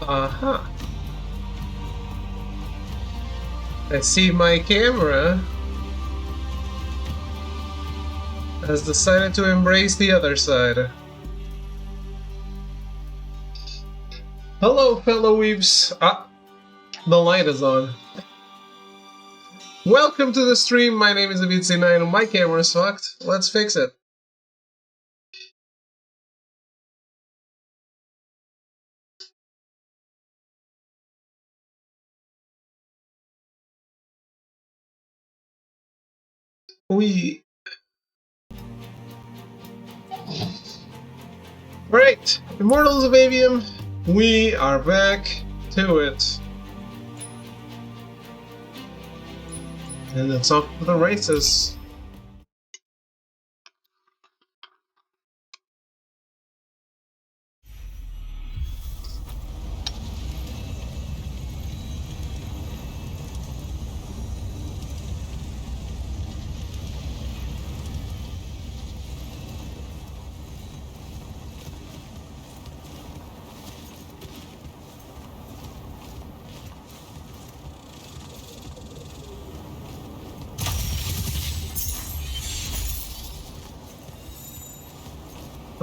Uh-huh. I see my camera has decided to embrace the other side. Hello, fellow weebs. Ah, the light is on. Welcome to the stream. My name is Avitsi9. My camera's fucked. Let's fix it. Right, Immortals of Aveum, we are back to it. And it's off to the races.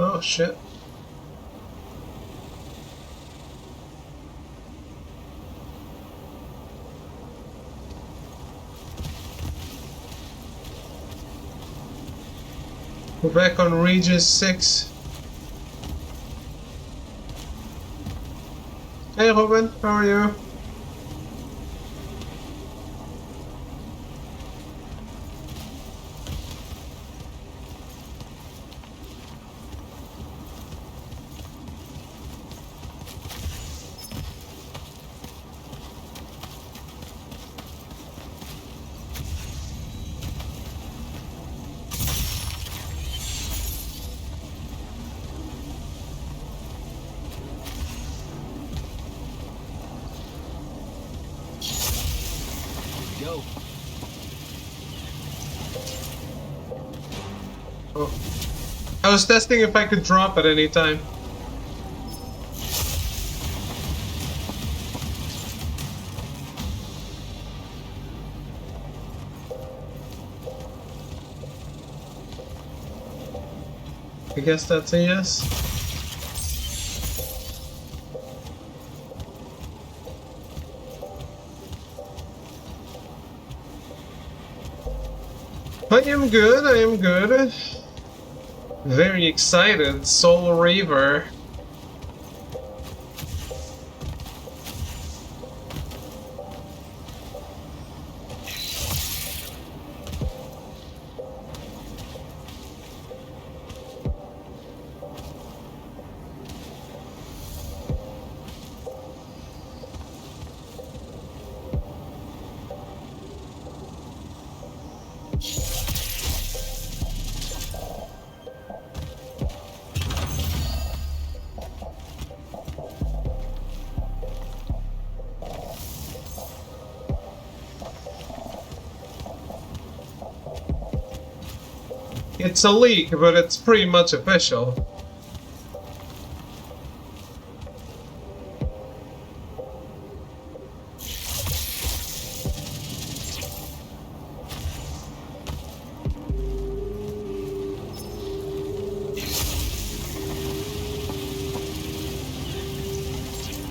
Oh shit. We're back on Regis 6. Hey Robin, how are you? Go. Oh. I was testing if I could drop at any time. I guess that's a yes. I am good, I am good. Very excited, Soul Raver. It's a leak, but it's pretty much official.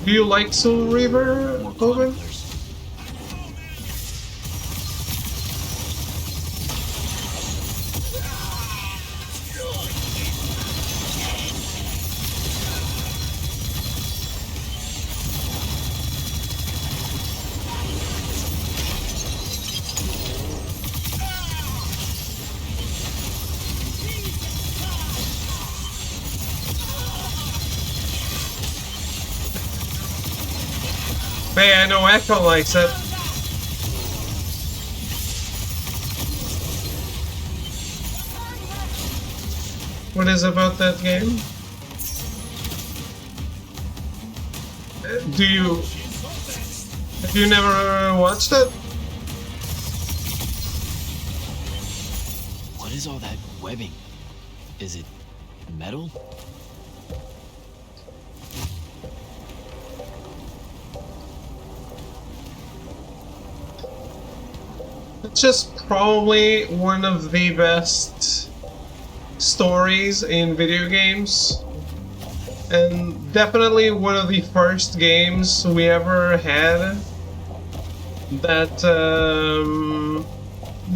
Do you like Soul Reaver, Hogan? Hey, I know Echo likes it. What is about that game? Do you... Have you never watched it? What is all that webbing? Is it metal? It's just probably one of the best stories in video games, and definitely one of the first games we ever had that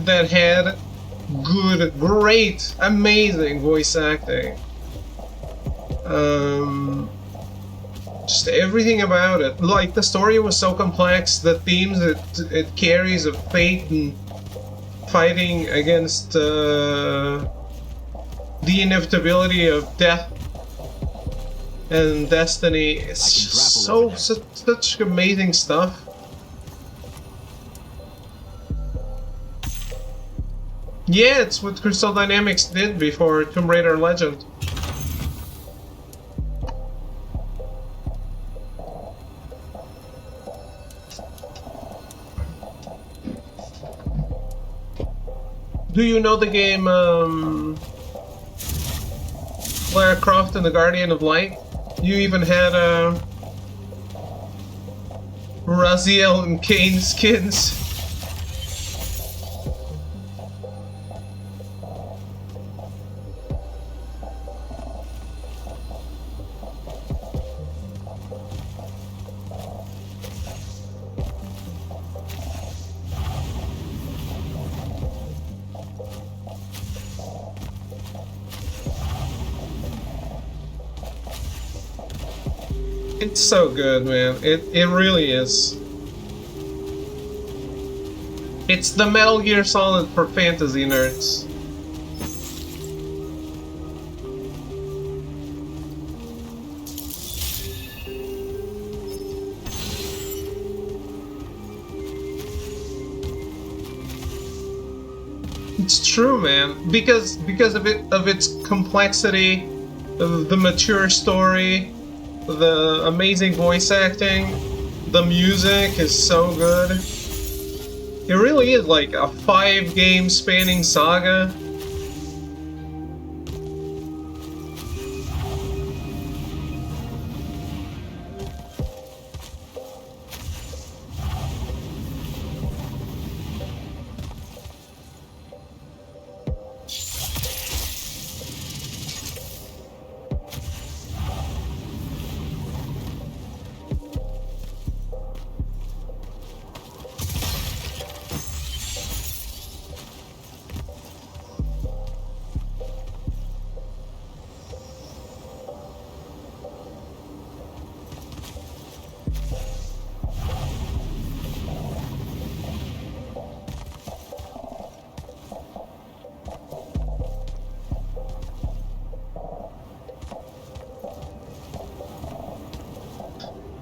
that had good, great, amazing voice acting. Um, just everything about it. Like the story was so complex, the themes it carries of fate and fighting against the inevitability of death and destiny. It's just such amazing stuff. Yeah, it's what Crystal Dynamics did before Tomb Raider Legend. Do you know the game Lara Croft and the Guardian of Light? You even had Raziel and Kain skins. It's so good, man. It really is. It's the Metal Gear Solid for fantasy nerds. It's true, man. Because of its complexity, of the mature story, the amazing voice acting, the music is so good. It really is like a 5-game spanning saga.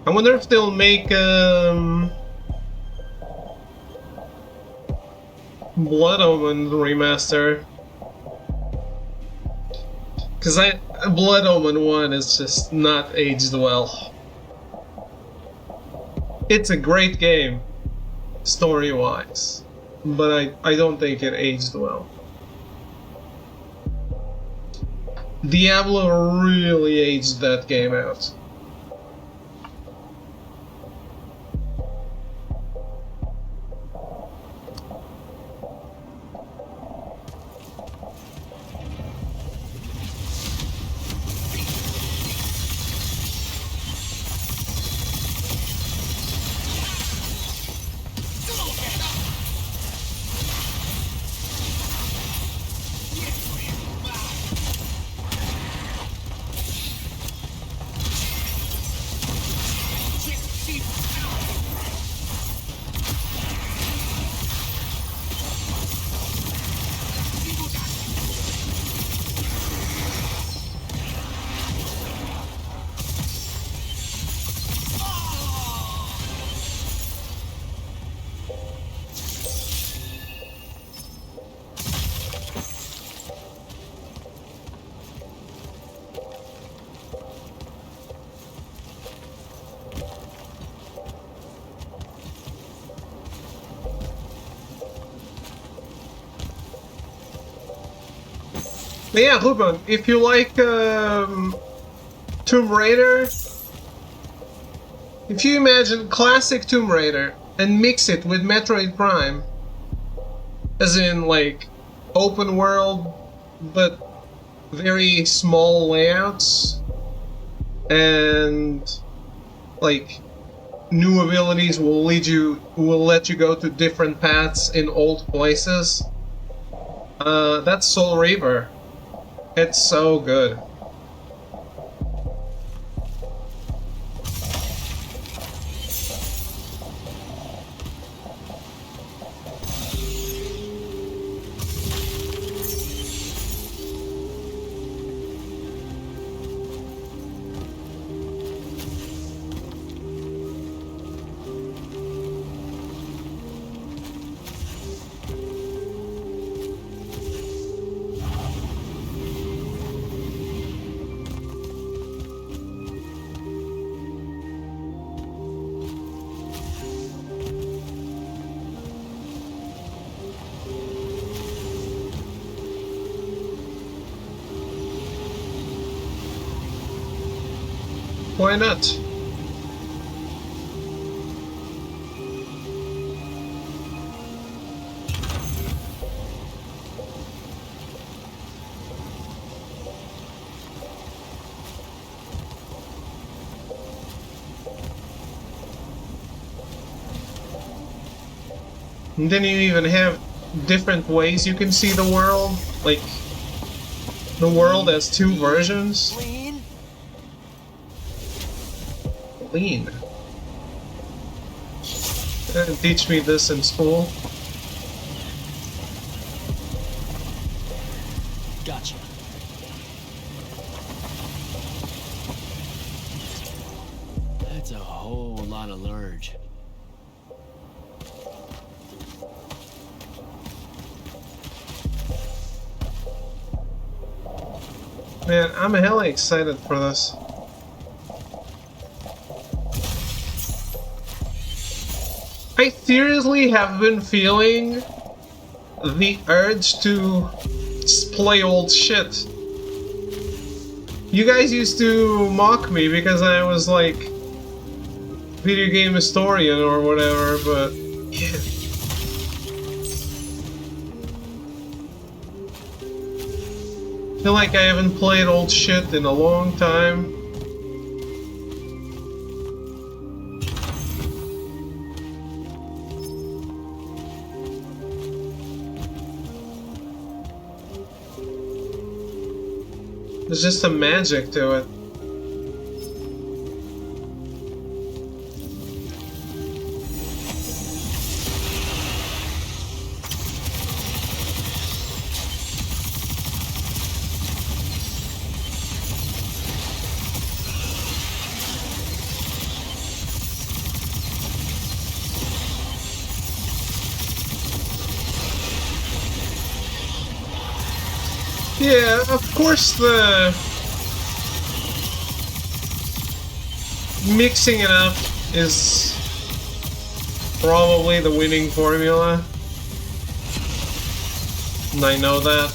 I wonder if they'll make Blood Omen remaster. Cause Blood Omen 1 is just not aged well. It's a great game, story-wise, but I don't think it aged well. Diablo really aged that game out. But yeah, Ruben, if you like Tomb Raider, if you imagine classic Tomb Raider and mix it with Metroid Prime, as in like open world, but very small layouts, and like new abilities will let you go to different paths in old places. That's Soul Reaver. It's so good. Why not? And then you even have different ways you can see the world. Like, the world has two versions. Lean. They didn't teach me this in school. Gotcha. That's a whole lot of lurge. Man, I'm hella excited for this. I seriously have been feeling the urge to just play old shit. You guys used to mock me because I was like video game historian or whatever, but yeah. I feel like I haven't played old shit in a long time. There's just a magic to it. Yeah, of course the mixing it up is probably the winning formula. And I know that.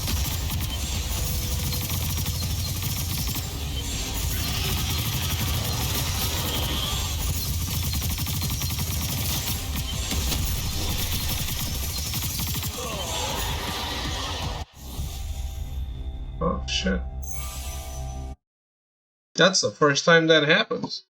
Oh shit. That's the first time that happens.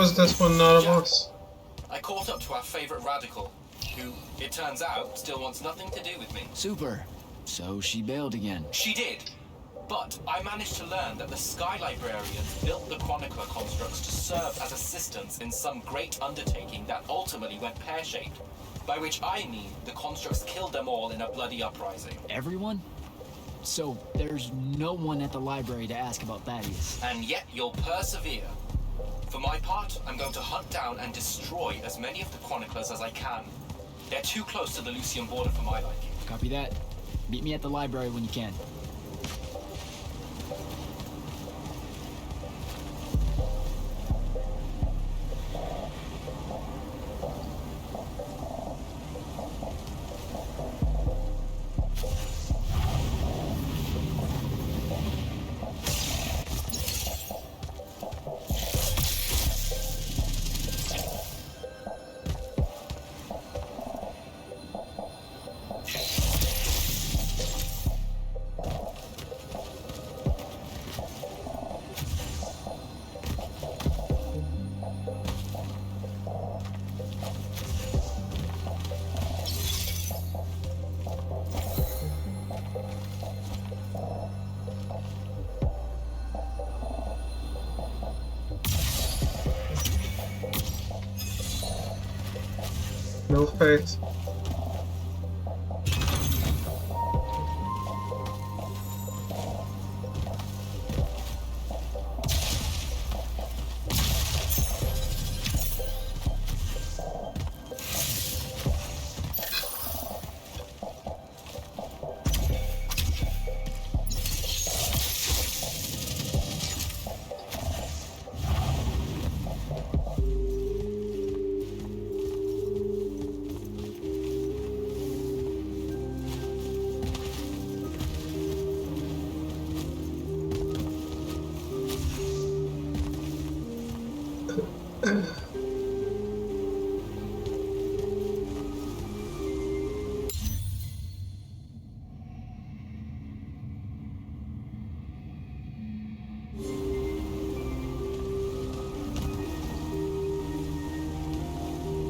was this one not a boss? I caught up to our favorite radical, who, it turns out, still wants nothing to do with me. Super. So she bailed again. She did. But I managed to learn that the Sky Librarians built the Chronicler constructs to serve as assistants in some great undertaking that ultimately went pear-shaped. By which I mean the constructs killed them all in a bloody uprising. Everyone? So there's no one at the library to ask about Thaddeus. And yet you'll persevere. For my part, I'm going to hunt down and destroy as many of the Chroniclers as I can. They're too close to the Lucian border for my liking. Copy that. Meet me at the library when you can. No fate.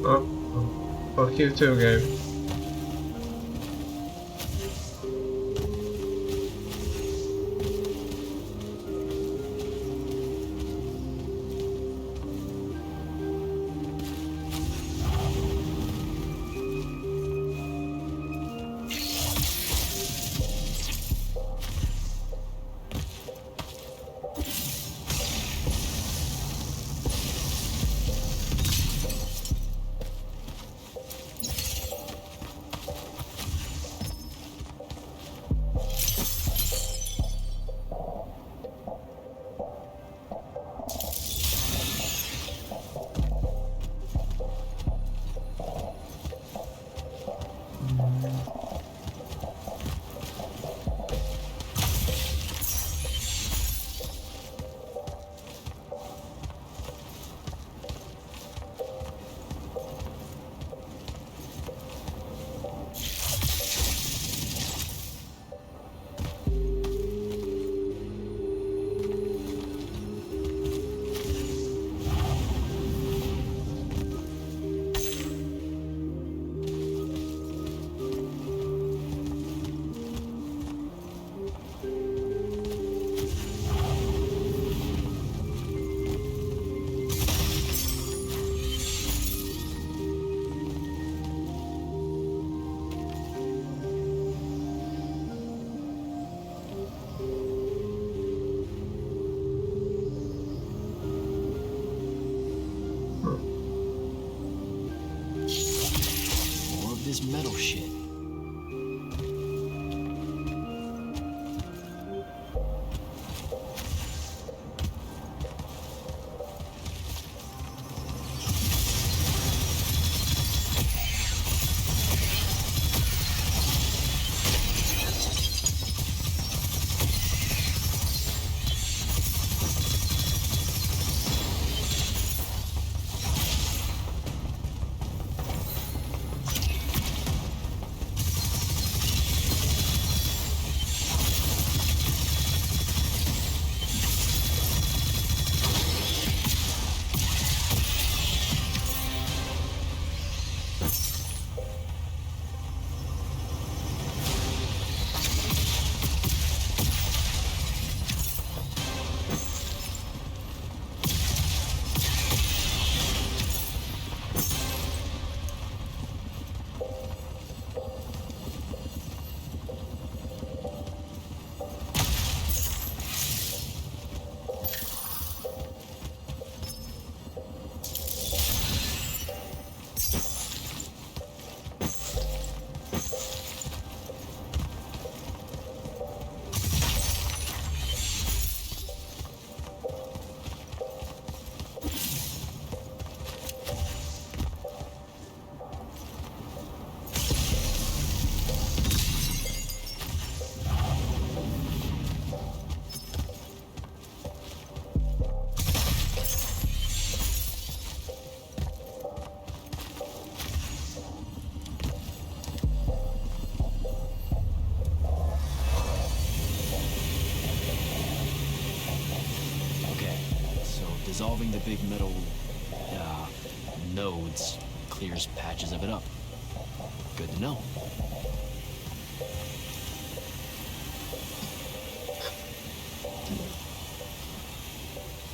Oh, fuck you too, game. This metal shit. Dissolving the big metal nodes clears patches of it up. Good to know.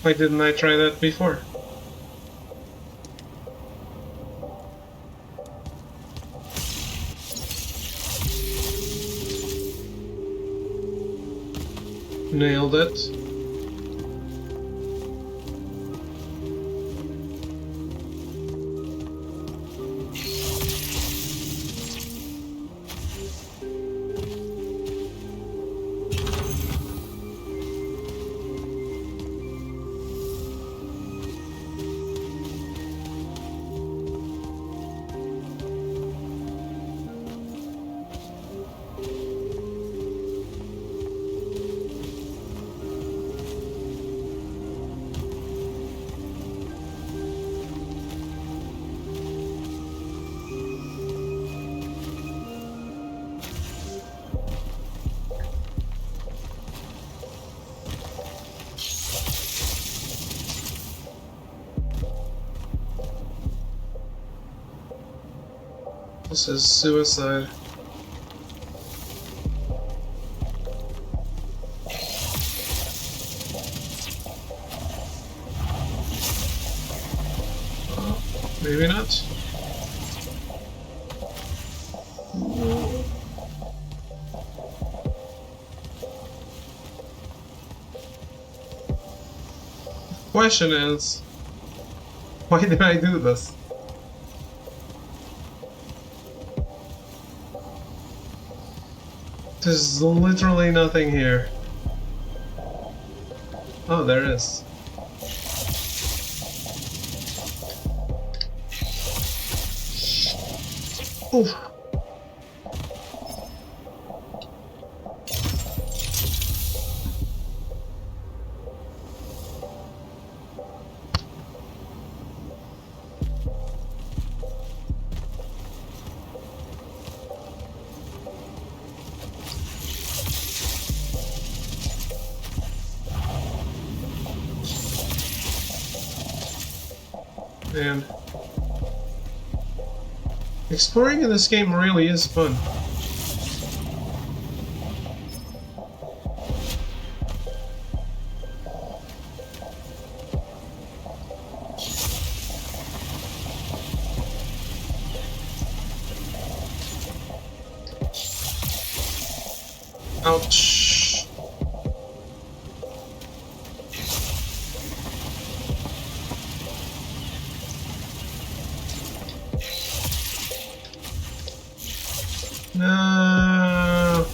Why didn't I try that before? Nailed it. This is suicide. Maybe not. Question is, why did I do this? There's literally nothing here. Oh, there is. Oof. Man. Exploring in this game really is fun. Ouch. No.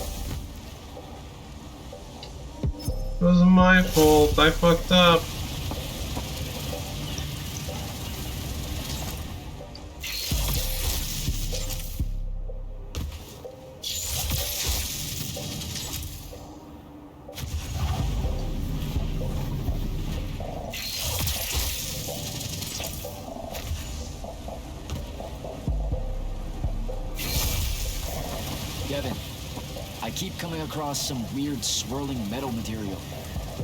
It was my fault. I fucked up. Kevin, I keep coming across some weird swirling metal material.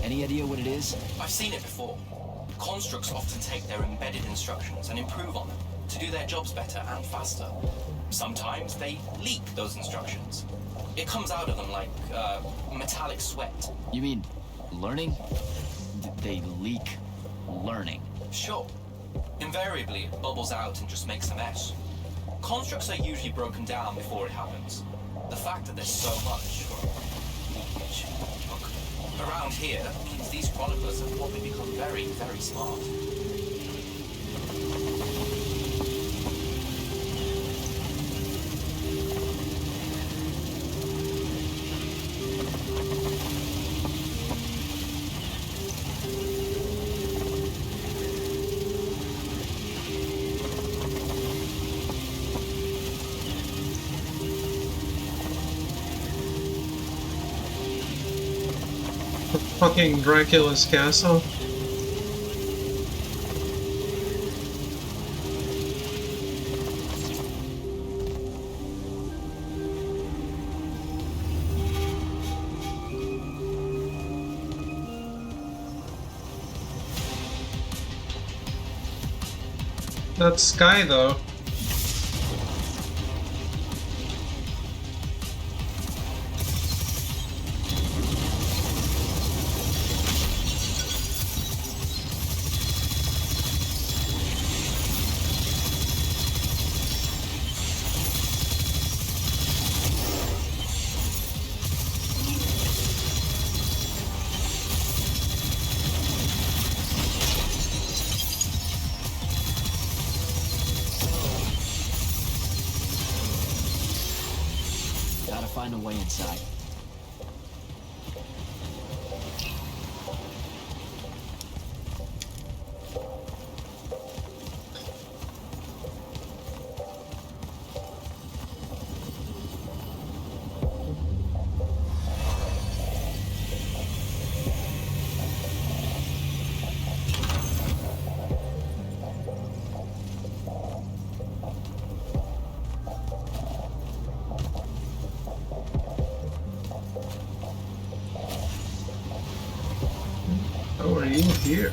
Any idea what it is? I've seen it before. Constructs often take their embedded instructions and improve on them to do their jobs better and faster. Sometimes they leak those instructions. It comes out of them like metallic sweat. You mean learning? They leak learning. Sure. Invariably, it bubbles out and just makes a mess. Constructs are usually broken down before it happens. The fact that there's so much leakage around here means these chroniclers have probably become very, very smart. Fucking Dracula's castle. That sky, though. Gotta find a way inside. How are you here?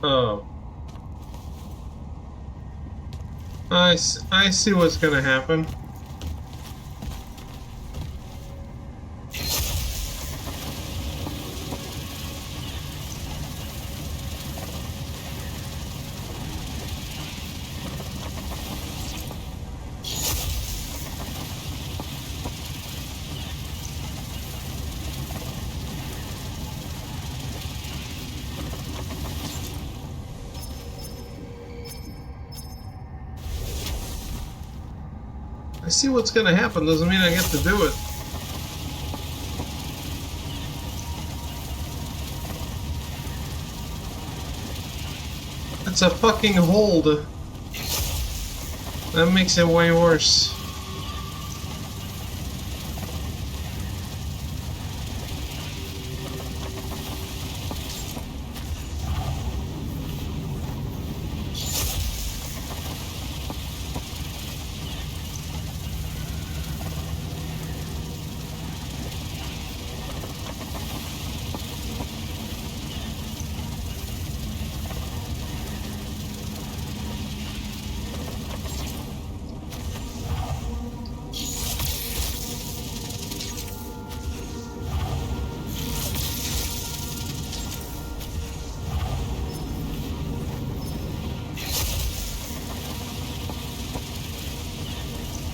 Oh. I see what's gonna happen. I see what's gonna happen, doesn't mean I get to do it. It's a fucking hold. That makes it way worse.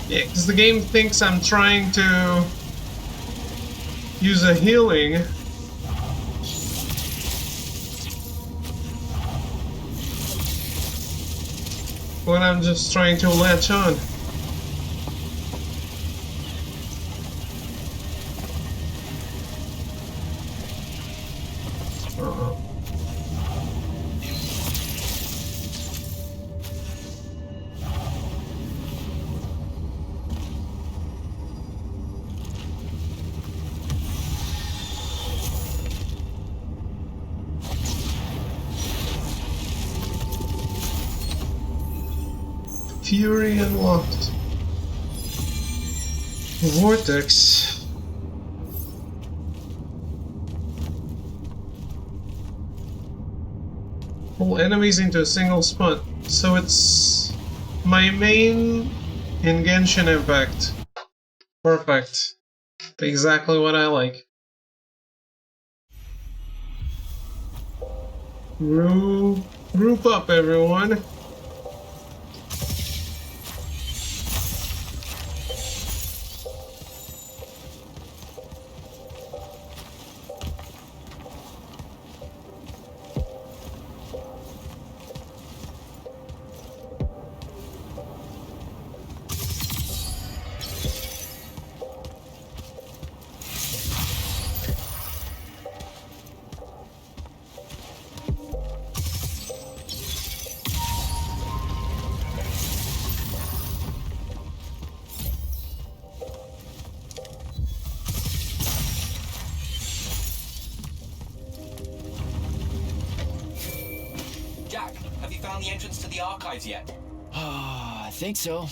Yeah, because the game thinks I'm trying to use a healing. When I'm just trying to latch on. Fury unlocked. Vortex. Pull enemies into a single spot. So it's my main in Genshin Impact. Perfect. Exactly what I like. Group up, everyone. Jack, have you found the entrance to the archives yet? I think so.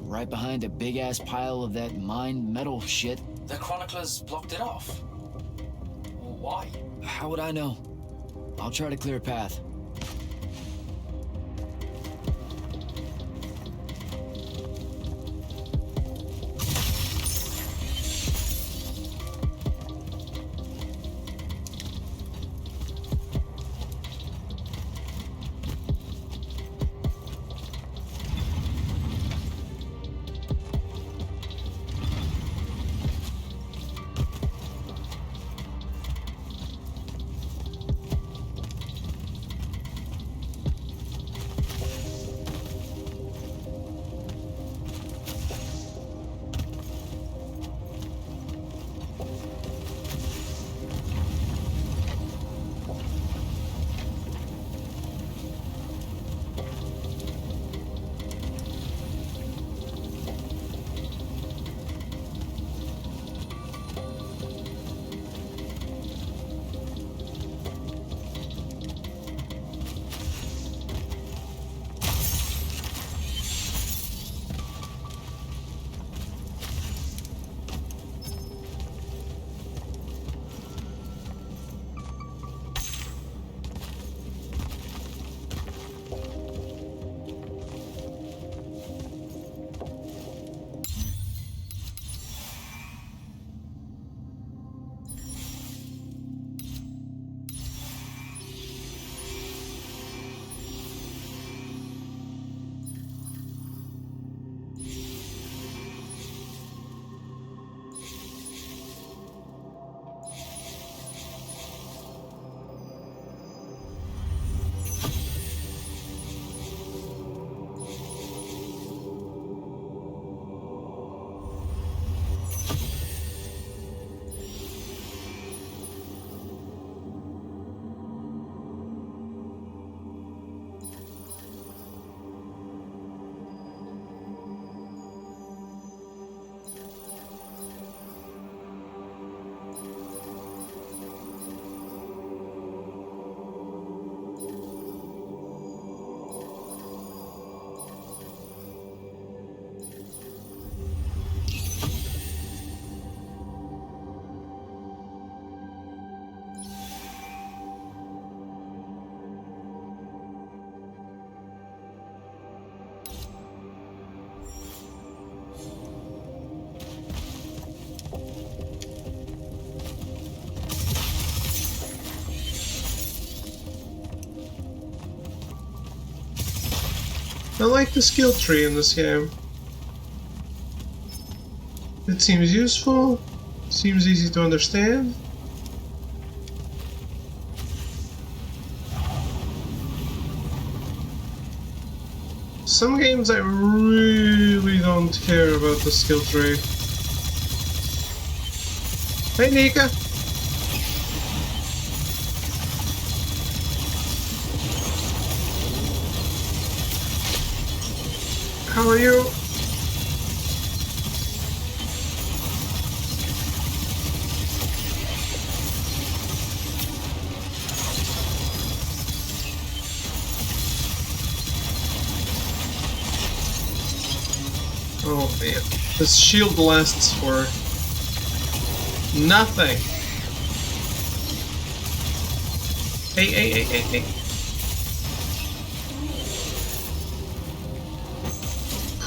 Right behind a big-ass pile of that mined metal shit. The chroniclers blocked it off. Why? How would I know? I'll try to clear a path. I like the skill tree in this game. It seems useful, seems easy to understand. Some games I really don't care about the skill tree. Hey Nika! How are you? Oh man, this shield lasts for nothing. Hey.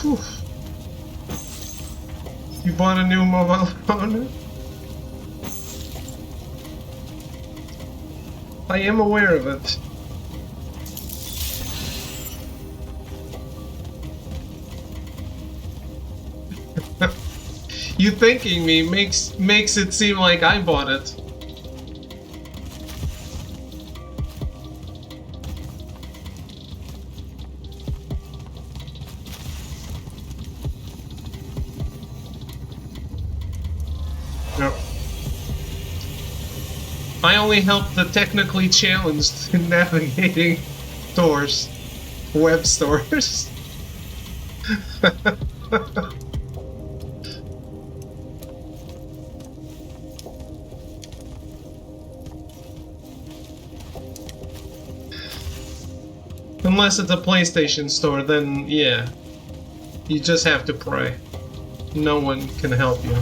Whew. You bought a new mobile phone? I am aware of it. You thanking me makes it seem like I bought it. No. I only help the technically challenged in navigating stores, web stores. Unless it's a PlayStation store, then yeah. You just have to pray. No one can help you.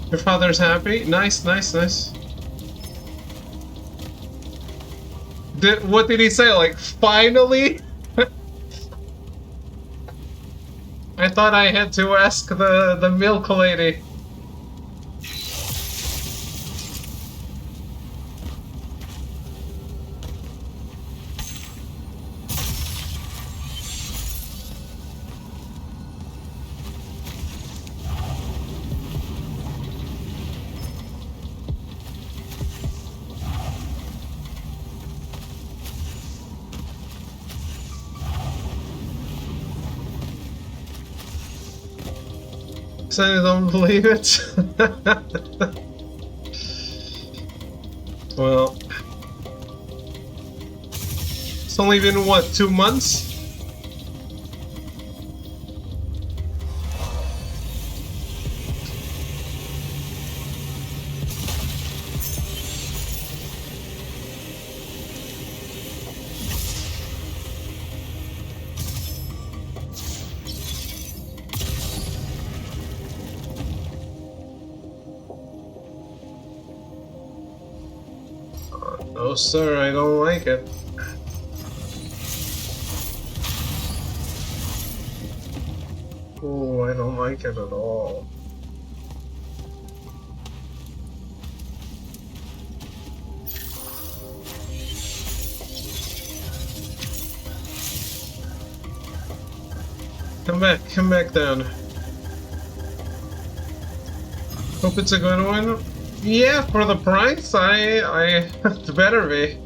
Your father's happy? Nice. What did he say? Like, finally? I thought I had to ask the milk lady. So I don't believe it. Well, it's only been what, 2 months? No, sir, I don't like it. Oh, I don't like it at all. Come back down. Hope it's a good one. Yeah, for the price, it better be.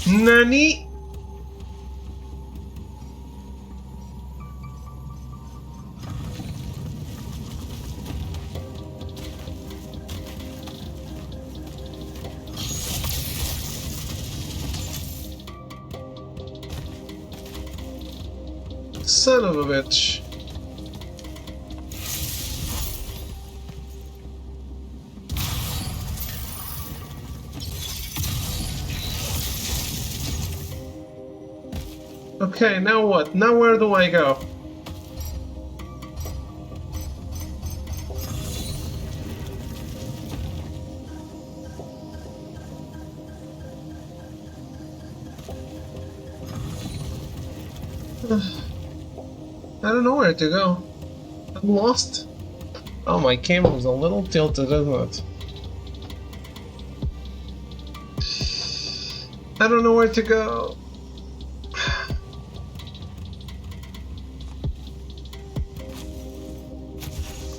Nani? Son of a bitch. Okay, now what? Now where do I go? I don't know where to go. I'm lost. Oh, my camera's a little tilted, isn't it? I don't know where to go.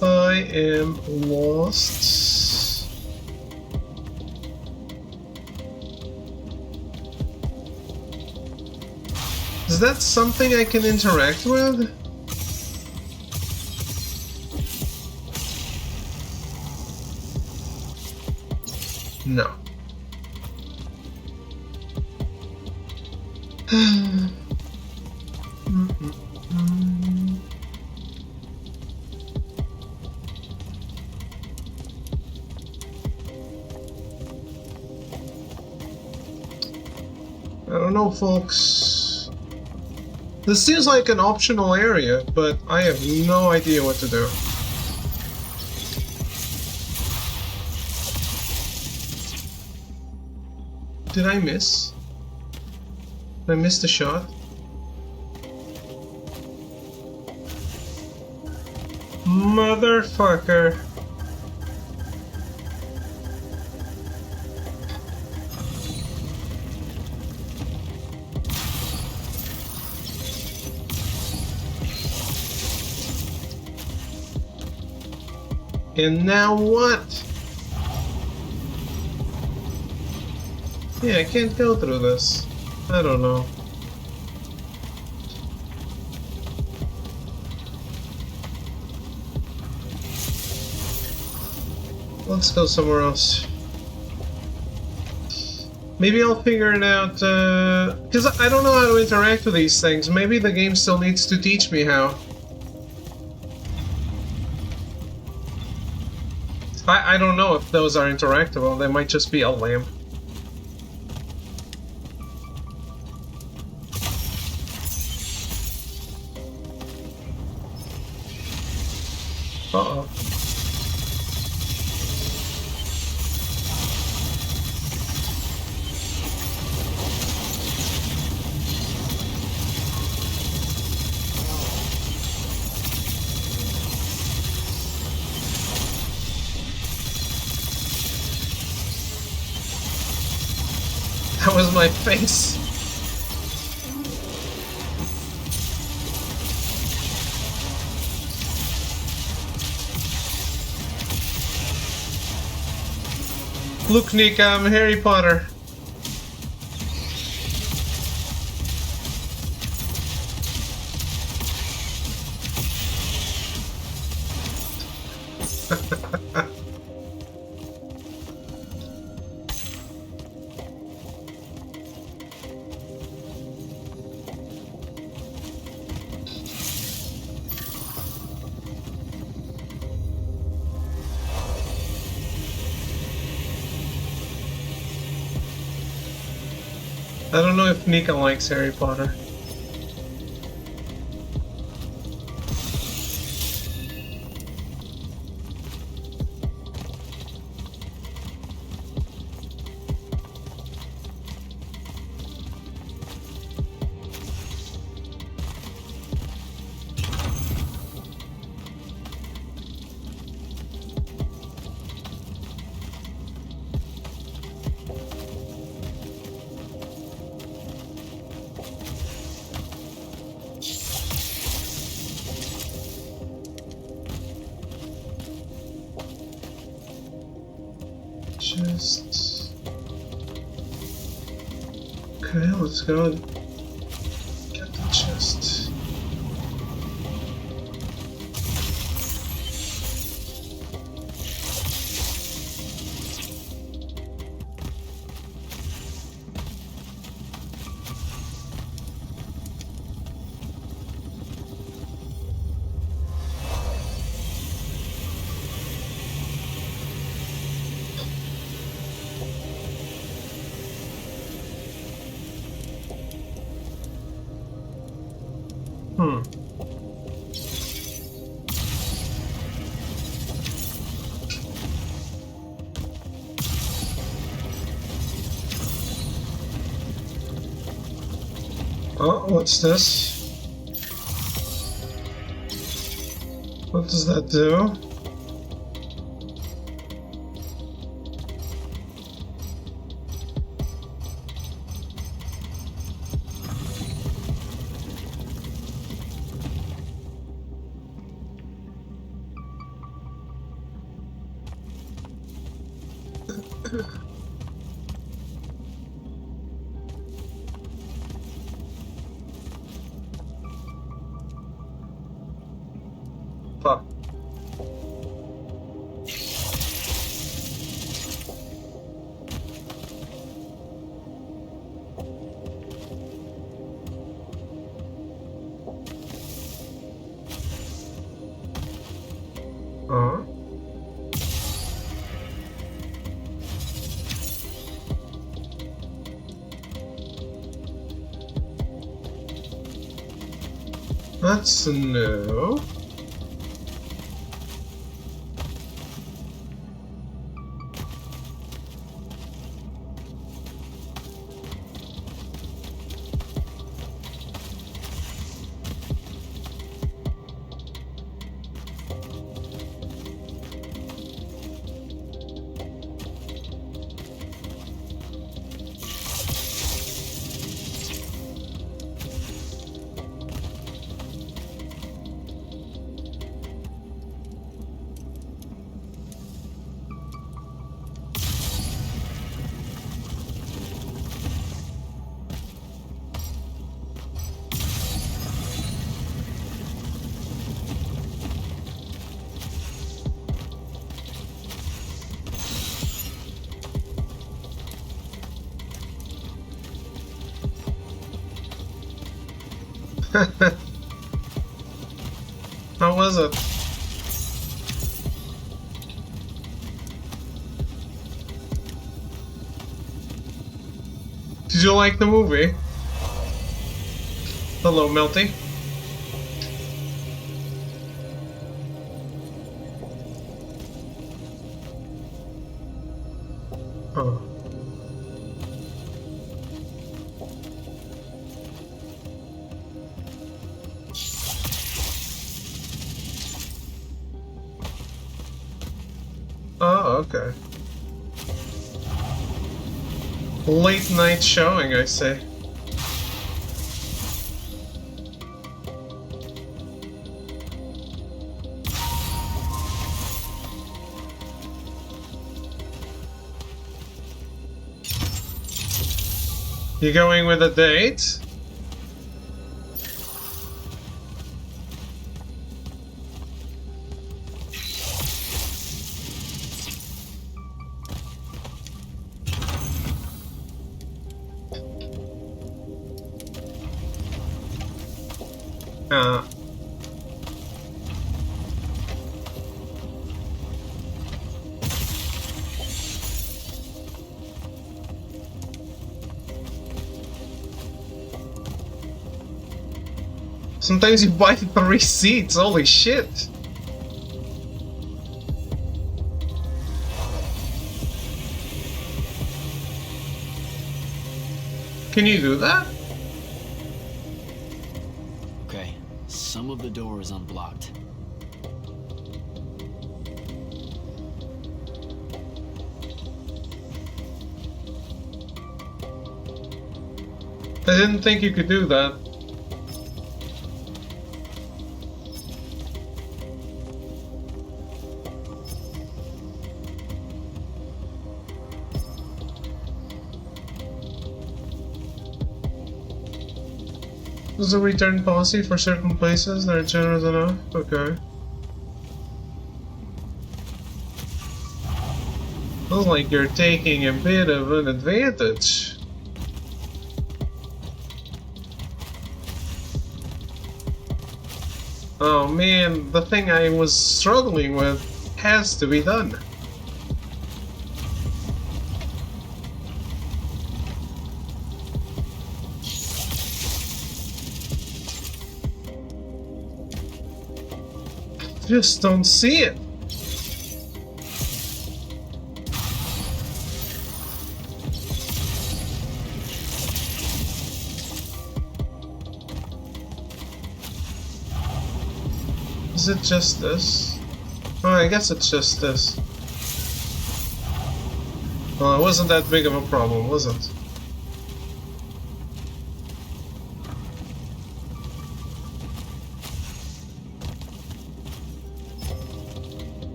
I am lost. Is that something I can interact with? No. don't know, folks. This seems like an optional area, but I have no idea what to do. Did I miss? Did I miss the shot? Motherfucker. And now what? Yeah, I can't go through this. I don't know. Let's go somewhere else. Maybe I'll figure it out, because I don't know how to interact with these things. Maybe the game still needs to teach me how. I don't know if those are interactable. They might just be a lamp. Uh-oh. That was my face. Look, Nick, I'm Harry Potter. I don't know if Nika likes Harry Potter. Just... Okay, let's go and get the chest. Oh, what's this? What does that do? Fuck. That's a no. How was it? Did you like the movie? Hello, Melty. Oh. Oh, okay. Late night showing, I say. You going with a date? Uh. Sometimes you buy 3 seats, holy shit! Can you do that? Okay, some of the door is unblocked. I didn't think you could do that. There's a return policy for certain places that are generous enough? Okay. Looks like you're taking a bit of an advantage. Oh man, the thing I was struggling with has to be done. Just don't see it. Is it just this? Oh, I guess it's just this. Well, it wasn't that big of a problem, was it?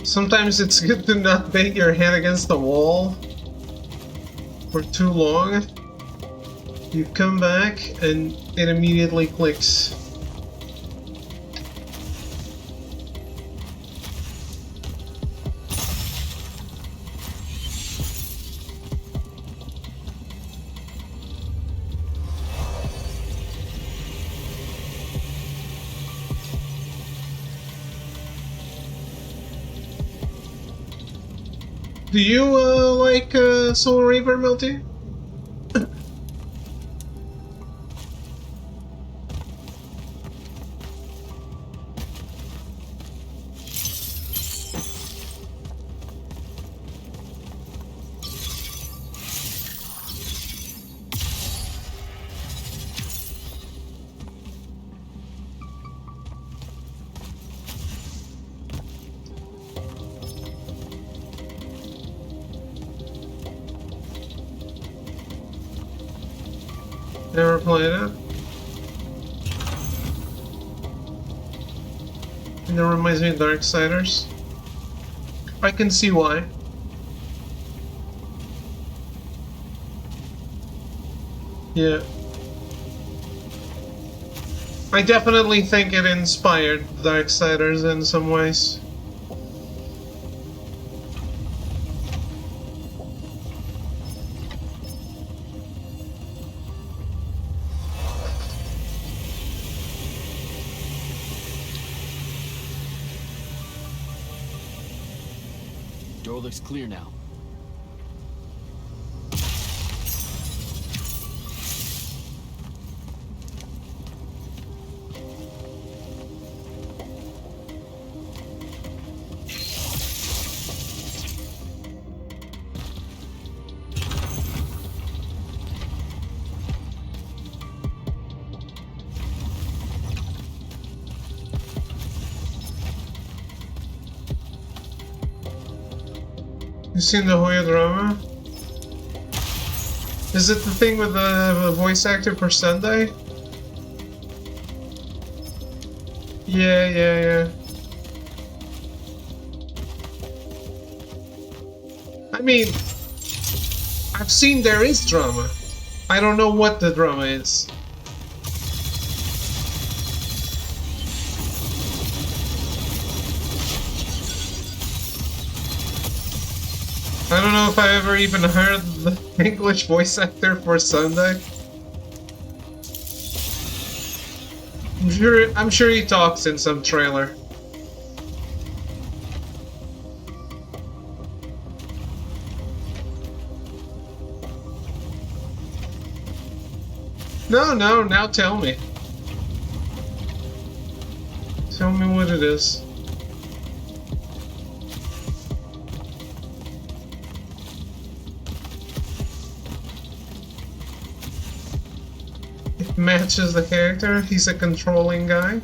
Sometimes it's good to not bang your head against the wall for too long. You come back and it immediately clicks. Do you like Soul Reaper, Milty? Never played it. And it reminds me of Darksiders. I can see why. Yeah. I definitely think it inspired Darksiders in some ways. Door looks clear now. You seen the Hoya drama? Is it the thing with the voice actor for Sunday? Yeah. I mean, I've seen there is drama. I don't know what the drama is. I don't know if I ever even heard the English voice actor for Sunday. I'm sure he talks in some trailer. No, now tell me. Tell me what it is. It matches the character, he's a controlling guy.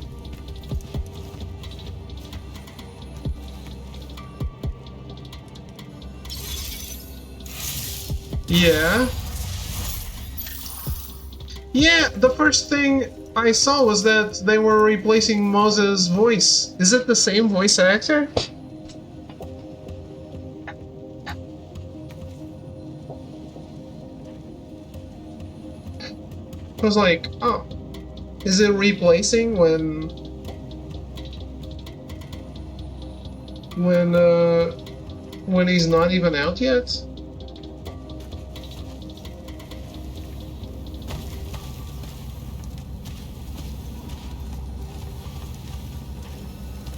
Yeah. Yeah, the first thing I saw was that they were replacing Moses' voice. Is it the same voice actor? I was like, oh, is it replacing when he's not even out yet?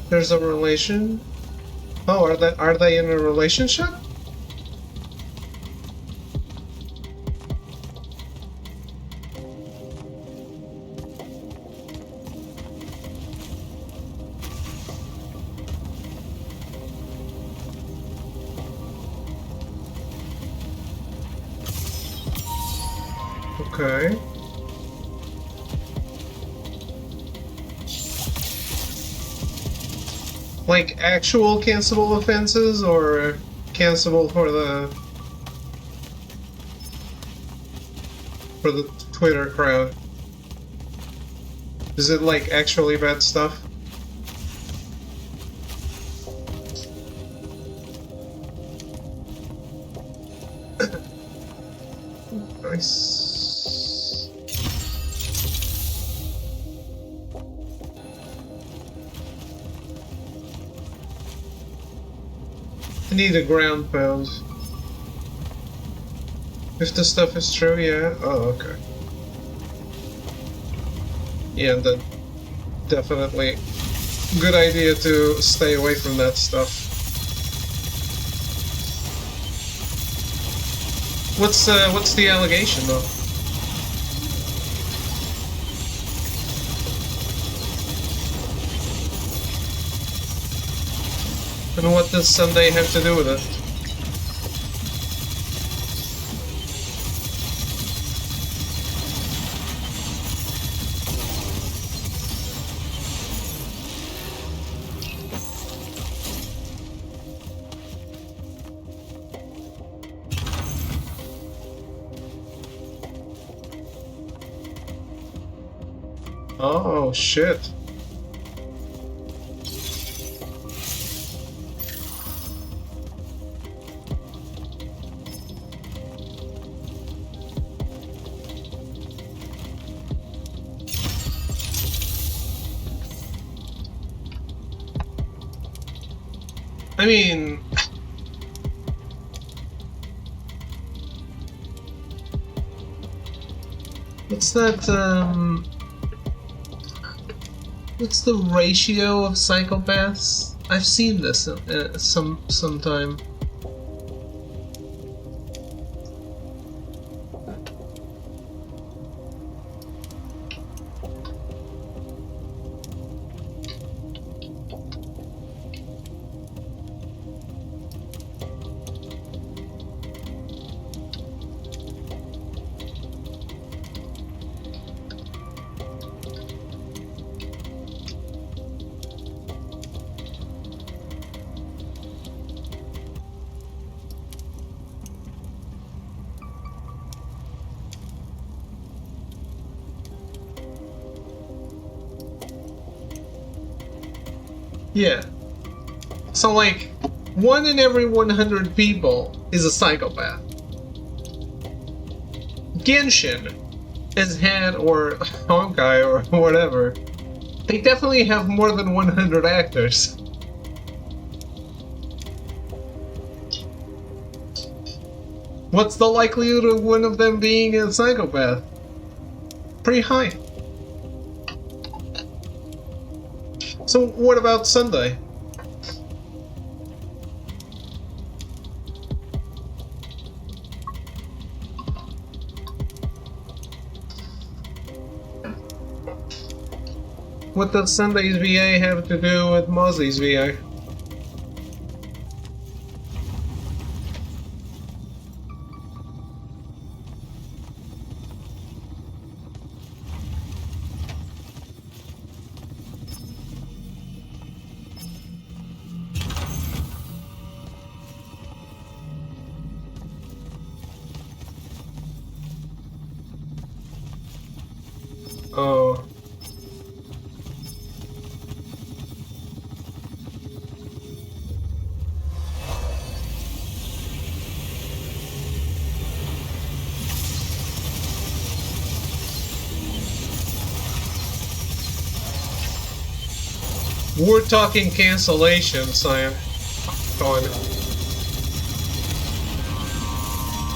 There's a relation. Oh, are they in a relationship? Okay. Like actual cancelable offenses or cancelable for the Twitter crowd? Is it like actually bad stuff? Nice. I need a ground pound. If the stuff is true, yeah. Oh, okay. Yeah, then definitely good idea to stay away from that stuff. What's the allegation though? And what does Sunday have to do with it? Oh, shit. I mean... What's that, what's the ratio of psychopaths? I've seen this sometime. Yeah. So, like, 1 in every 100 people is a psychopath. Genshin has had, or Honkai, or whatever, they definitely have more than 100 actors. What's the likelihood of one of them being a psychopath? Pretty high. So what about Sunday? What does Sunday's VA have to do with Mozzie's VA? Oh. We're talking cancellation, Cyan. Go on.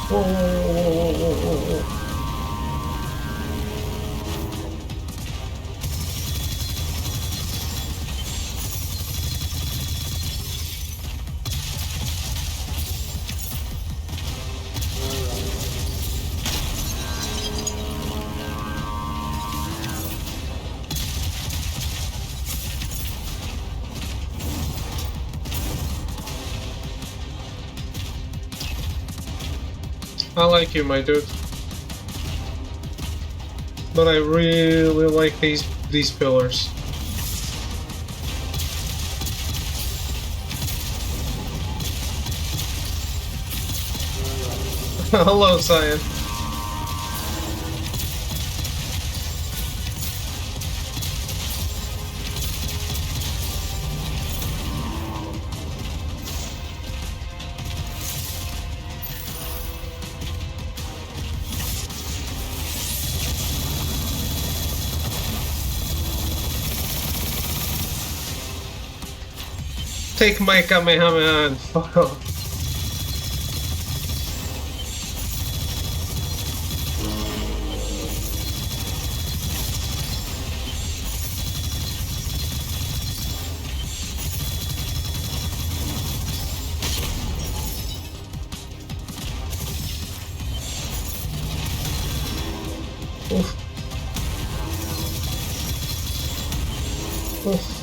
Whoa, whoa, whoa, whoa, whoa, whoa. I like you, my dude. But I really like these pillars. Hello, Cyan. Take my Kamehameha and fuck off. Oof. Oof.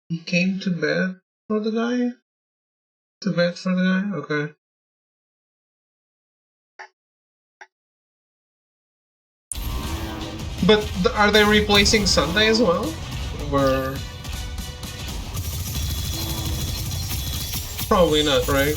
He came to bed for the guy? To bed for the guy? Okay. But are they replacing Sunday as well? Or... Probably not, right?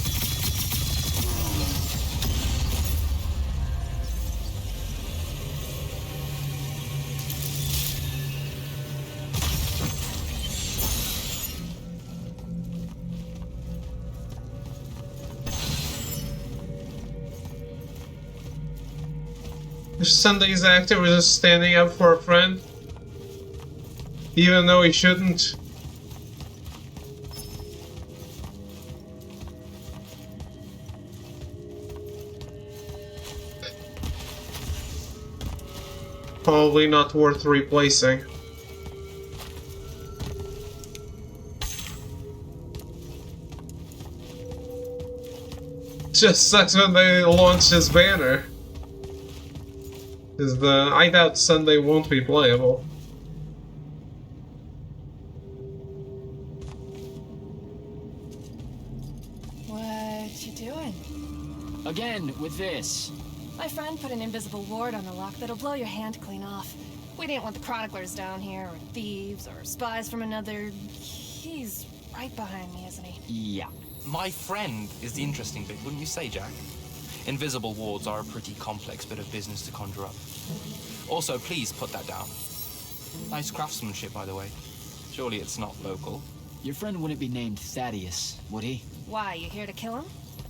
Sunday's actor was just standing up for a friend, even though he shouldn't. Probably not worth replacing. Just sucks when they launch his banner. I doubt Sunday won't be playable. What you doing? Again, with this. My friend put an invisible ward on the lock that'll blow your hand clean off. We didn't want the chroniclers down here, or thieves, or spies from another... He's right behind me, isn't he? Yeah. My friend is the interesting bit, wouldn't you say, Jack? Invisible wards are a pretty complex bit of business to conjure up. Also, please put that down. Nice craftsmanship, by the way. Surely it's not local. Your friend wouldn't be named Thaddeus, would he? Why, you here to kill him?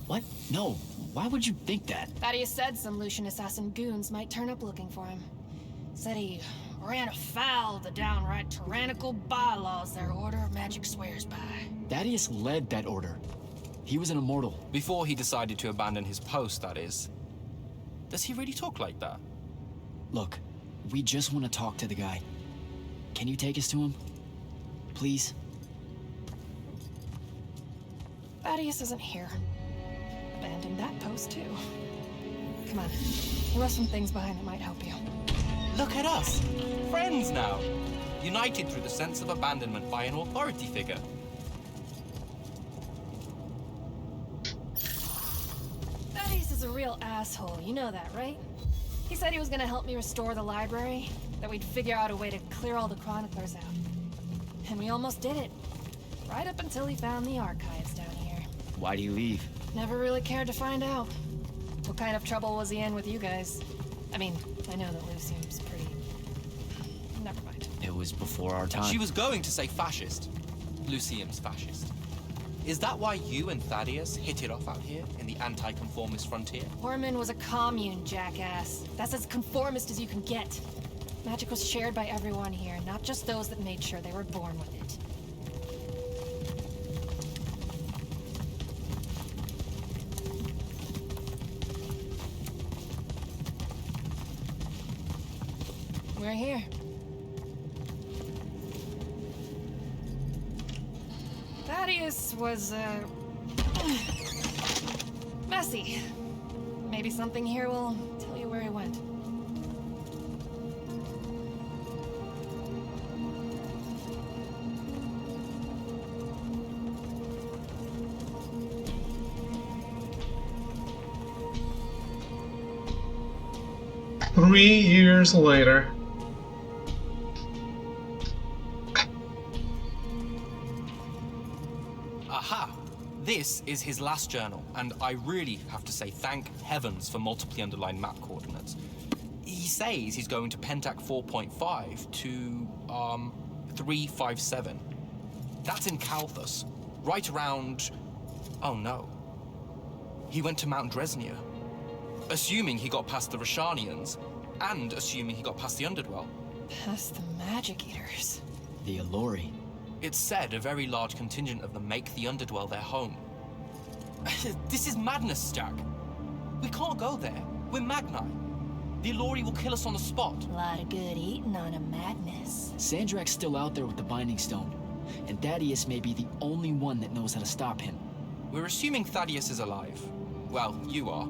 What? No. Why would you think that? Thaddeus said some Lucian assassin goons might turn up looking for him. Said he ran afoul of the downright tyrannical bylaws their order of magic swears by. Thaddeus led that order. He was an immortal. Before he decided to abandon his post, that is. Does he really talk like that? Look, we just want to talk to the guy. Can you take us to him? Please? Thaddeus isn't here. Abandoned that post, too. Come on. He left some things behind that might help you. Look at us! Friends now! United through the sense of abandonment by an authority figure. Thaddeus is a real asshole, you know that, right? He said he was gonna help me restore the library, that we'd figure out a way to clear all the chroniclers out. And we almost did it. Right up until he found the archives down here. Why'd he leave? Never really cared to find out. What kind of trouble was he in with you guys? I mean, I know that Lucium's pretty... Never mind. It was before our time. She was going to say fascist. Lucium's fascist. Is that why you and Thaddeus hit it off out here in the anti-conformist frontier? Horman was a commune, jackass. That's as conformist as you can get. Magic was shared by everyone here, not just those that made sure they were born with it. We're here. Thaddeus was, messy. Maybe something here will tell you where he went. Three years later. Aha! This is his last journal, and I really have to say thank heavens for multiply underlined map coordinates. He says he's going to Pentac 4.5 to, 357. That's in Calthus, right around... oh no. He went to Mount Dresnia. Assuming he got past the Rashanians, and assuming he got past the Underdwell. Past the Magic Eaters. The Allori. It's said a very large contingent of them make the Underdwell their home. This is madness, Jack. We can't go there. We're Magni. The Allori will kill us on the spot. A lot of good eating on a madness. Sandrak's still out there with the Binding Stone, and Thaddeus may be the only one that knows how to stop him. We're assuming Thaddeus is alive. Well, you are.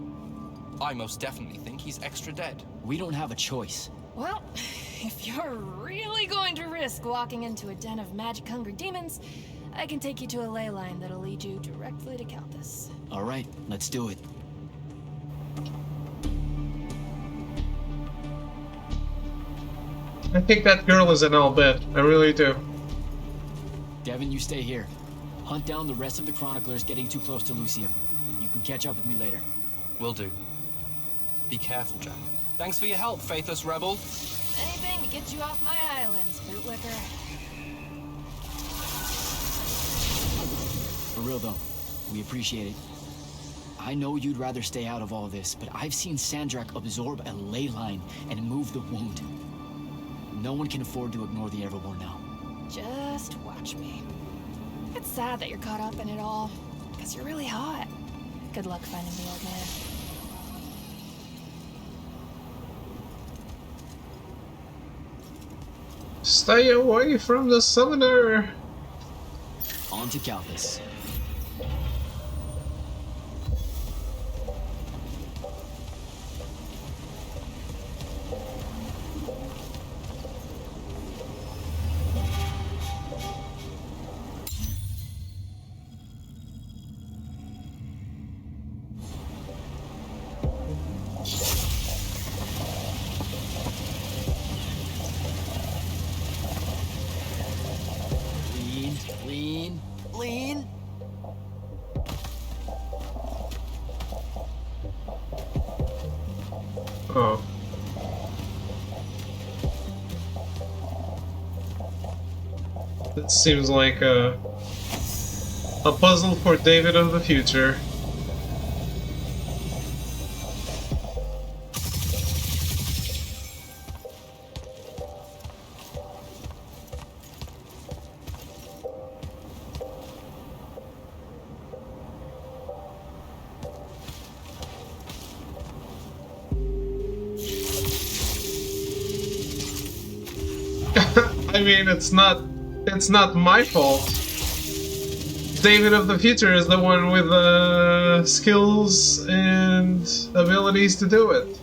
I most definitely think he's extra dead. We don't have a choice. Well, if you're really going to risk walking into a den of magic-hungry demons, I can take you to a ley line that'll lead you directly to Calthus. All right, let's do it. I think that girl is an Albert. I really do. Devin, you stay here. Hunt down the rest of the Chroniclers getting too close to Lucium. You can catch up with me later. Will do. Be careful, Jack. Thanks for your help, faithless rebel. Anything to get you off my islands, bootlicker. For real though, we appreciate it. I know you'd rather stay out of all this, but I've seen Sandrak absorb a ley line and move the wound. No one can afford to ignore the Everborn now. Just watch me. It's sad that you're caught up in it all, because you're really hot. Good luck finding the old man. Stay away from the summoner! On to Calthus. Lean. Oh. It seems like a puzzle for David of the future. I mean, it's not my fault. David of the future is the one with the skills and abilities to do it.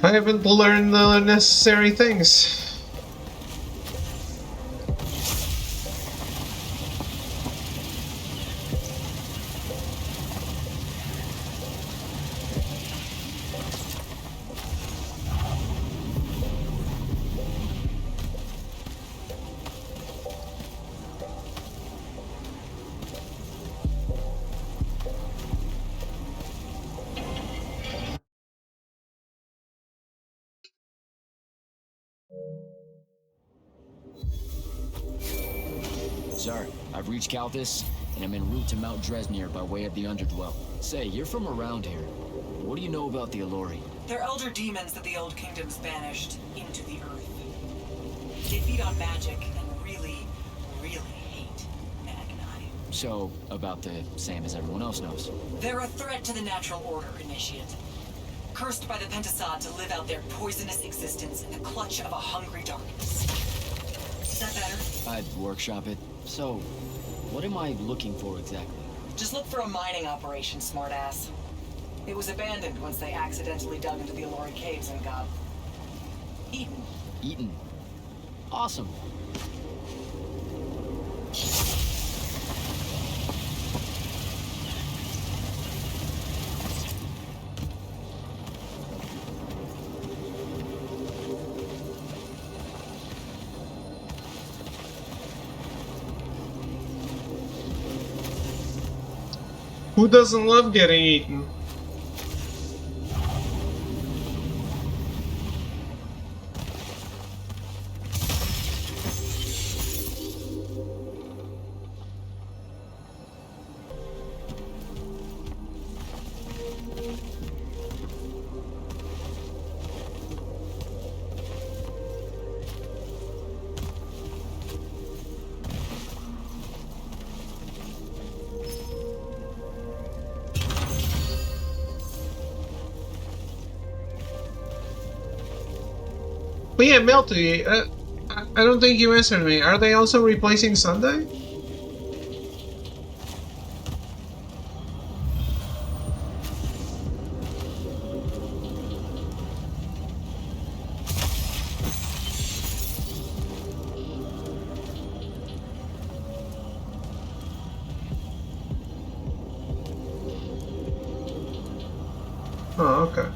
I haven't learned the necessary things. Sir, I've reached Calthus, and I'm en route to Mount Dresnir by way of the Underdwell. Say, you're from around here. What do you know about the Allori? They're elder demons that the Old Kingdoms banished into the Earth. They feed on magic and really hate Magni. So, about the same as everyone else knows. They're a threat to the natural order, Initiate. Cursed by the Pentasod to live out their poisonous existence in the clutch of a hungry darkness. Is that better? I'd workshop it. So, what am I looking for exactly? Just look for a mining operation, smartass. It was abandoned once they accidentally dug into the Allori caves and got eaten. Eaten. Awesome. Who doesn't love getting eaten? But yeah, Melty, I don't think you answered me. Are they also replacing Sunday? Oh, okay.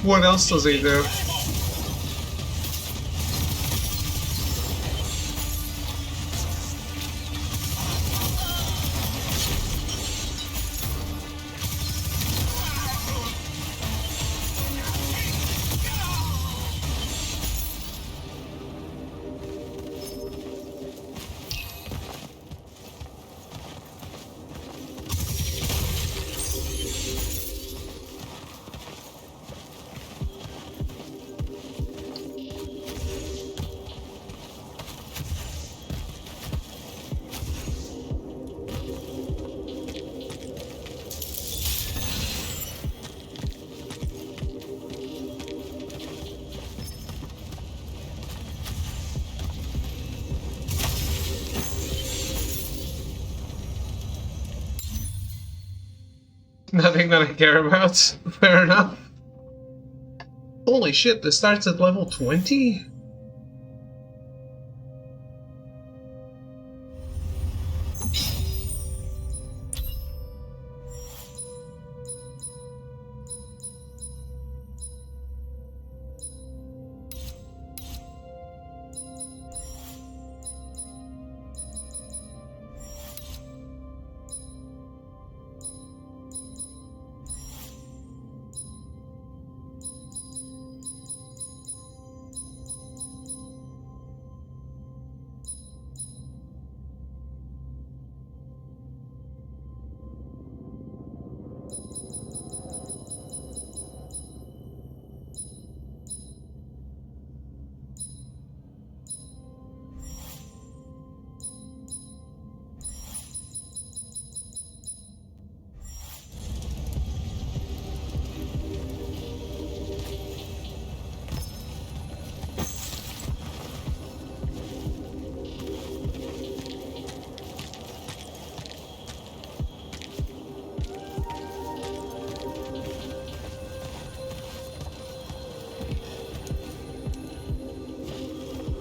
What else does he do? Nothing that I care about. Fair enough. Holy shit, this starts at level 20?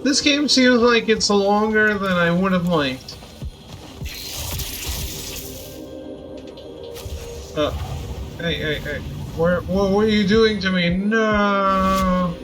This game seems like it's longer than I would have liked. Hey. What were you doing to me? No!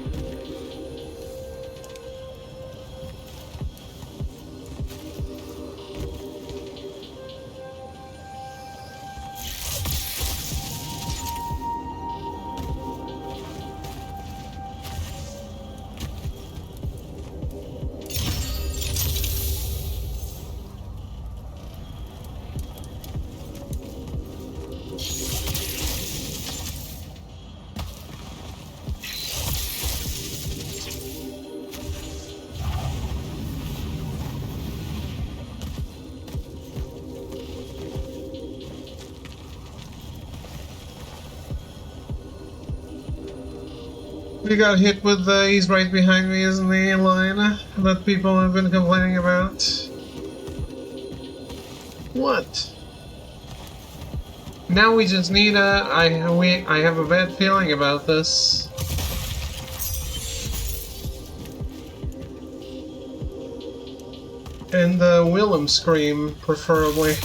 We got hit with the "he's right behind me" isn't the line that people have been complaining about. What? Now we just need I have a bad feeling about this. And the Willem scream, preferably.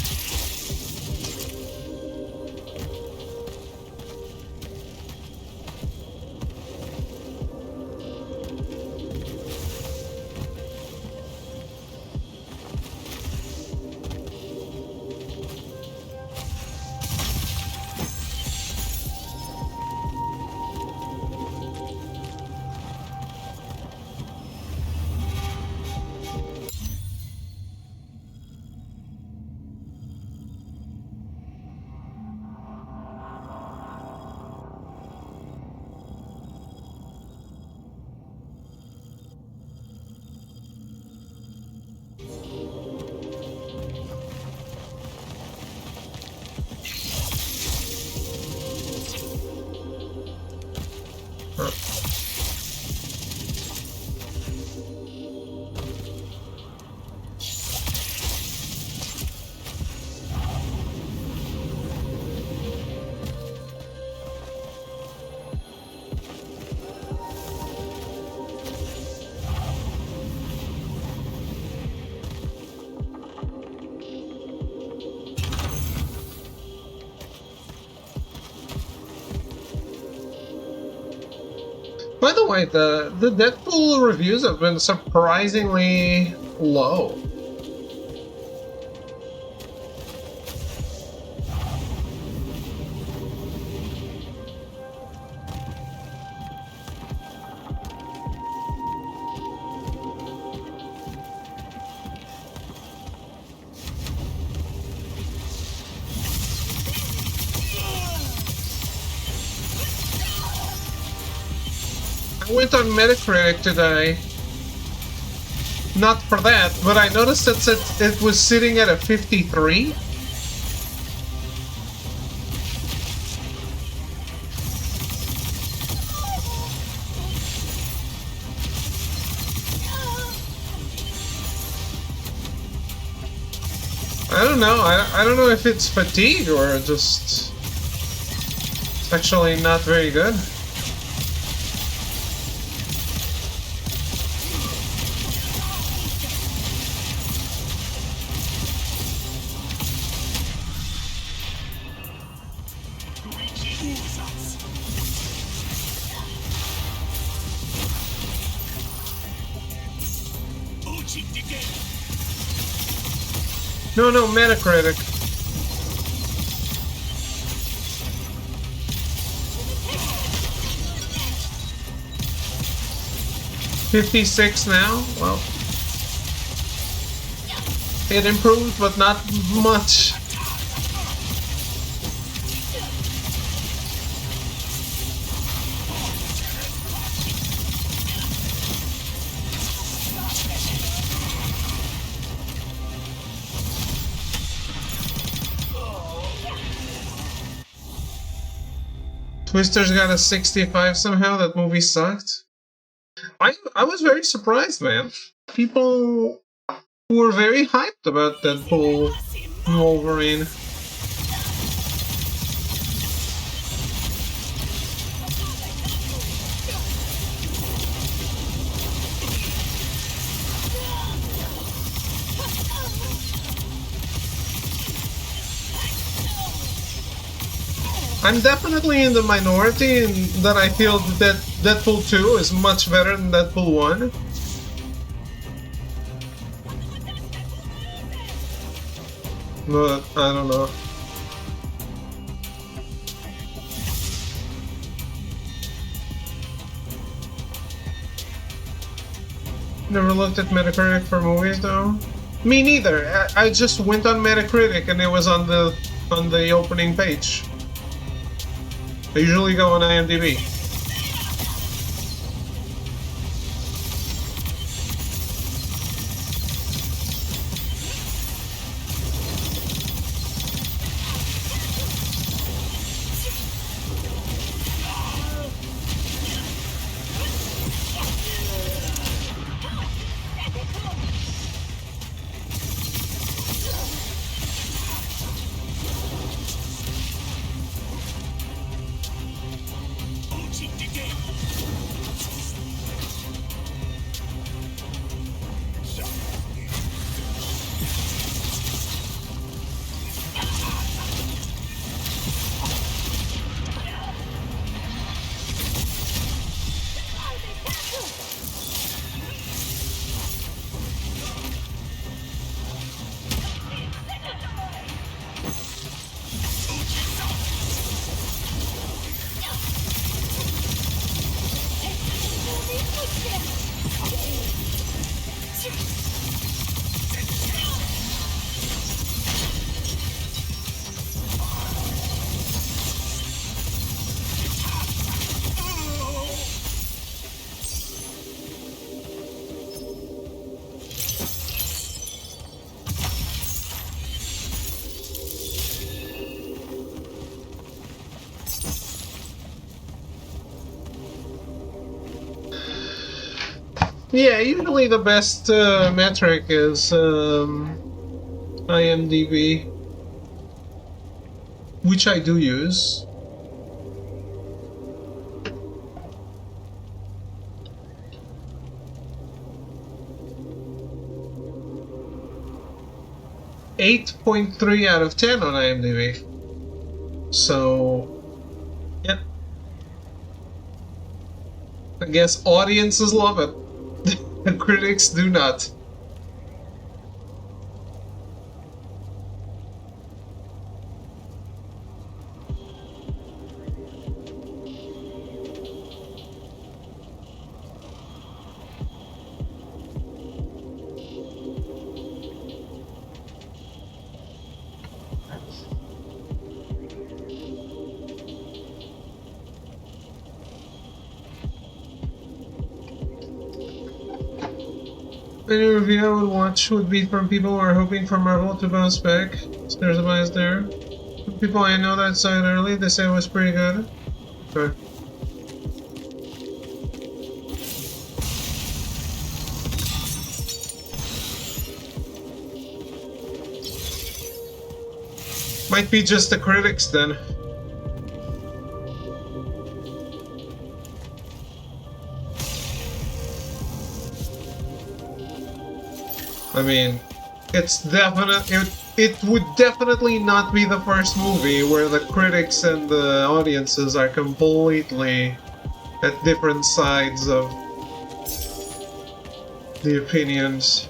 By the way, the Deadpool reviews have been surprisingly low. I went on Metacritic today. Not for that, but I noticed that it was sitting at a 53. I don't know. I don't know if it's fatigue or just it's actually not very good. No, Metacritic. $56 now? Well, it improved, but not much. Twister's got a 65 somehow. That movie sucked. I was very surprised, man. People were very hyped about Deadpool and Wolverine. I'm definitely in the minority in that I feel that Deadpool 2 is much better than Deadpool 1. But I don't know. Never looked at Metacritic for movies though. Me neither. I just went on Metacritic and it was on the opening page. I usually go on IMDb. Yeah, usually the best metric is IMDb, which I do use. .3 out of 10 on IMDb. So, yeah. I guess audiences love it. And critics do not. Any review I would watch would be from people who are hoping for Marvel to bounce back. So there's a bias there. People I know that saw it early, they say it was pretty good. Okay. Might be just the critics then. I mean, it would definitely not be the first movie where the critics and the audiences are completely at different sides of the opinions.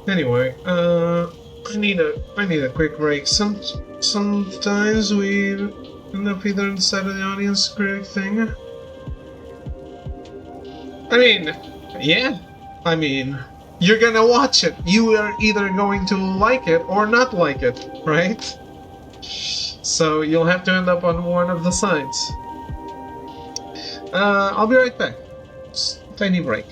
Anyway, I need a quick break. Sometimes we end up either on the side of the audience critic thing. I mean, yeah. I mean, you're gonna watch it. You are either going to like it or not like it, right? So you'll have to end up on one of the sides. I'll be right back. Just a tiny break.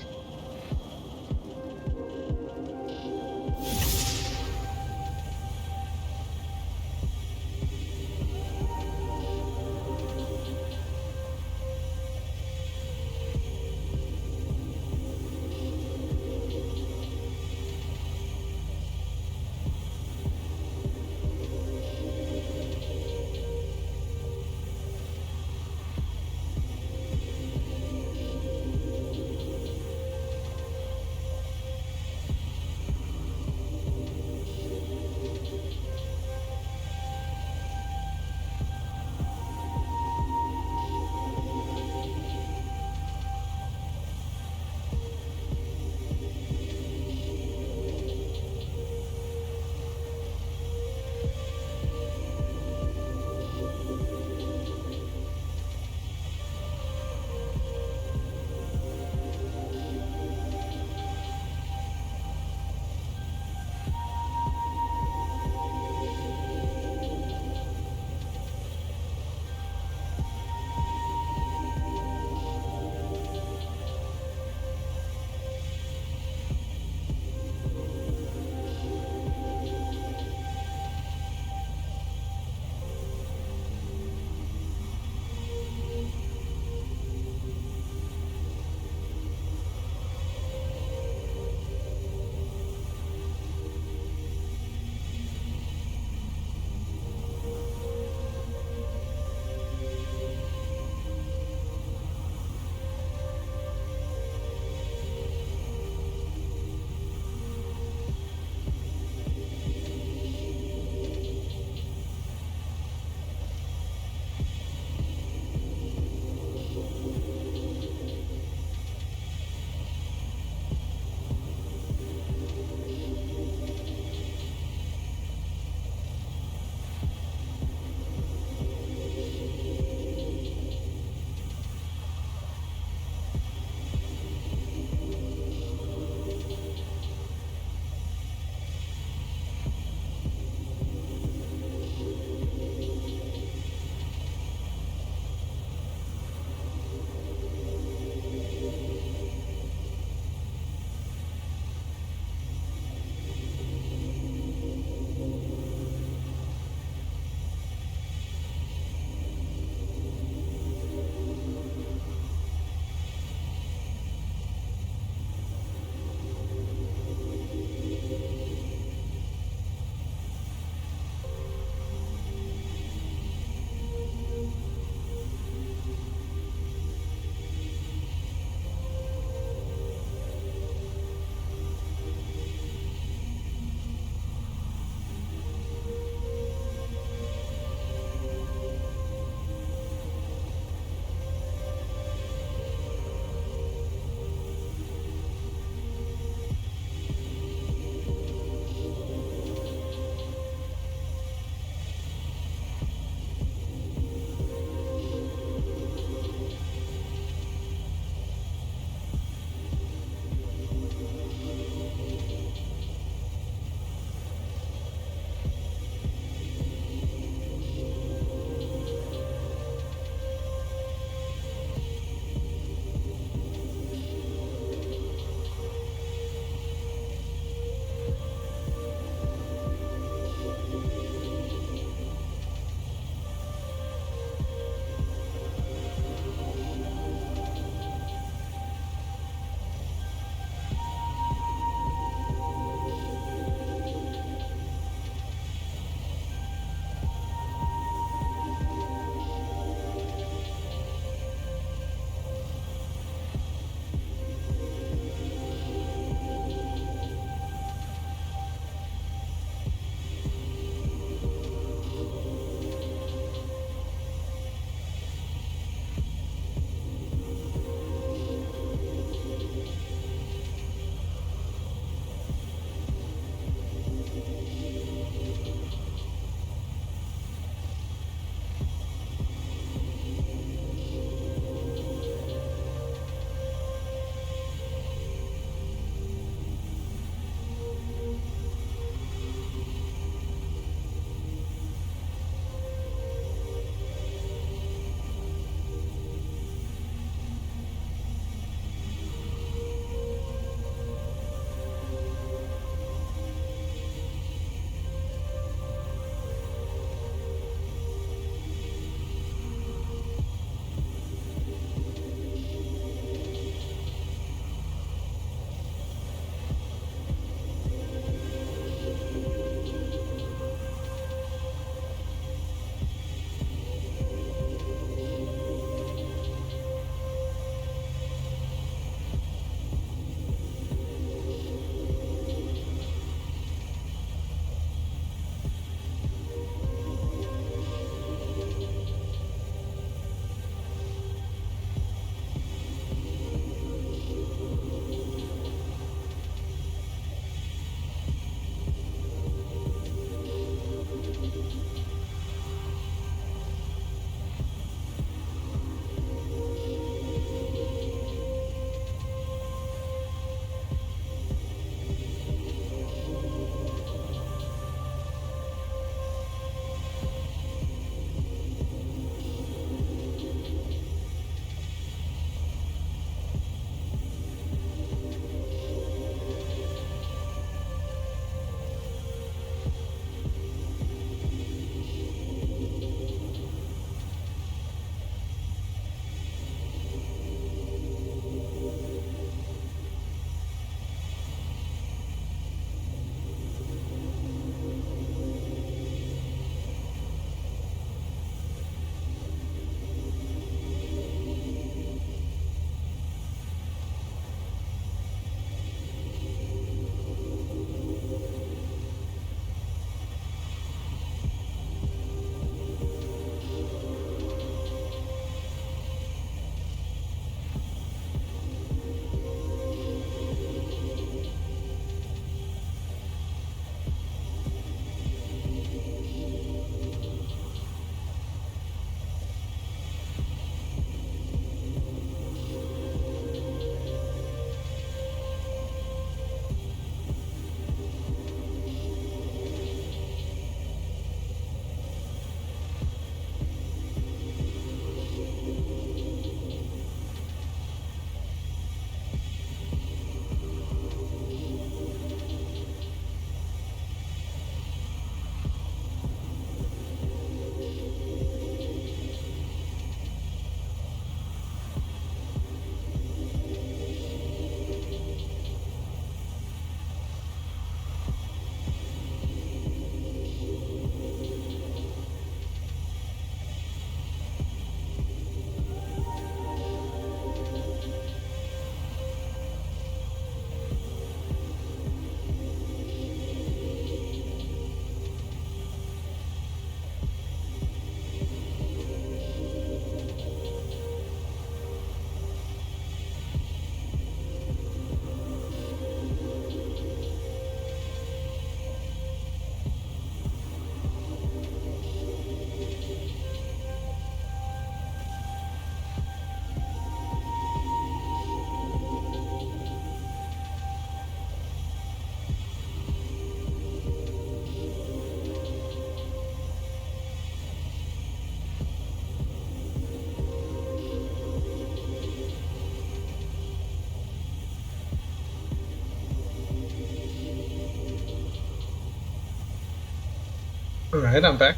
Alright, I'm back.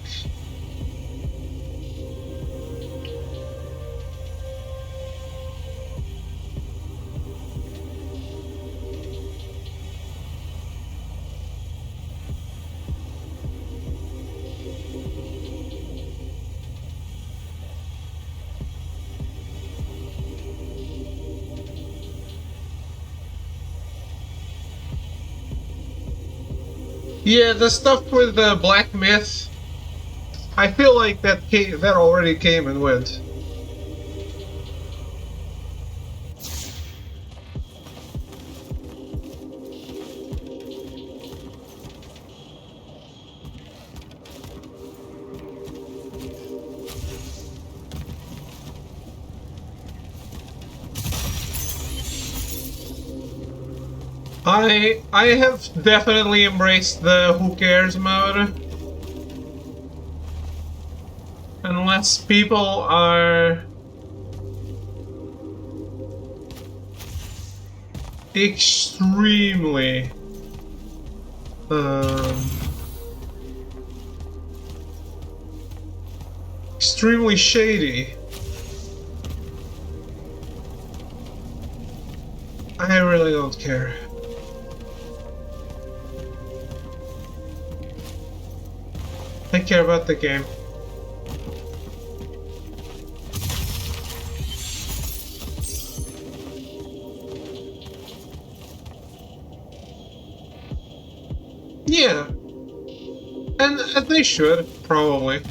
Yeah, the stuff with the Black Myth, I feel like that already came and went. I have definitely embraced the who cares mode. Unless people are extremely extremely shady, I really don't care. I care about the game. Yeah. And they should, probably.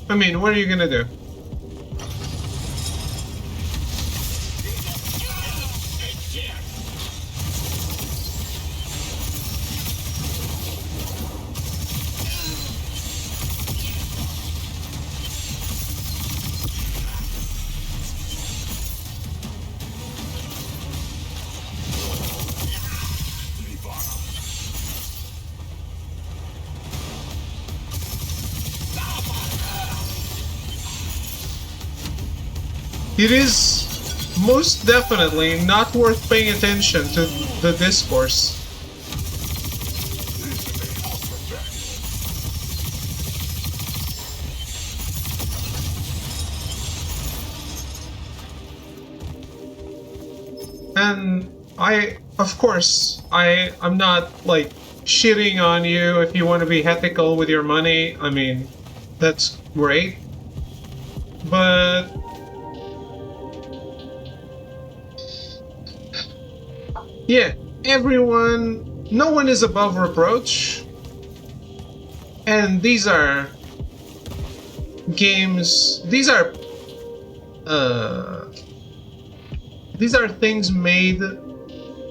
I mean, what are you gonna do? It is most definitely not worth paying attention to the discourse. And of course, I'm not like shitting on you if you want to be ethical with your money. I mean, that's great. But yeah, no one is above reproach. And these are games, these are things made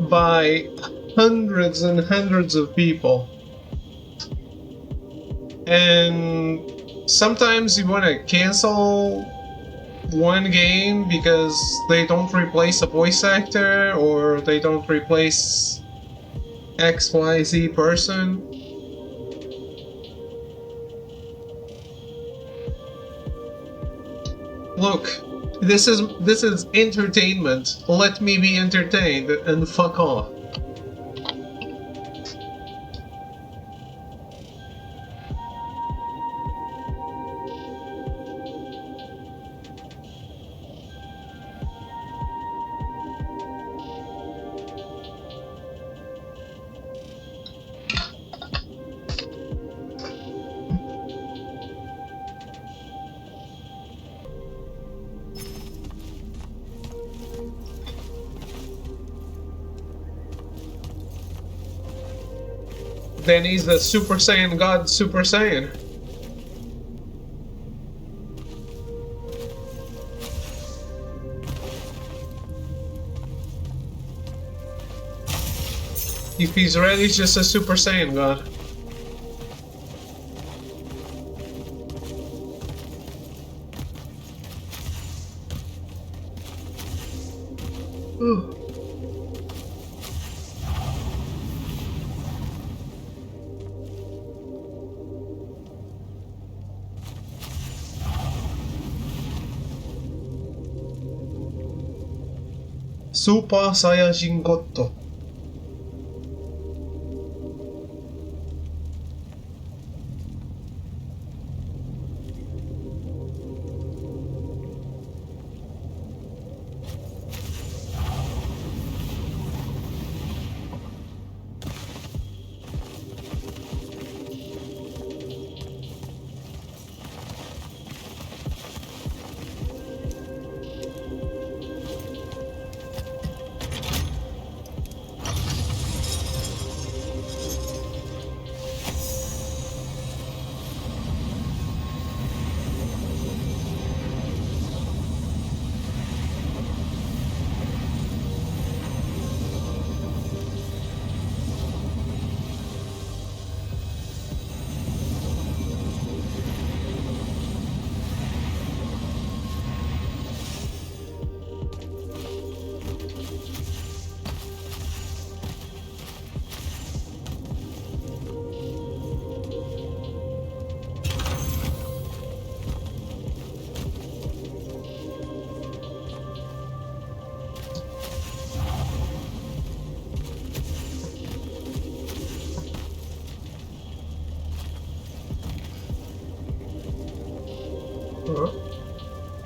by hundreds and hundreds of people. And sometimes you want to cancel one game because they don't replace a voice actor or they don't replace XYZ person. Look, this is entertainment. Let me be entertained and fuck off. Then he's the Super Saiyan God Super Saiyan. If he's ready, he's just a Super Saiyan God. Ooh. Super Saiyajin God.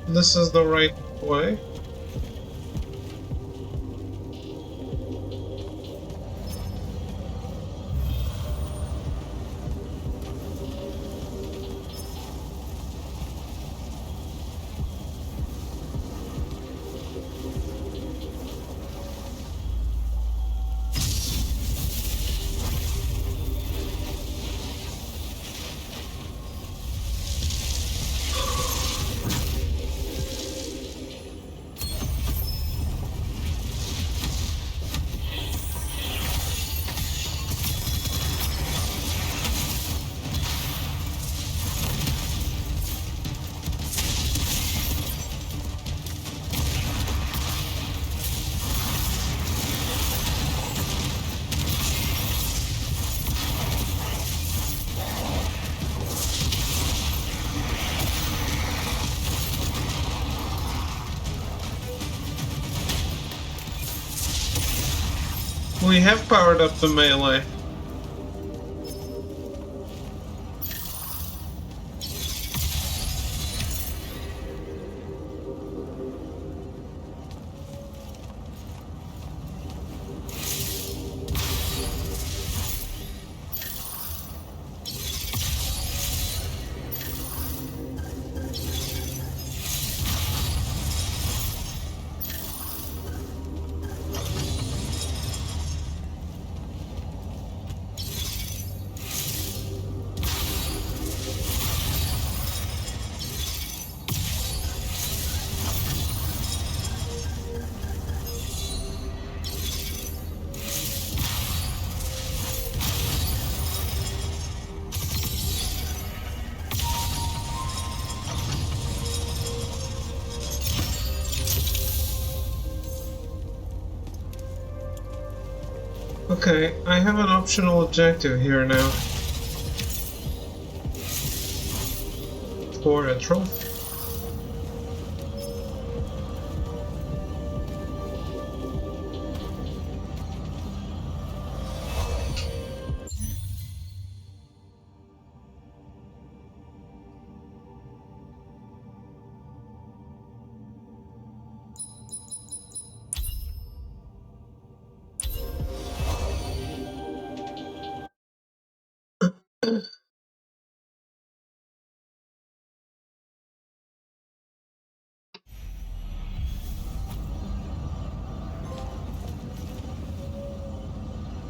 This is the right way. We have powered up the melee. Okay, I have an optional objective here now. For a trophy.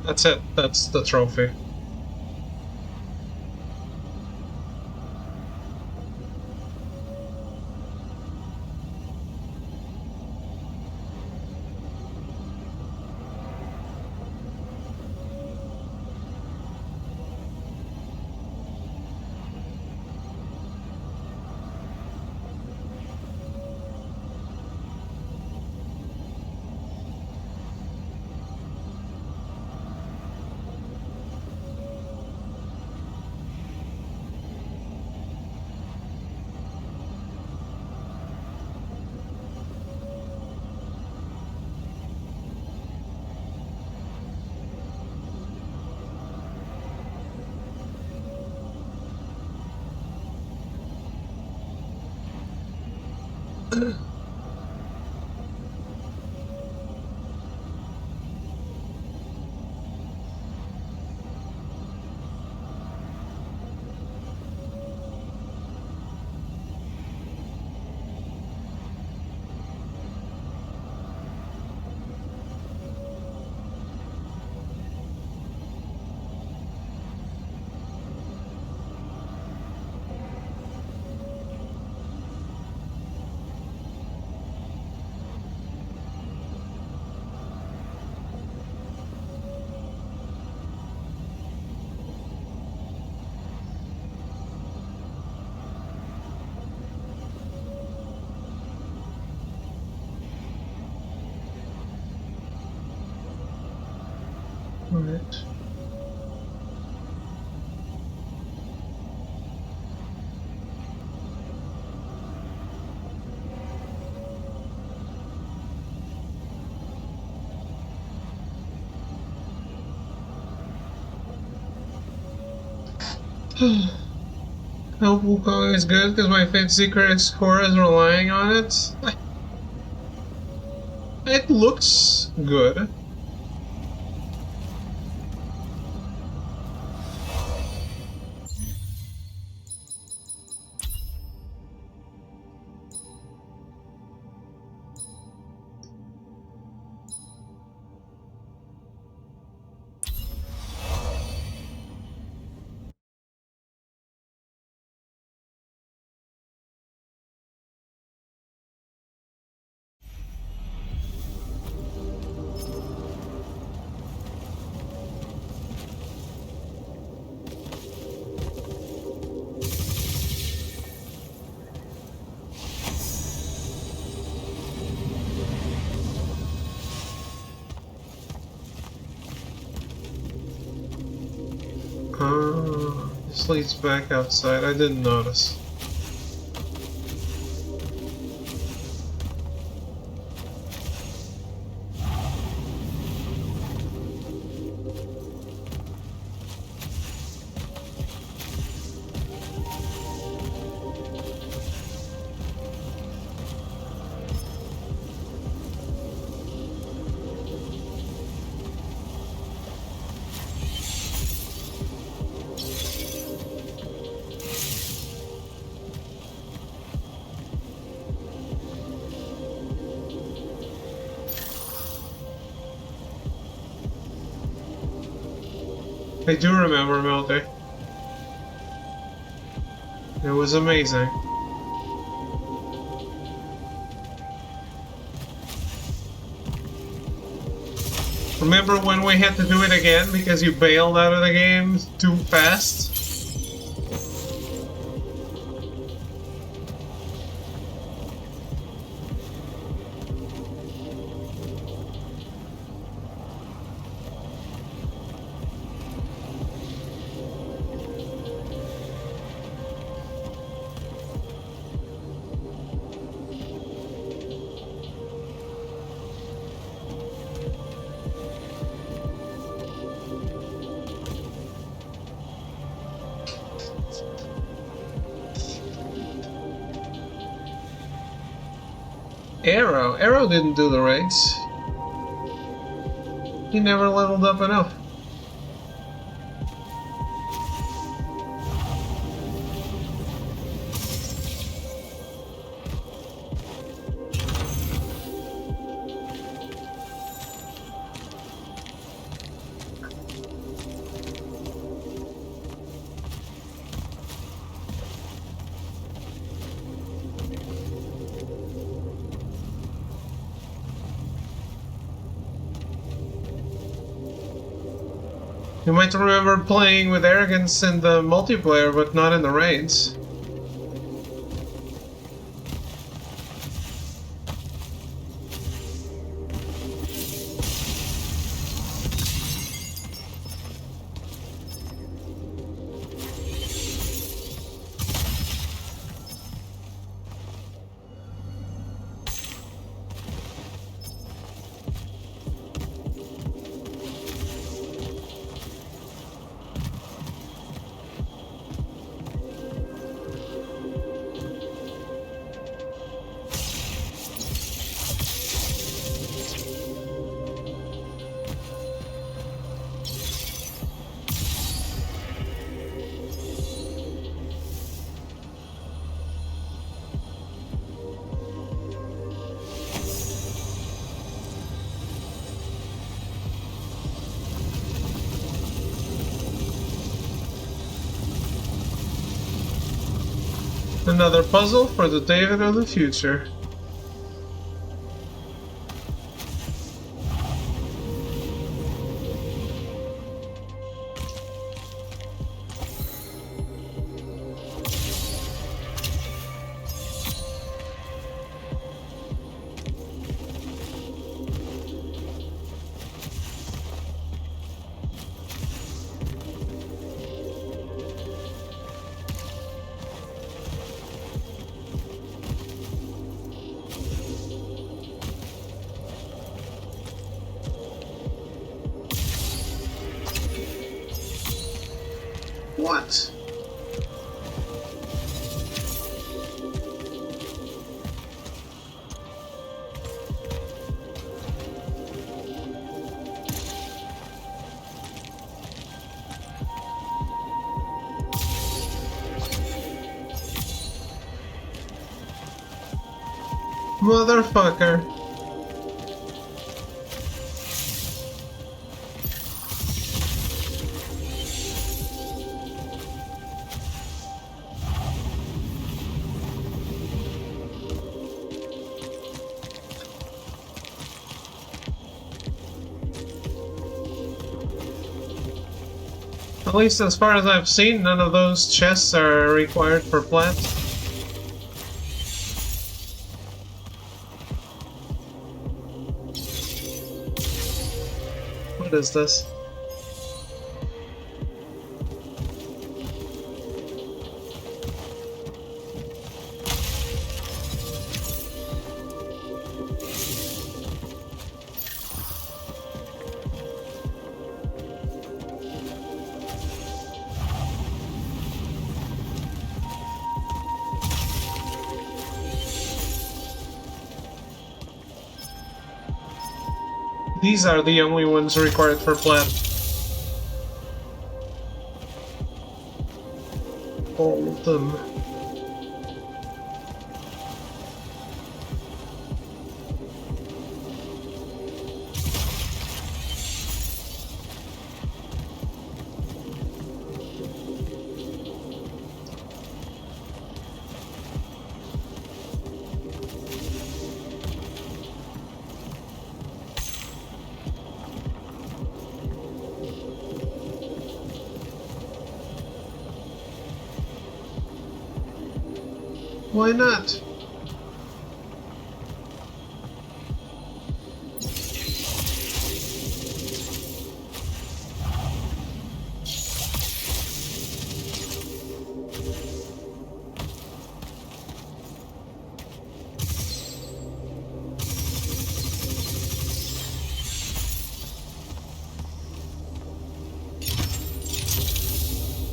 That's it. That's the trophy. Right. Hope Wukong is good because my fantasy critic score is relying on it. It looks good. This leads back outside. I didn't notice. I do remember Melty. It was amazing. Remember when we had to do it again because you bailed out of the game too fast? Arrow didn't do the raids. He never leveled up enough. You might remember playing with arrogance in the multiplayer, but not in the raids. Another puzzle for the David of the future. Motherfucker. At least as far as I've seen, none of those chests are required for plant. What is this? These are the only ones required for plant. All of them. Why not?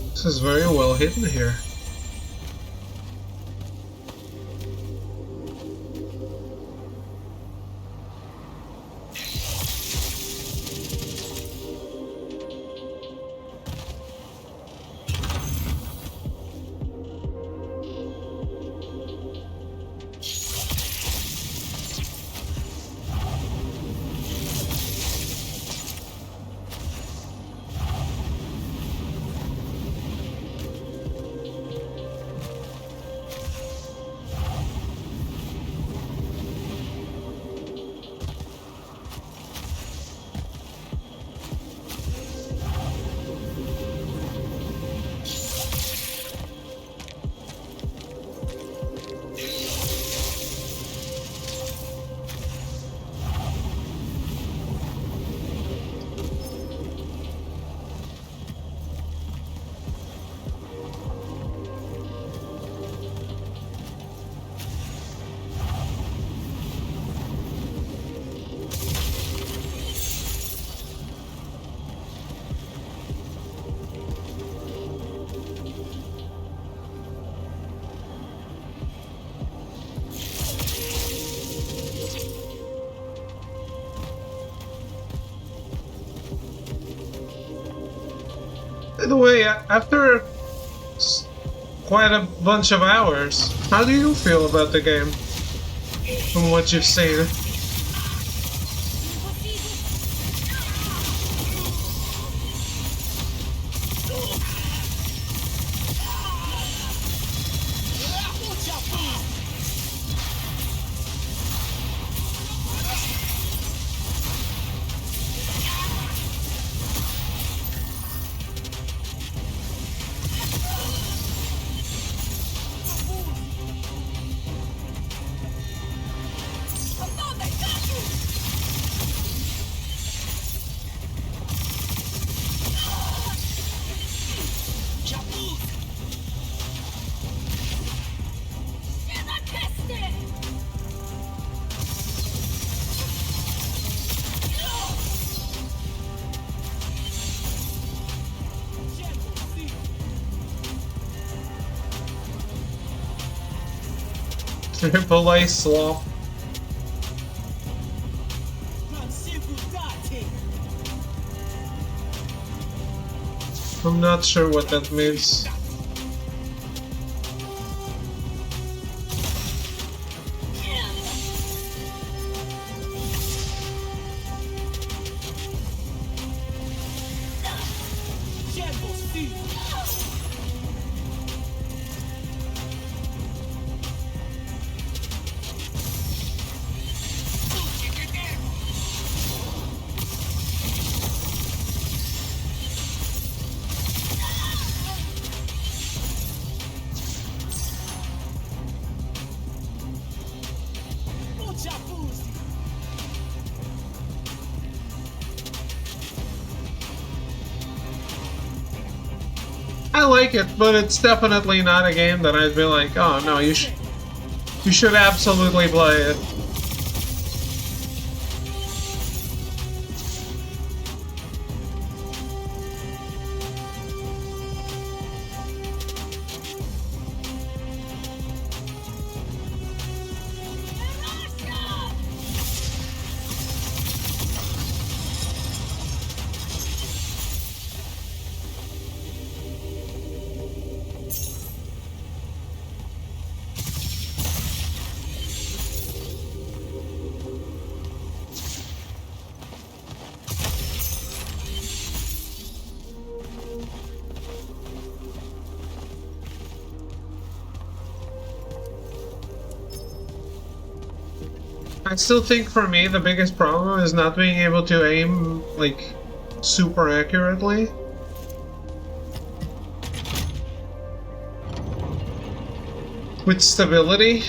This is very well hidden here. By the way, after quite a bunch of hours, how do you feel about the game? From what you've seen? Triple A slop. I'm not sure what that means. I like it, but it's definitely not a game that I'd be like, oh no, you should absolutely play it. I still think for me the biggest problem is not being able to aim like super accurately. With stability.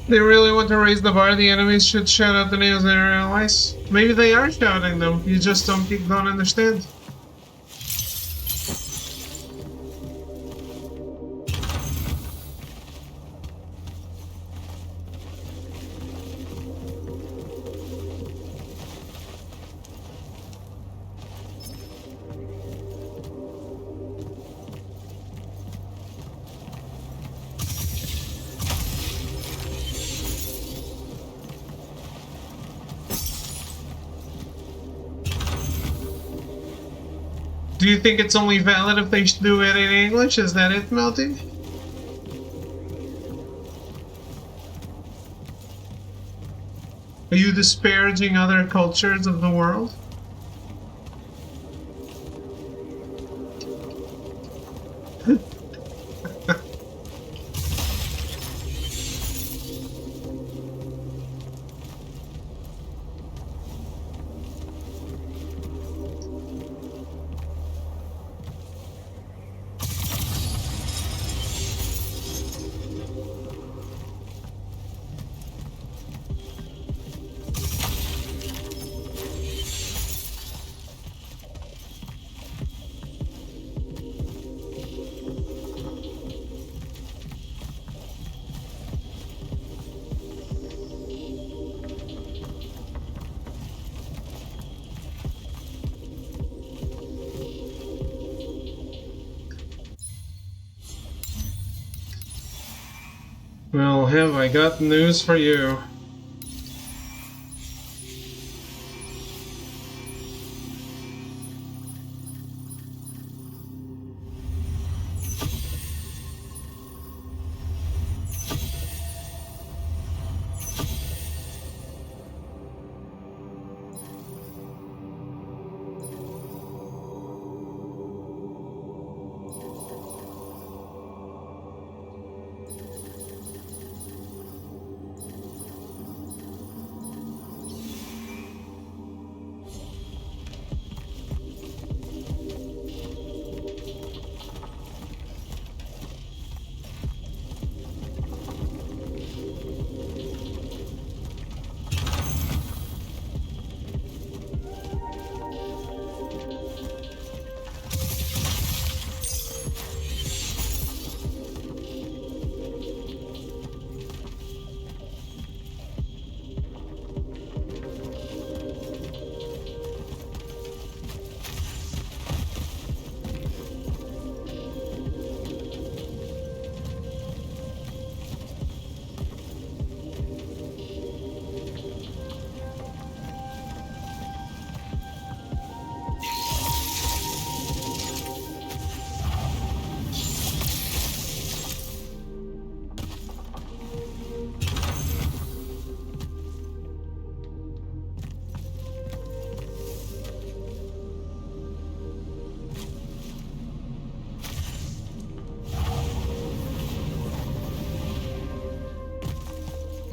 They really want to raise the bar. The enemies should shout out the names of their allies. Maybe they are shouting them. You just don't understand. Do you think it's only valid if they do it in English? Is that it, Melty? Are you disparaging other cultures of the world? Well, have I got news for you.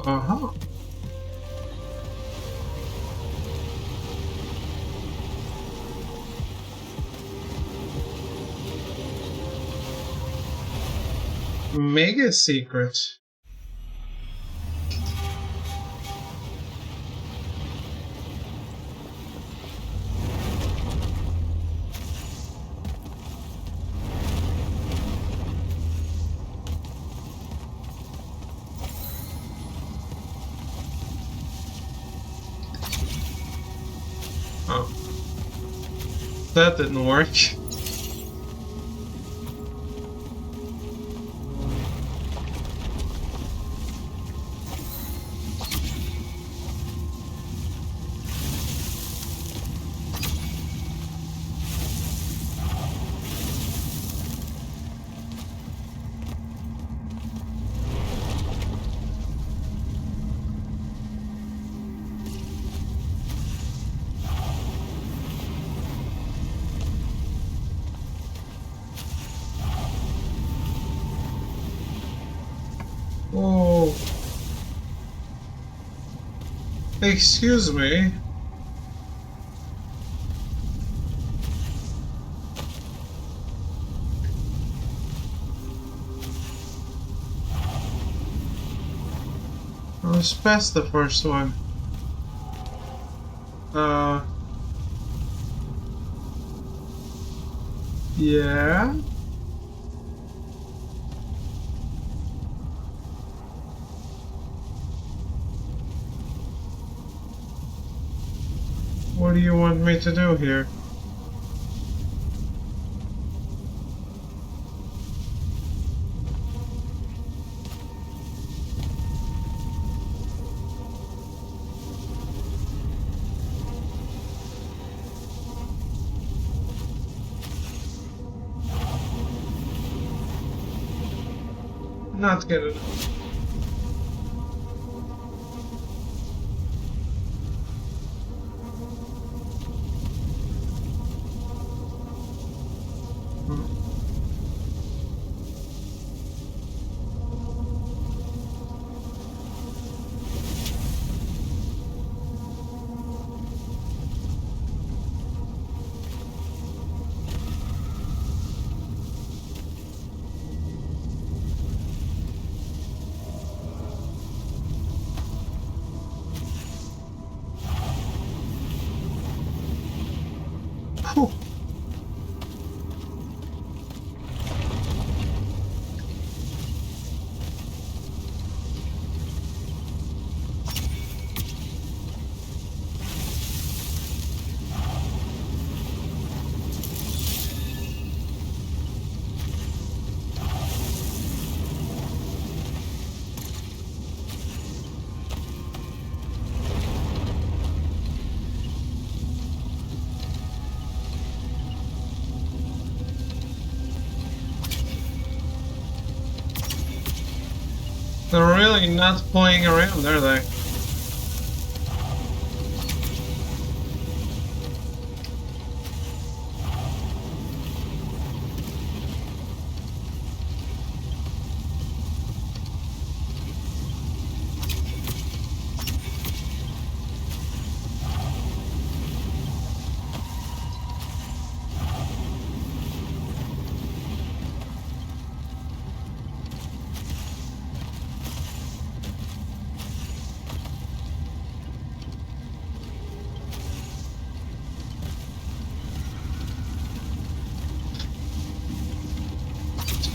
Uh-huh. Mega secret. Oh. That didn't work. Oh. Excuse me. I was past the first one. Yeah? What do you want me to do here? Not good enough. Whew. They're really not playing around, are they?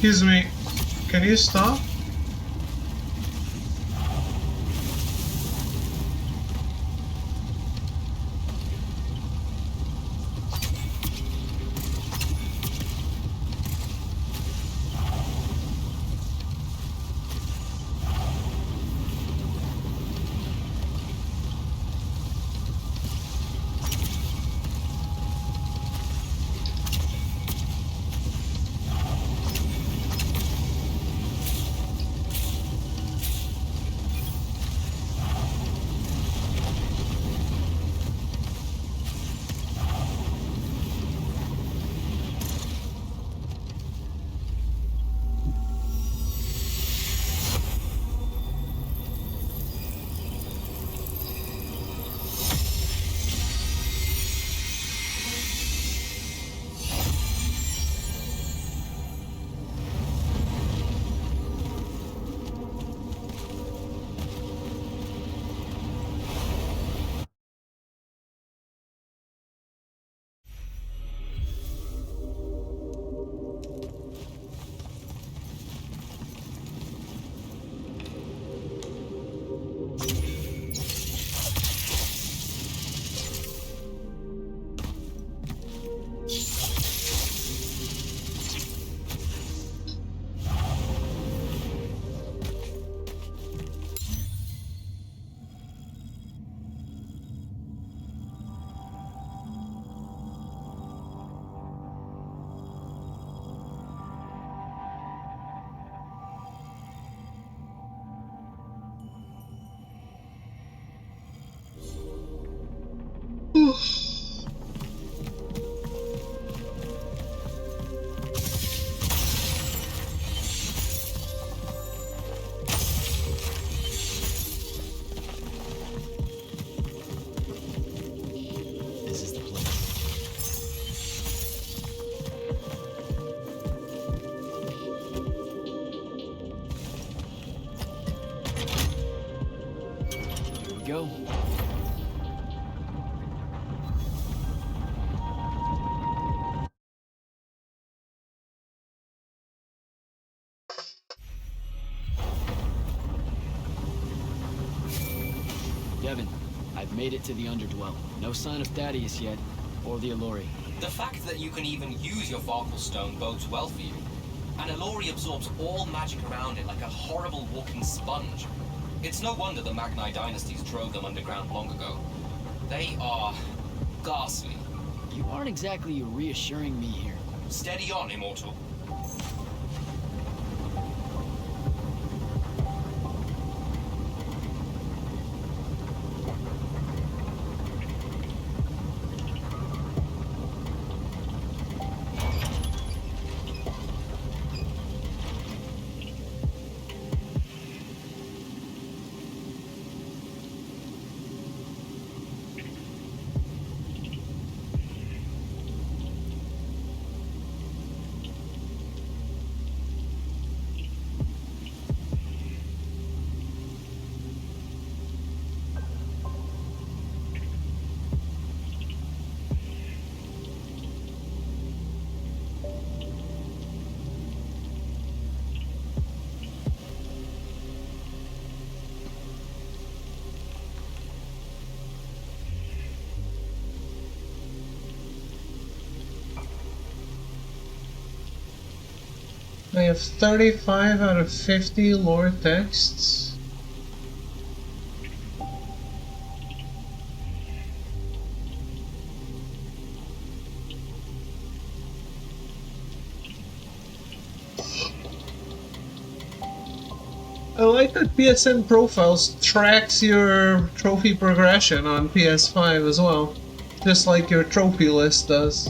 Excuse me, can you stop? go. Devin, I've made it to the Underdwell. No sign of Thaddeus yet, or the Allori. The fact that you can even use your Varkle Stone bodes well for you. An Allori absorbs all magic around it like a horrible walking sponge. It's no wonder the Magnai dynasties drove them underground long ago. They are ghastly. You aren't exactly reassuring me here. Steady on, Immortal. I have 35 out of 50 lore texts. I like that PSN Profiles tracks your trophy progression on PS5 as well, just like your trophy list does.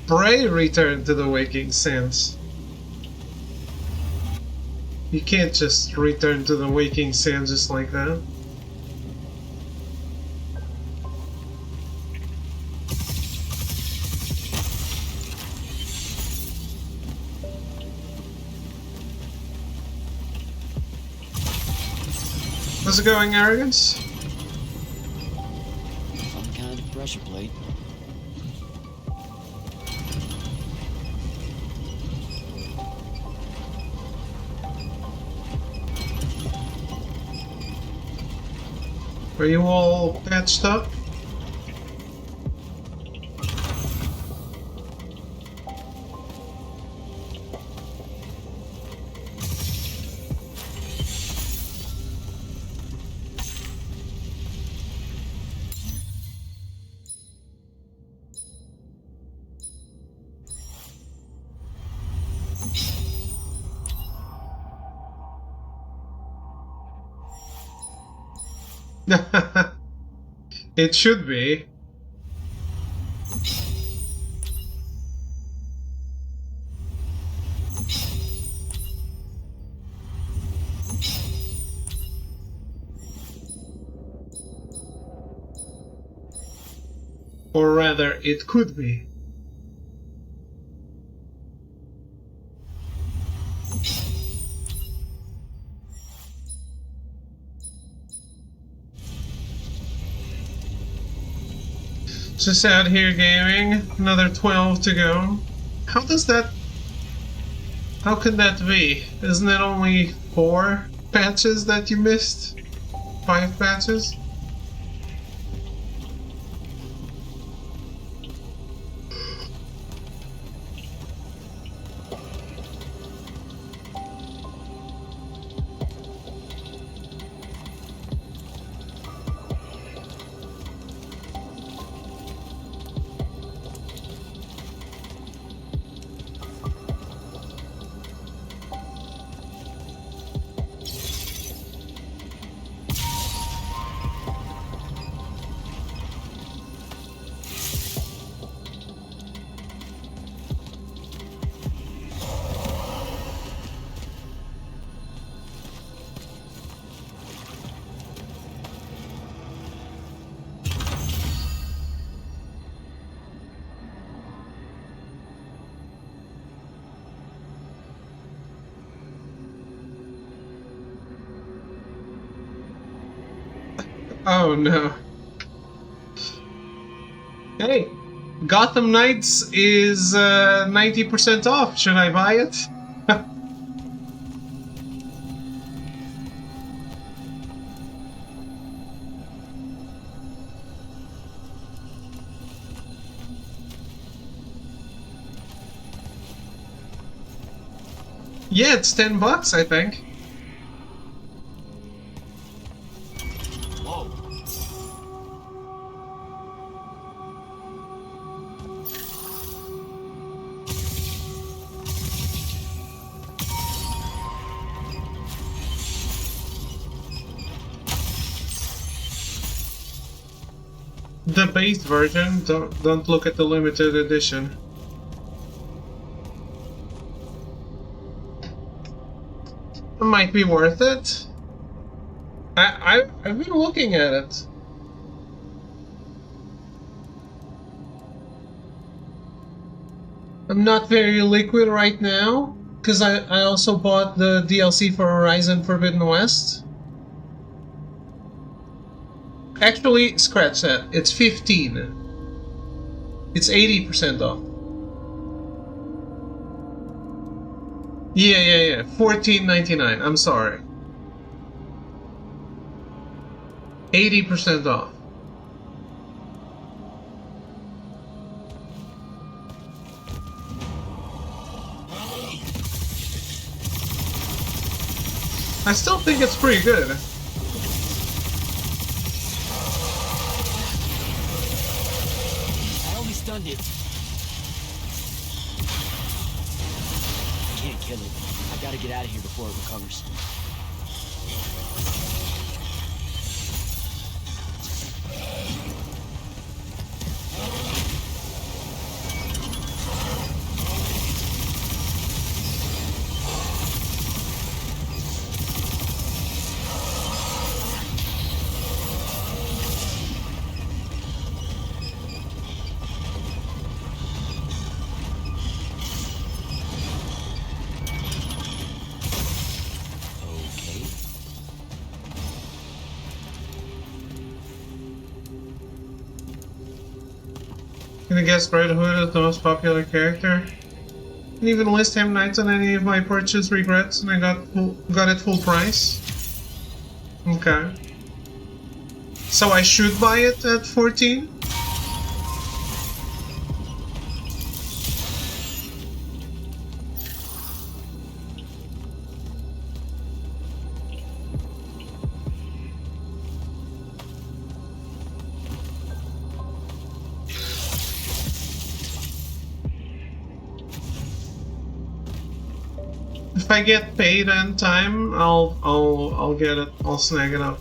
Bray returned to the waking sands. You can't just return to the waking sands just like that. How's it going, Arrogance? Some kind of pressure plate. Are you all patched up? It should be. Or rather, it could be. Just out here gaming, another 12 to go. How does that... How could that be? Isn't it only 4 patches that you missed? 5 patches? Oh no. Hey, Gotham Knights is 90% off. Should I buy it? Yeah, it's $10, I think. Whoa. The base version. Don't look at the limited edition. It might be worth it. I've been looking at it. I'm not very liquid right now because I also bought the DLC for Horizon Forbidden West. Actually, scratch that. It's 15. It's 80% off. Yeah. $14.99. I'm sorry. 80% off. I still think it's pretty good. I only stunned it. I can't kill it. I gotta get out of here before it recovers. Okay. Gonna guess Red Hood is the most popular character. Didn't even list Ham Knights on any of my purchase regrets, and I got it full price. Okay. So I should buy it at 14? If I get paid on time, I'll get it. I'll snag it up.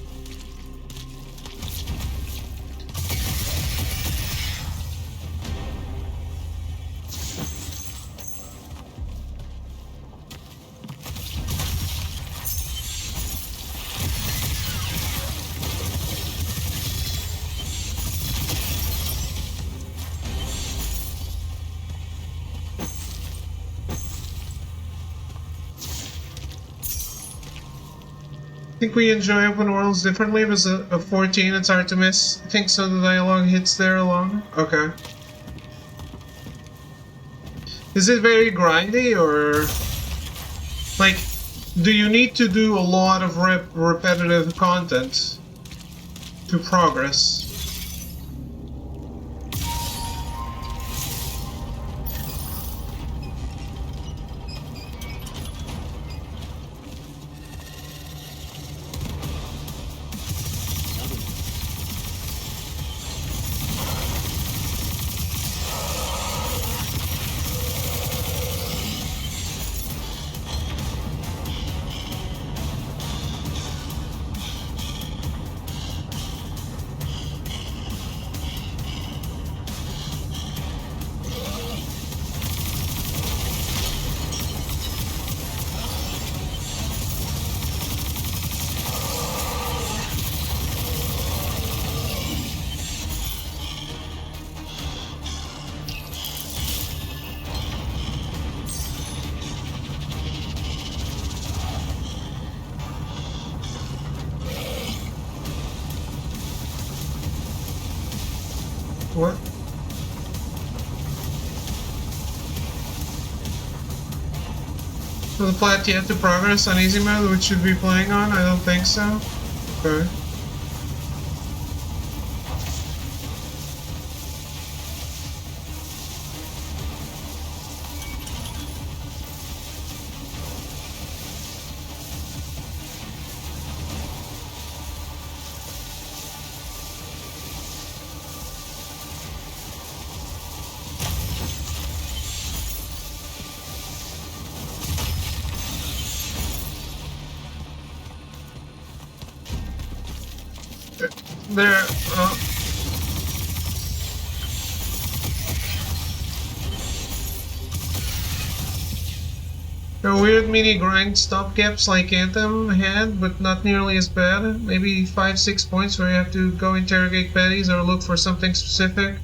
I think we enjoy open worlds differently. It was a 14, it's hard to miss. I think so the dialogue hits there alone. Okay. Is it very grindy, or... like, do you need to do a lot of repetitive content to progress? What? So the plot yet to progress on easy mode, which should be playing on? I don't think so. Okay. There. There are weird mini grind stopgaps like Anthem had, but not nearly as bad. Maybe 5-6 points where you have to go interrogate baddies or look for something specific.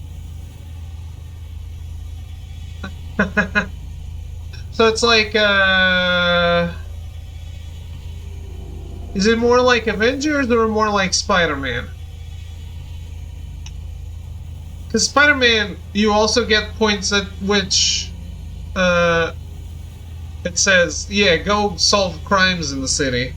So it's like, is it more like Avengers or more like Spider-Man? Because Spider-Man, you also get points at which, it says, yeah, go solve crimes in the city.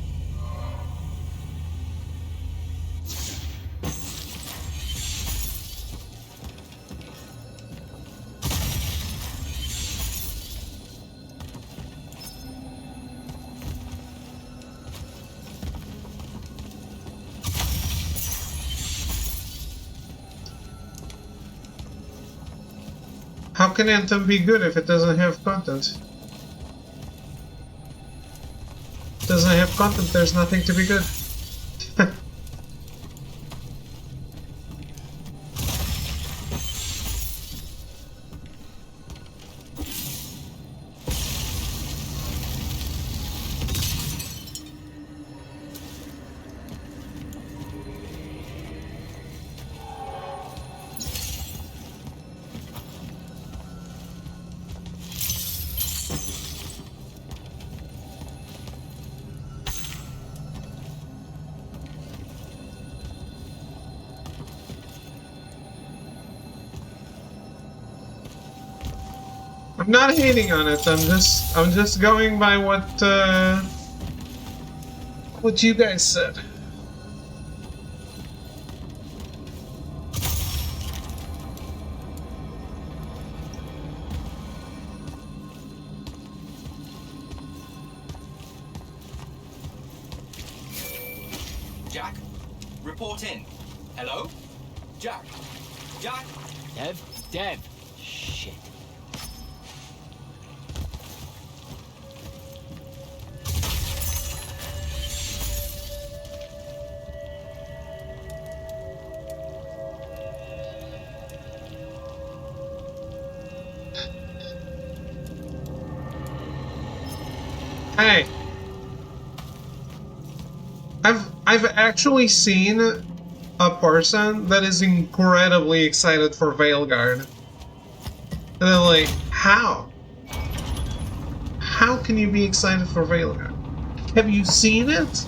How can Anthem be good if it doesn't have content? Doesn't have content, there's nothing to be good. I'm not hating on it. I'm just going by what you guys said. Jack, report in. Hello? Jack? Jack? Dev? Shit. Hey, I've actually seen a person that is incredibly excited for Veilguard. And they're like, how? How can you be excited for Veilguard? Have you seen it?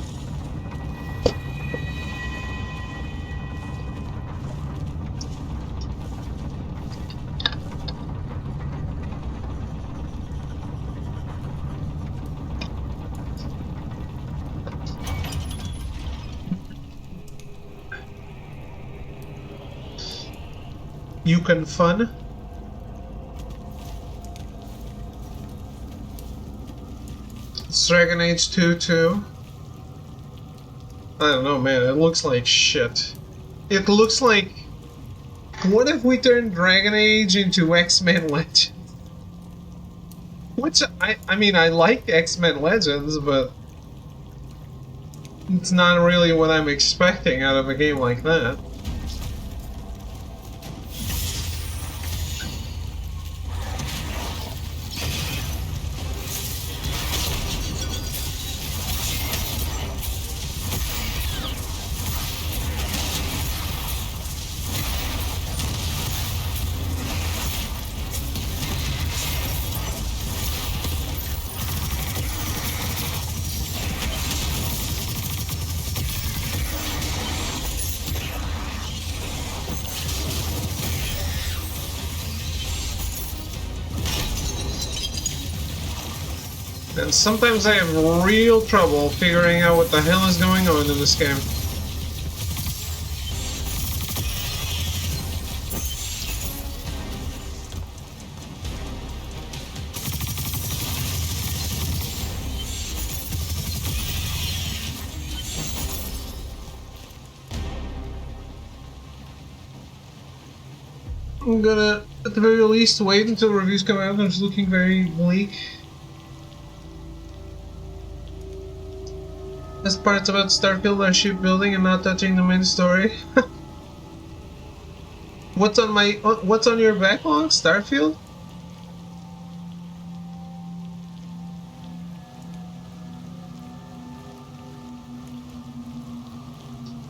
You can fun? It's Dragon Age 2 too. I don't know, man, it looks like shit. It looks like... What if we turned Dragon Age into X-Men Legends? Which, I mean, I like X-Men Legends, but... It's not really what I'm expecting out of a game like that. And sometimes I have real trouble figuring out what the hell is going on in this game. I'm gonna, at the very least, wait until reviews come out. It's looking very bleak. Best parts about Starfield are shipbuilding and not touching the main story. What's on your backlog, Starfield?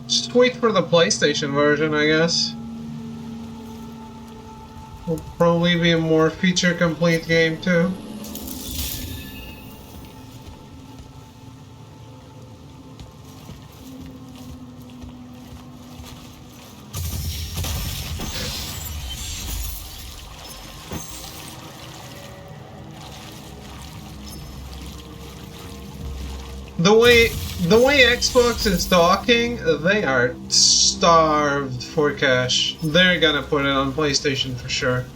Just wait for the PlayStation version, I guess. Will probably be a more feature-complete game too. The way Xbox is talking, they are starved for cash. They're gonna put it on PlayStation for sure.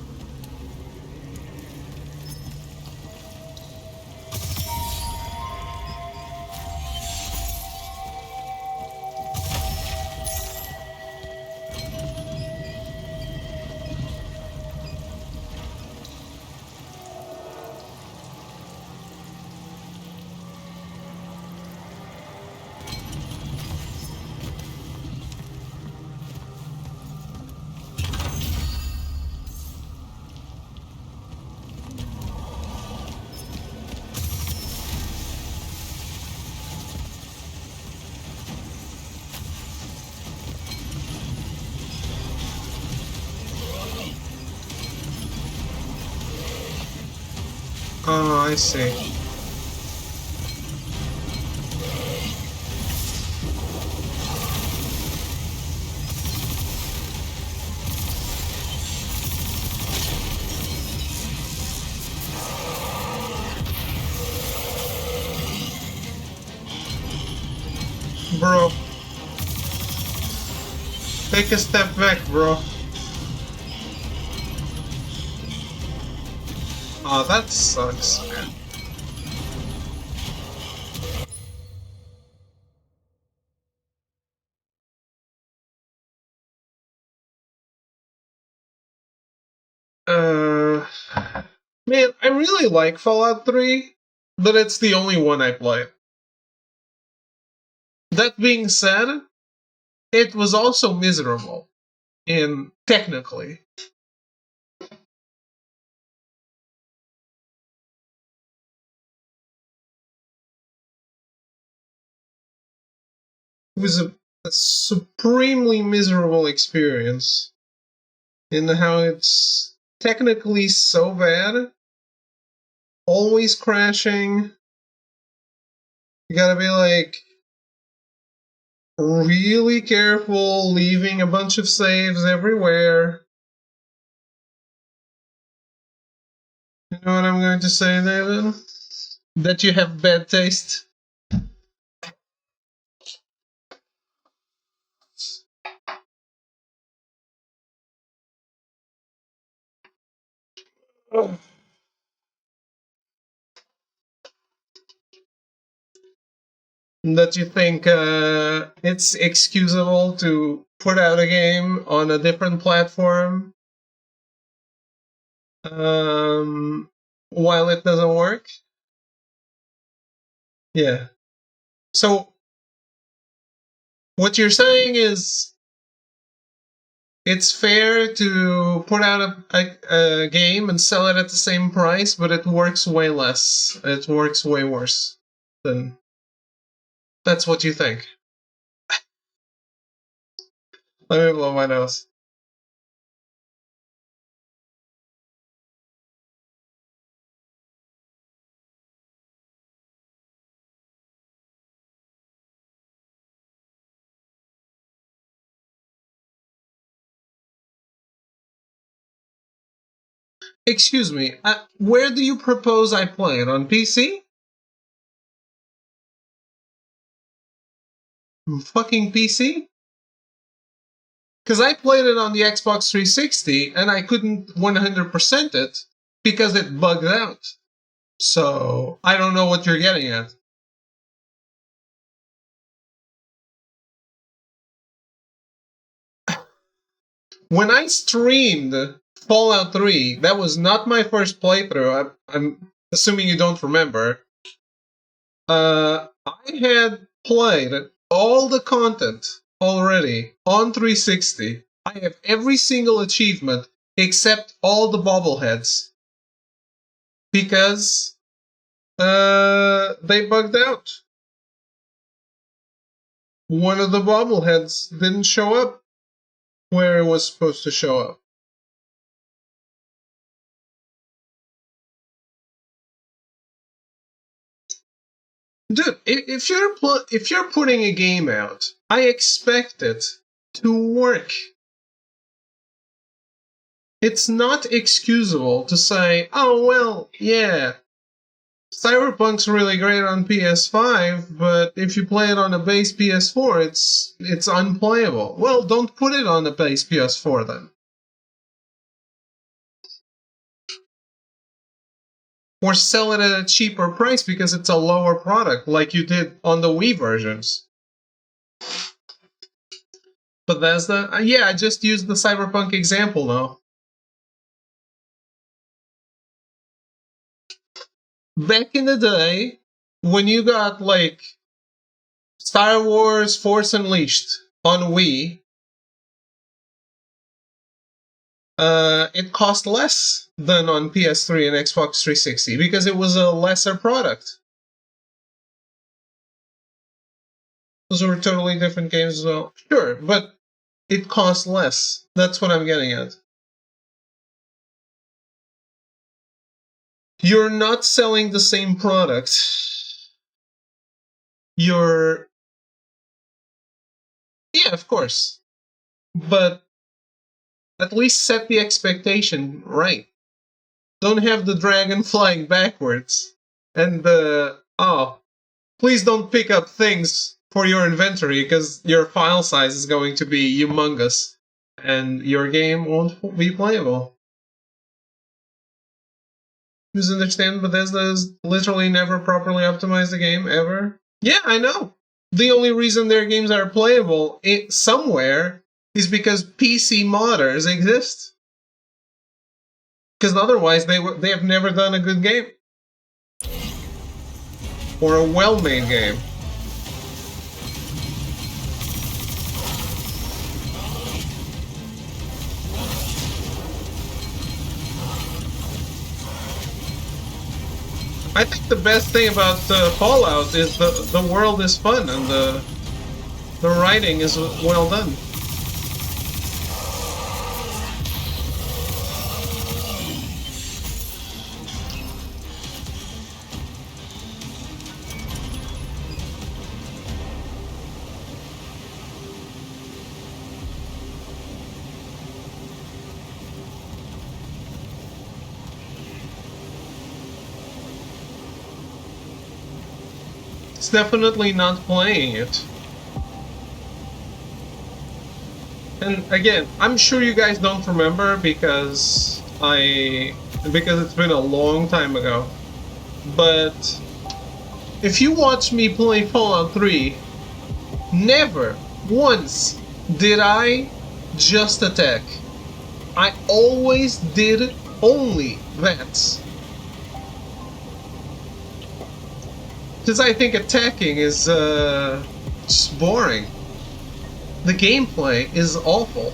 Oh, I see. Bro. Take a step back, bro. Oh, that sucks, man. Man, I really like Fallout 3, but it's the only one I played. That being said, it was also miserable, in technically. It was a supremely miserable experience in how it's technically so bad, always crashing. You gotta be like really careful, leaving a bunch of saves everywhere. You know what I'm going to say, David? That you have bad taste. That you think it's excusable to put out a game on a different platform while it doesn't work? Yeah. So, what you're saying is it's fair to put out a game and sell it at the same price, but it works way less. It works way worse than. That's what you think. Let me blow my nose. Excuse me, where do you propose I play it? On PC? fucking PC? Because I played it on the Xbox 360 and I couldn't 100% it because it bugged out. So I don't know what you're getting at. When I streamed Fallout 3, that was not my first playthrough. I'm assuming you don't remember. I had played all the content already on 360. I have every single achievement except all the bobbleheads because they bugged out. One of the bobbleheads didn't show up where it was supposed to show up. Dude, if you're putting a game out, I expect it to work. It's not excusable to say, oh well, yeah, Cyberpunk's really great on PS5, but if you play it on a base PS4, it's unplayable. Well, don't put it on a base PS4 then. Or sell it at a cheaper price because it's a lower product, like you did on the Wii versions. Bethesda? Yeah, I just used the Cyberpunk example now. Back in the day, when you got, like, Star Wars Force Unleashed on Wii, it cost less than on PS3 and Xbox 360 because it was a lesser product. Those were totally different games as well. Sure, but it cost less. That's what I'm getting at. You're not selling the same product. You're... Yeah, of course. But at least set the expectation right. Don't have the dragon flying backwards. And oh, please don't pick up things for your inventory because your file size is going to be humongous and your game won't be playable. Just understand Bethesda has literally never properly optimized the game ever? Yeah, I know. The only reason their games are playable somewhere is because PC modders exist. Because otherwise they have never done a good game. Or a well-made game. I think the best thing about Fallout is the world is fun and the writing is well done. It's definitely not playing it. And again, I'm sure you guys don't remember because it's been a long time ago. But if you watch me play Fallout 3, never once did I just attack. I always did only that. Because I think attacking is just boring. The gameplay is awful.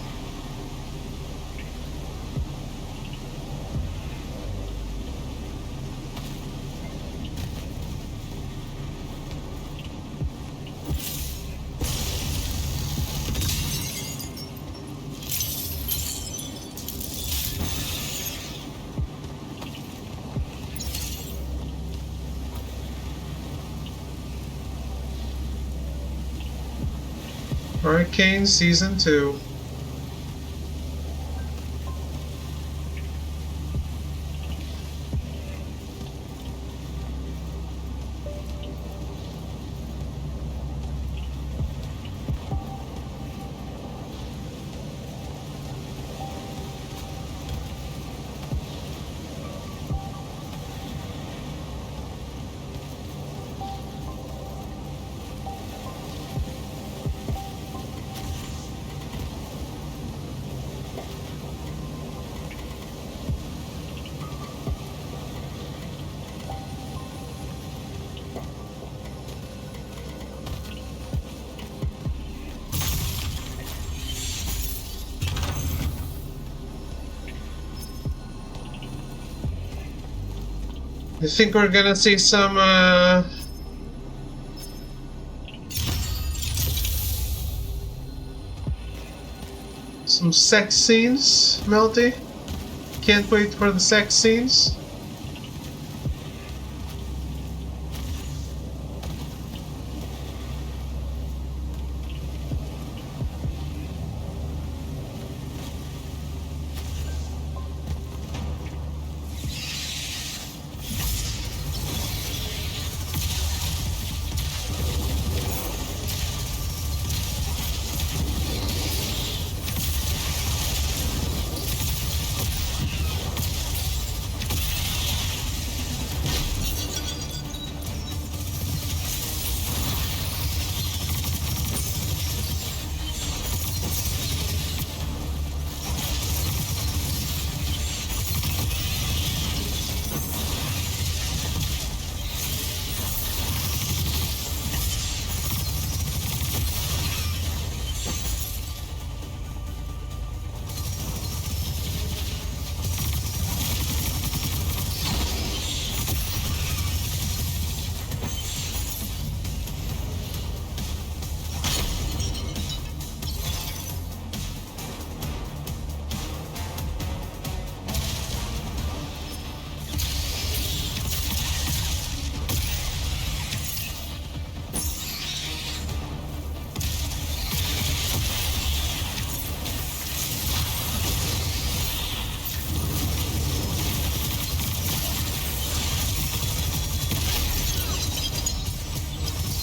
Arcane Season 2. I think we're gonna see some sex scenes, Melty. Can't wait for the sex scenes.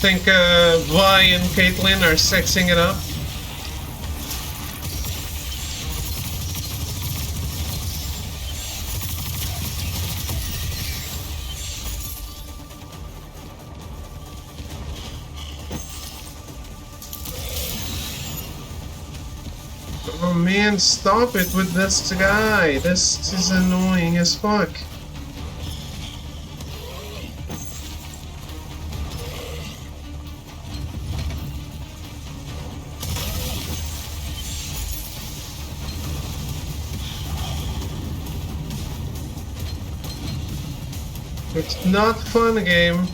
Think Vi and Caitlyn are sexing it up. Oh man, stop it with this guy. This is annoying as fuck. It's not fun game.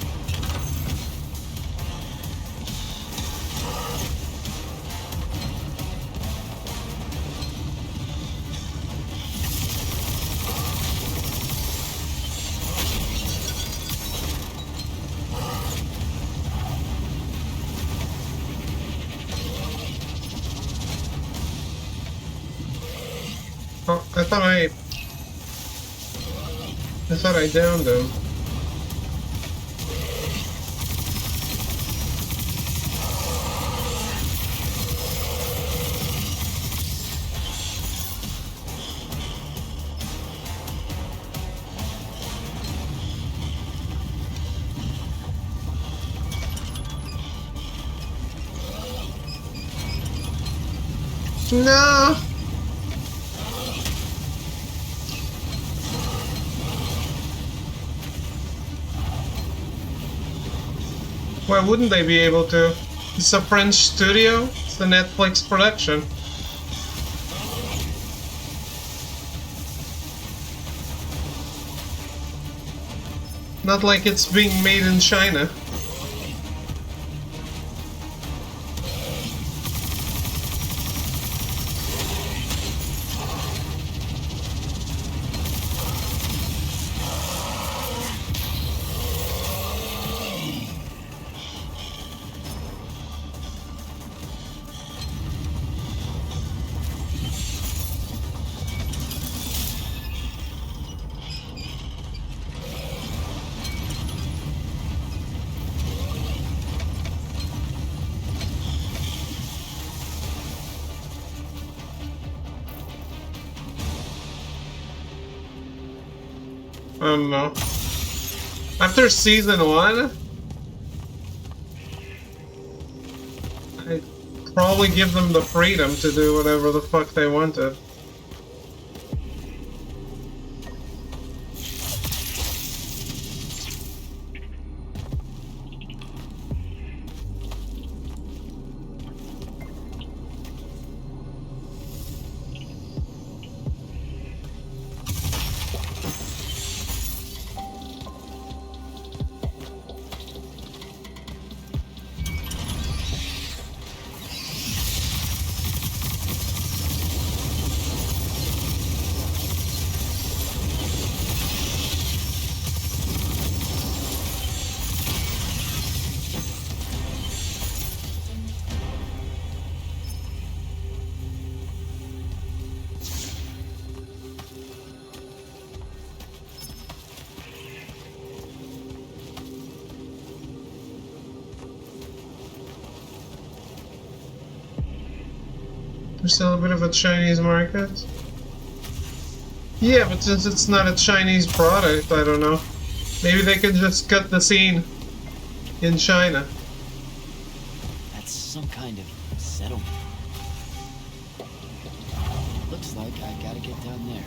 Oh, I thought I downed him. No! Why wouldn't they be able to? It's a French studio. It's a Netflix production. Not like it's being made in China. I don't know. After season 1, I'd probably give them the freedom to do whatever the fuck they wanted. We're still a bit of a Chinese market. Yeah, but since it's not a Chinese product, I don't know. Maybe they can just cut the scene in China. That's some kind of settlement. Looks like I gotta get down there.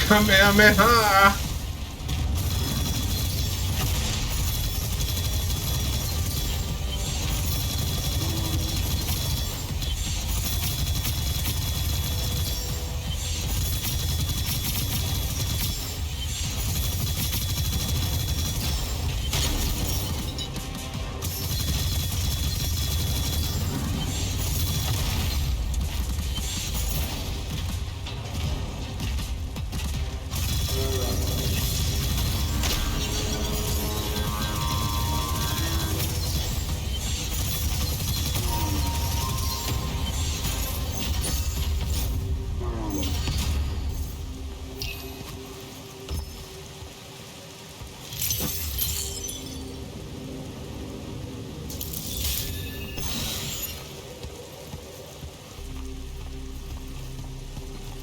Kamehameha!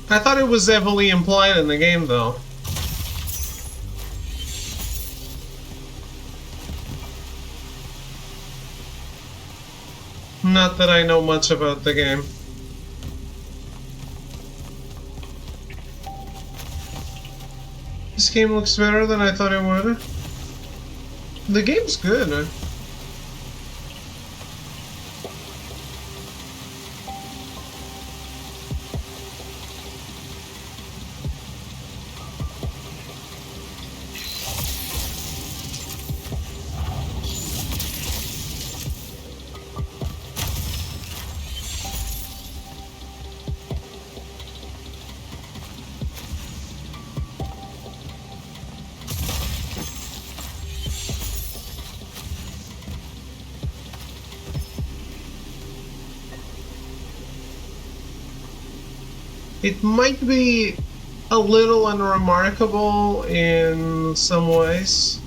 I thought it was heavily implied in the game, though. Not that I know much about the game. This game looks better than I thought it would. The game's good. It might be a little unremarkable in some ways.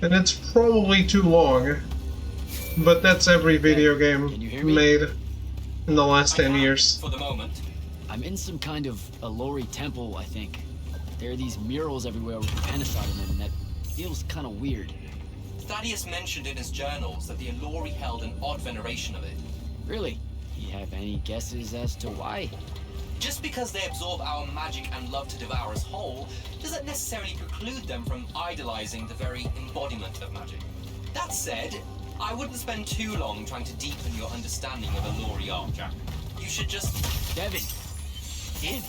And it's probably too long, but that's every video game made in the last 10 years. For the moment. I'm in some kind of Allori temple, I think. There are these murals everywhere with the Pentasod in them, and that feels kind of weird. Thaddeus mentioned in his journals that the Allori held an odd veneration of it. Really? Do you have any guesses as to why? Just because they absorb our magic and love to devour us whole, doesn't necessarily preclude them from idolizing the very embodiment of magic. That said, I wouldn't spend too long trying to deepen your understanding of Allori art, Jack. You should just... Devin! In!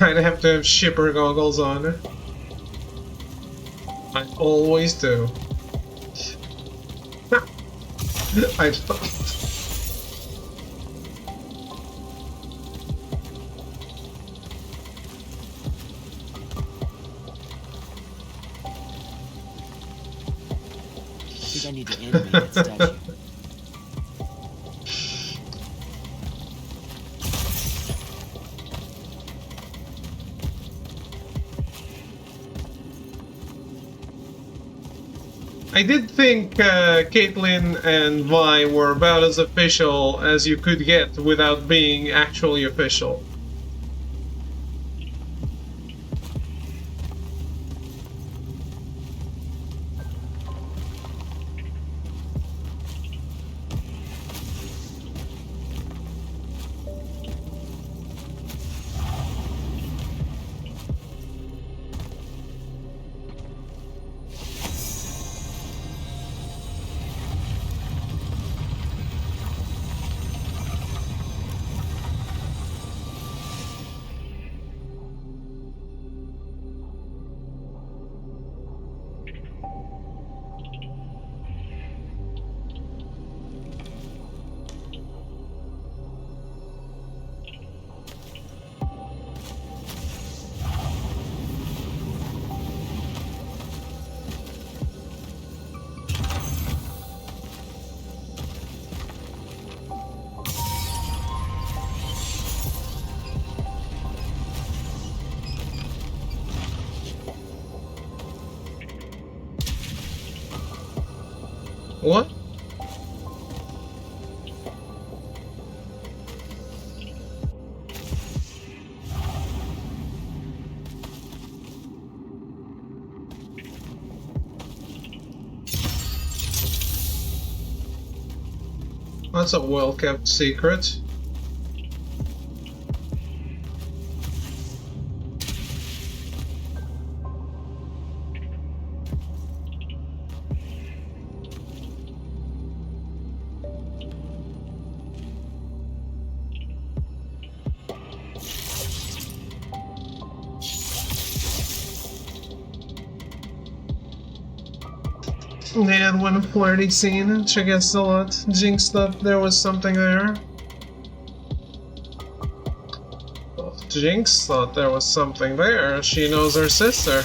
I'd have to have shipper goggles on. I always do. I don't. I think I need to animate that statue. I I did think Caitlyn and Vi were about as official as you could get without being actually official. What? That's a well-kept secret. And one flirty scene, she gets a lot. Jinx thought there was something there. Well, if Jinx thought there was something there, she knows her sister.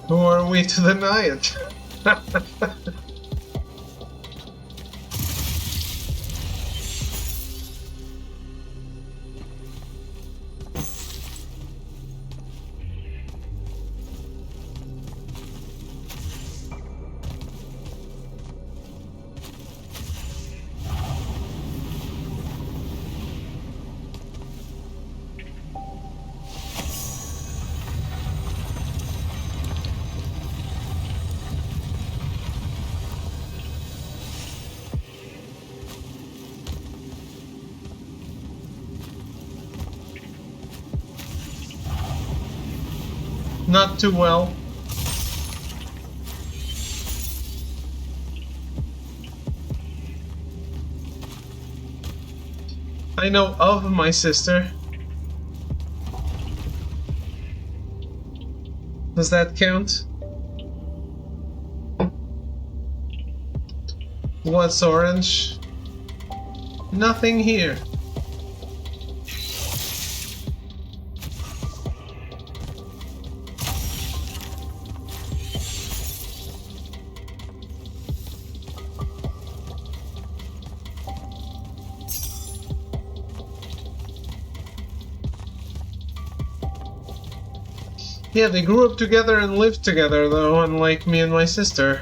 Who are we to deny it? Not too well. I know of my sister. Does that count? What's orange? Nothing here. Yeah, they grew up together and lived together, though, unlike me and my sister.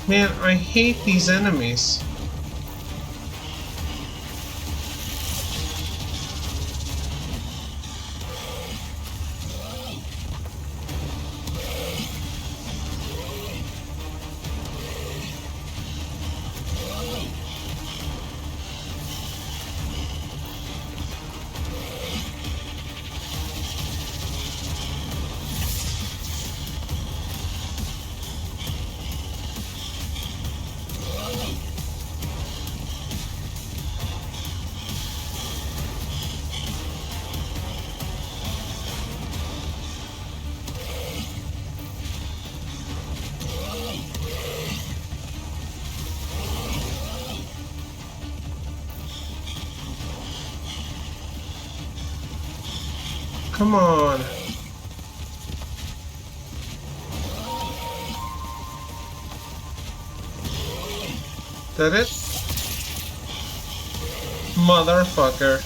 Man, I hate these enemies. Come on. That it? Motherfucker.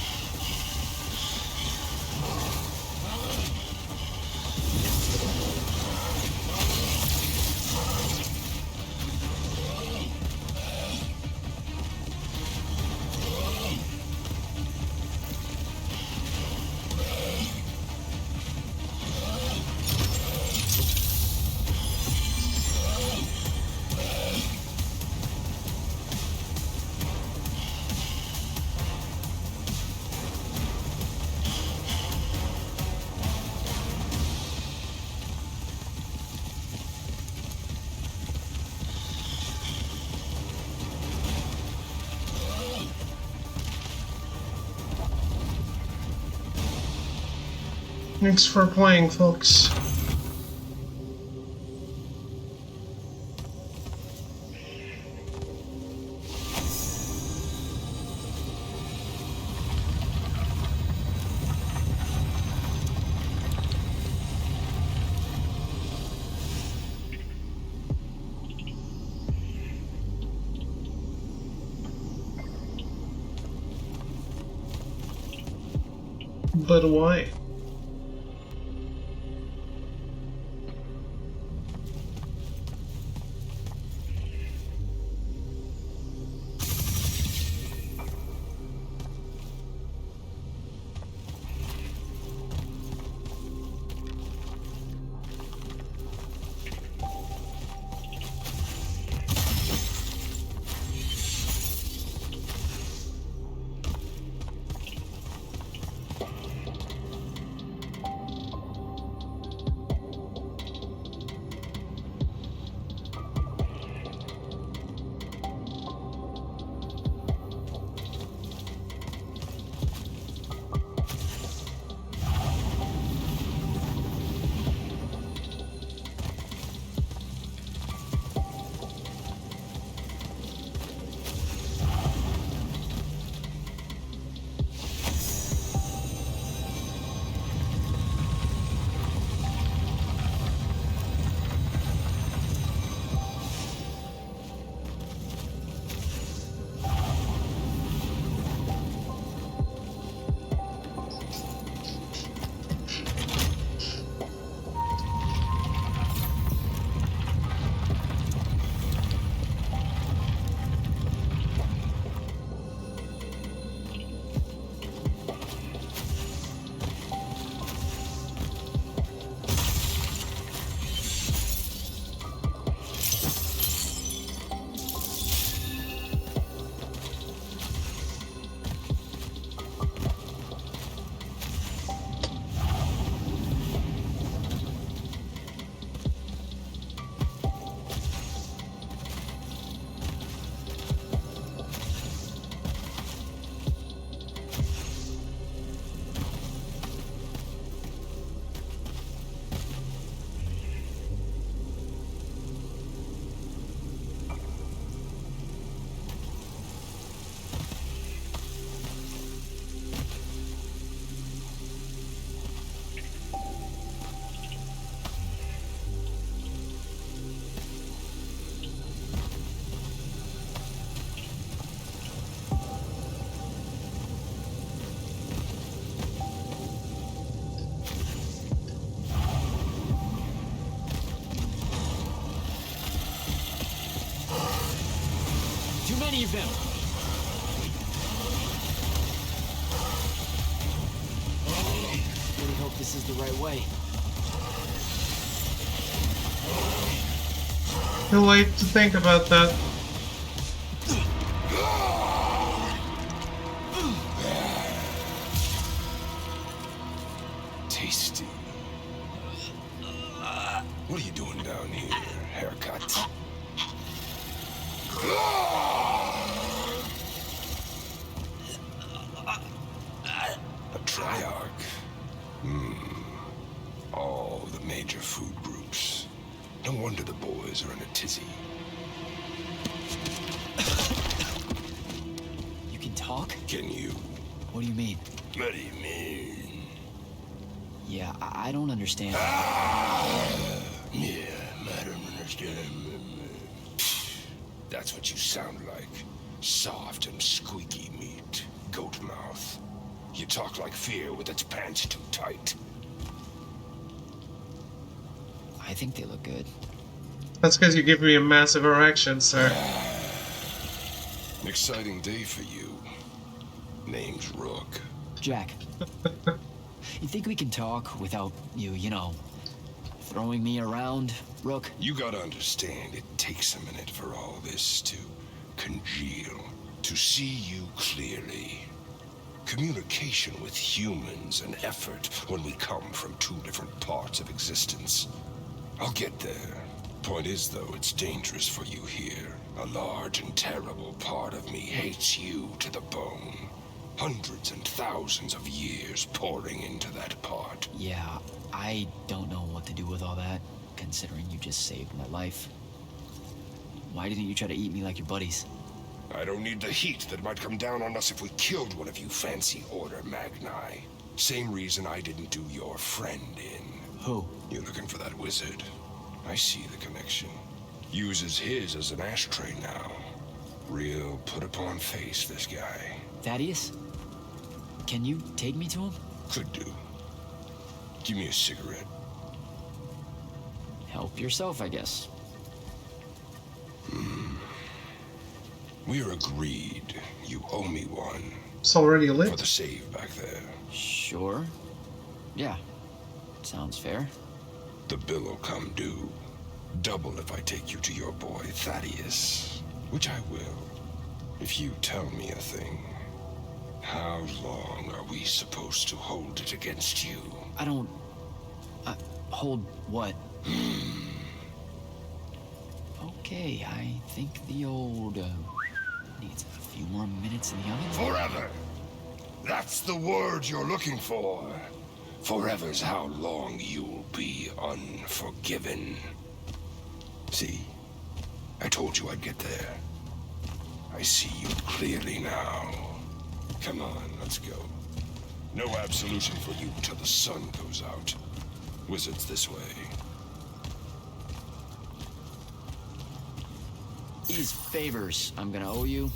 Thanks for playing, folks. But why? Too many of them. Really hope this is the right way. Too late to think about that. Tasty. What are you doing down here? Haircut. A triarch. All the major food groups. No wonder the boys are in a tizzy. You can talk? Can you? What do you mean? What do you mean? Yeah, I don't understand. Yeah, I don't understand. That's what you sound like. Soft and squeaky meat. Goat mouth. You talk like fear with its pants too tight. I think they look good. That's because you give me a massive erection, sir. An exciting day for you. Name's Rook. Jack, you think we can talk without you, you know, throwing me around, Rook? You gotta understand, it takes a minute for all this to congeal. To see you clearly. Communication with humans, an effort when we come from two different parts of existence. I'll get there. Point is, though, it's dangerous for you here. A large and terrible part of me hates you to the bone. Hundreds and thousands of years pouring into that part. Yeah, I don't know what to do with all that, considering you just saved my life. Why didn't you try to eat me like your buddies? I don't need the heat that might come down on us if we killed one of you fancy Order Magni. Same reason I didn't do your friend in. Who? You're looking for that wizard. I see the connection. Uses his as an ashtray now. Real put-upon face, this guy. Thaddeus? Can you take me to him? Could do. Give me a cigarette. Help yourself, I guess. We're agreed. You owe me one. It's already For lit. the save back there. Sure. Yeah. Sounds fair. The bill'll come due. Double if I take you to your boy Thaddeus. Which I will. If you tell me a thing. How long are we supposed to hold it against you? I don't... hold what? Okay, I think the old, needs a few more minutes in the oven. Forever! That's the word you're looking for. Forever's how long you'll be unforgiven. See? I told you I'd get there. I see you clearly now. Come on, let's go. No absolution for you till the sun goes out. Wizards this way. These favors I'm gonna owe you.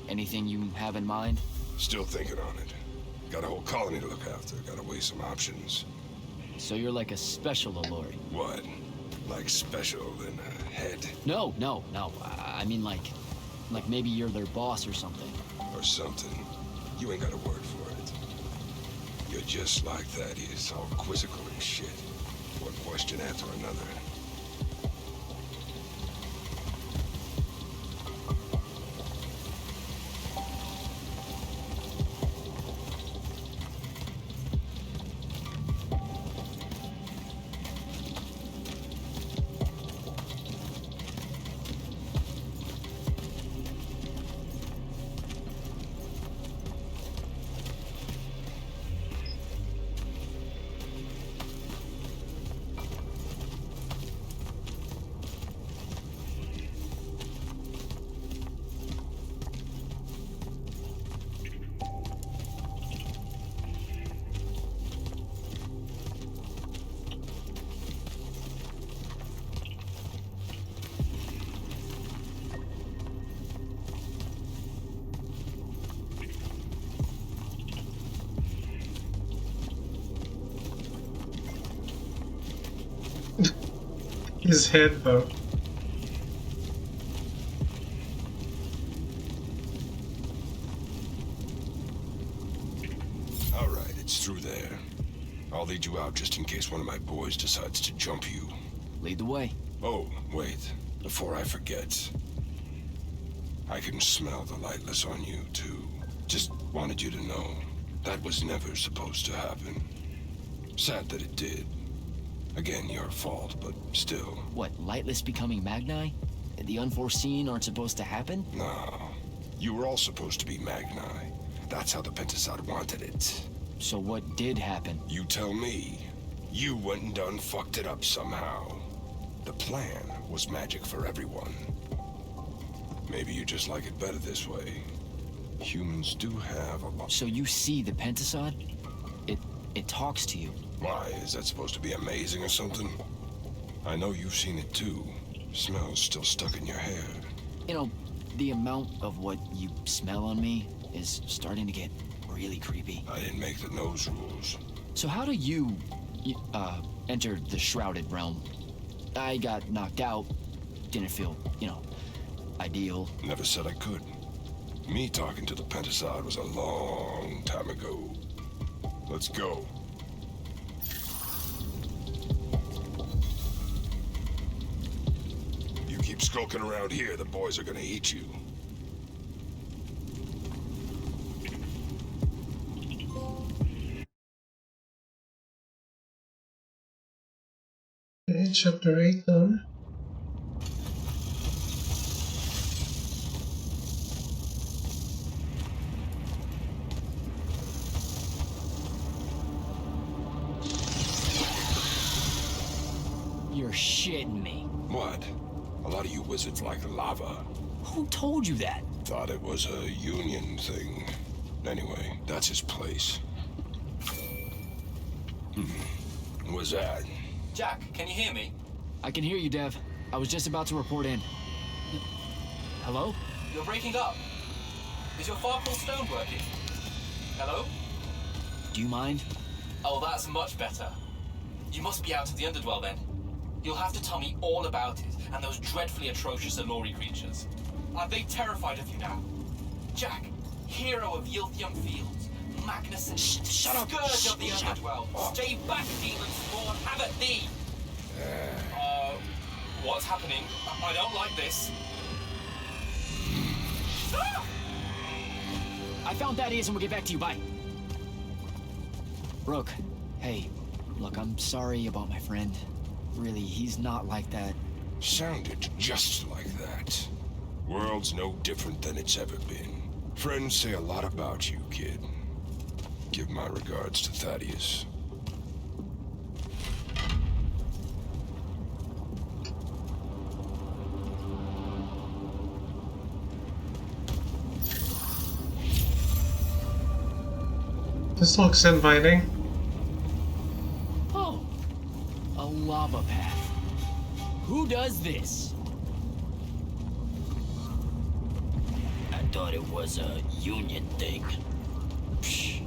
Anything you have in mind? Still thinking on it. Got a whole colony to look after. Gotta weigh some options. So you're like a special Alluri. What? Like special in a head? No. I mean like maybe you're their boss or something. Or something. You ain't got a word for it. You're just like that. He's all quizzical and shit. One question after another. His head, though. All right, it's through there. I'll lead you out just in case one of my boys decides to jump you. Lead the way. Oh, wait. Before I forget. I can smell the lightless on you, too. Just wanted you to know. That was never supposed to happen. Sad that it did. Again, your fault, but still. What, Lightless becoming Magni? The unforeseen aren't supposed to happen? No. You were all supposed to be Magni. That's how the Pentasod wanted it. So what did happen? You tell me. You went and done fucked it up somehow. The plan was magic for everyone. Maybe you just like it better this way. Humans do have a lot. So you see the Pentasod? It talks to you. Why, is that supposed to be amazing or something? I know you've seen it too. Smell's still stuck in your hair. You know, the amount of what you smell on me is starting to get really creepy. I didn't make the nose rules. So how do you enter the Shrouded Realm? I got knocked out. Didn't feel, ideal. Never said I could. Me talking to the Pentasod was a long time ago. Let's go. You keep skulking around here, the boys are gonna eat you. Okay, chapter 8 done. You're shitting me. What? A lot of you wizards like lava. Who told you that? Thought it was a union thing. Anyway, that's his place. What's that? Jack, can you hear me? I can hear you, Dev. I was just about to report in. Hello? You're breaking up. Is your Farkle stone working? Hello? Do you mind? Oh, that's much better. You must be out of the Underdwell then. You'll have to tell me all about it, and those dreadfully atrocious Allori creatures. Are they terrified of you now? Jack, hero of Yilthium Fields, Magnuson, Shut up! scourge of the Shut up. Underdwell. Stay back, demon spawn, have at thee! What's happening? I don't like this. Ah! I found Thaddeus and we'll get back to you. Bye. Rook, hey, look, I'm sorry about my friend. Really, he's not like that. Sounded just like that. World's no different than it's ever been. Friends say a lot about you, kid. Give my regards to Thaddeus. This looks inviting. Oh, a lava path. Who does this? I thought it was a union thing. Psh.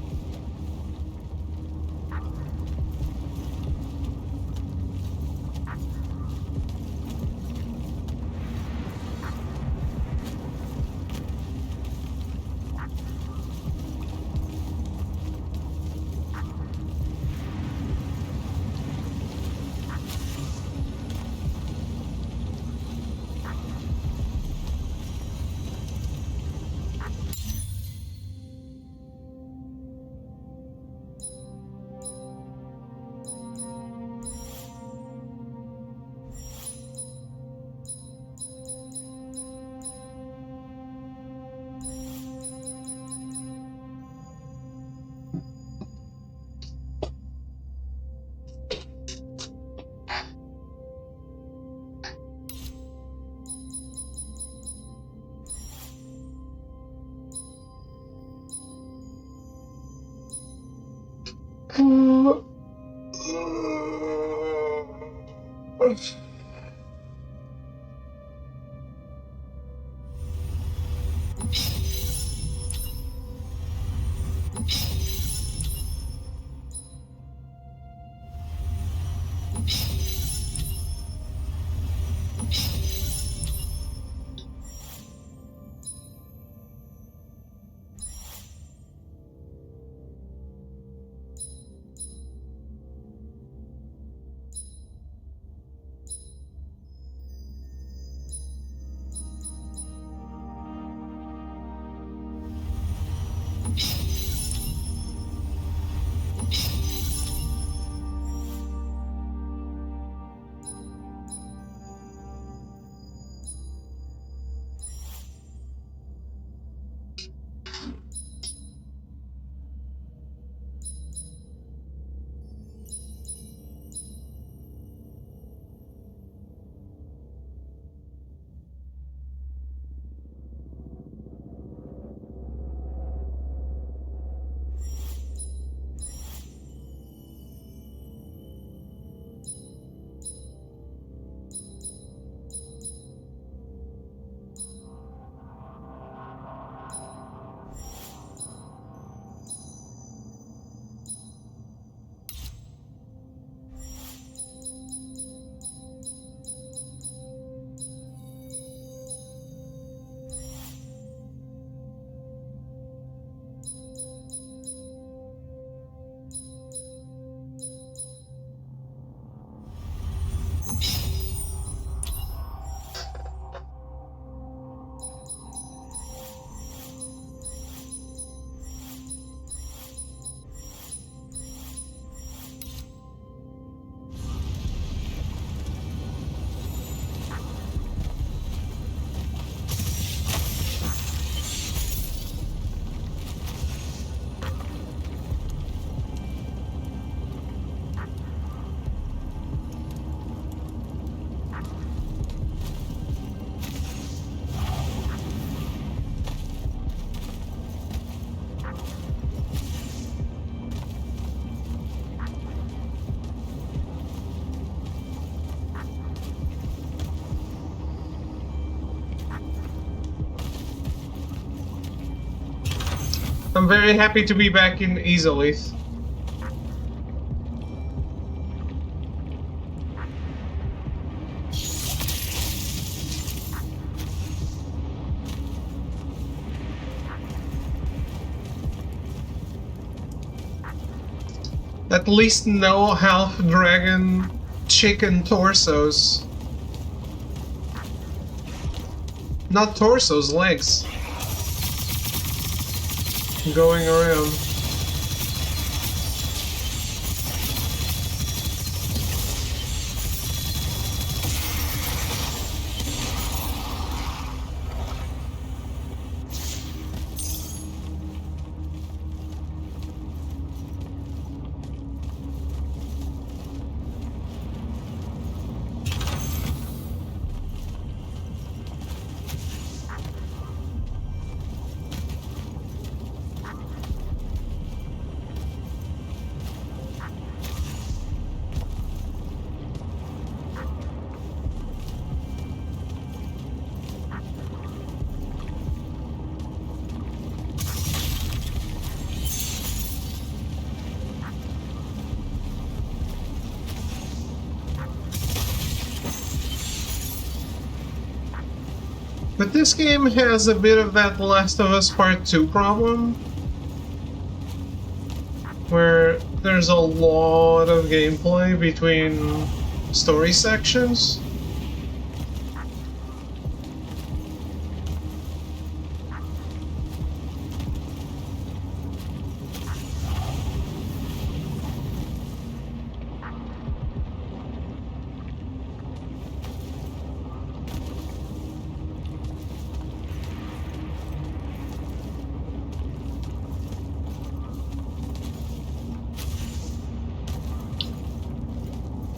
I'm very happy to be back in Easelith. At least no half-dragon chicken torsos. Not torsos, legs. Going around. But this game has a bit of that Last of Us Part 2 problem, where there's a lot of gameplay between story sections.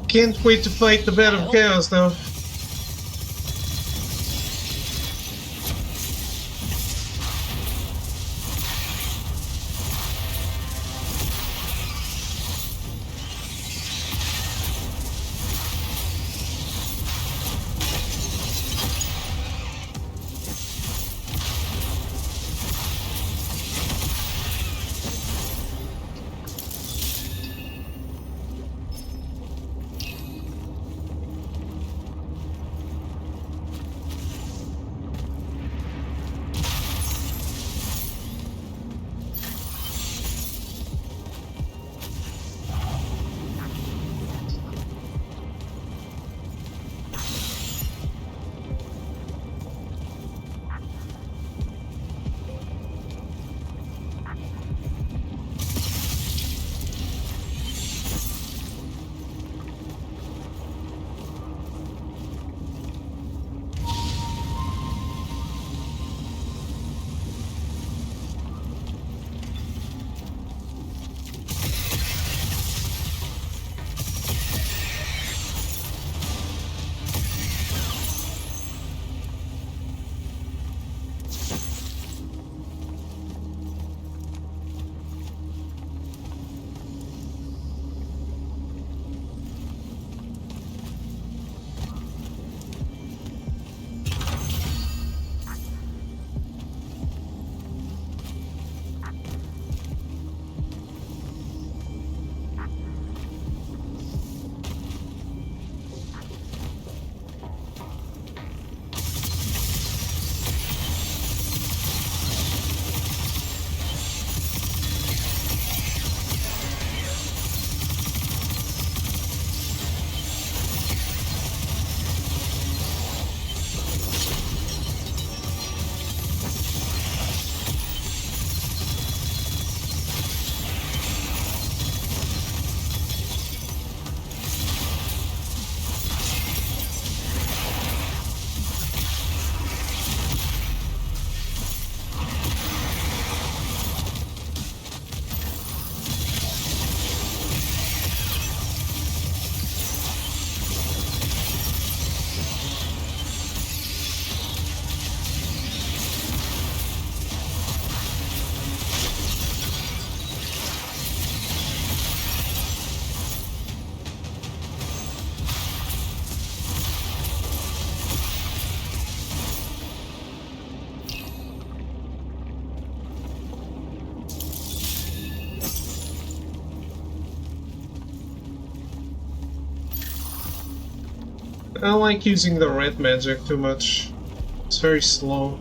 Can't wait to fight the Bed of Chaos though. I like using the red magic too much. It's very slow.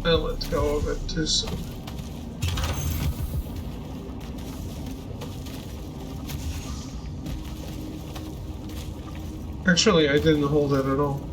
I let go of it too soon. Actually, I didn't hold it at all.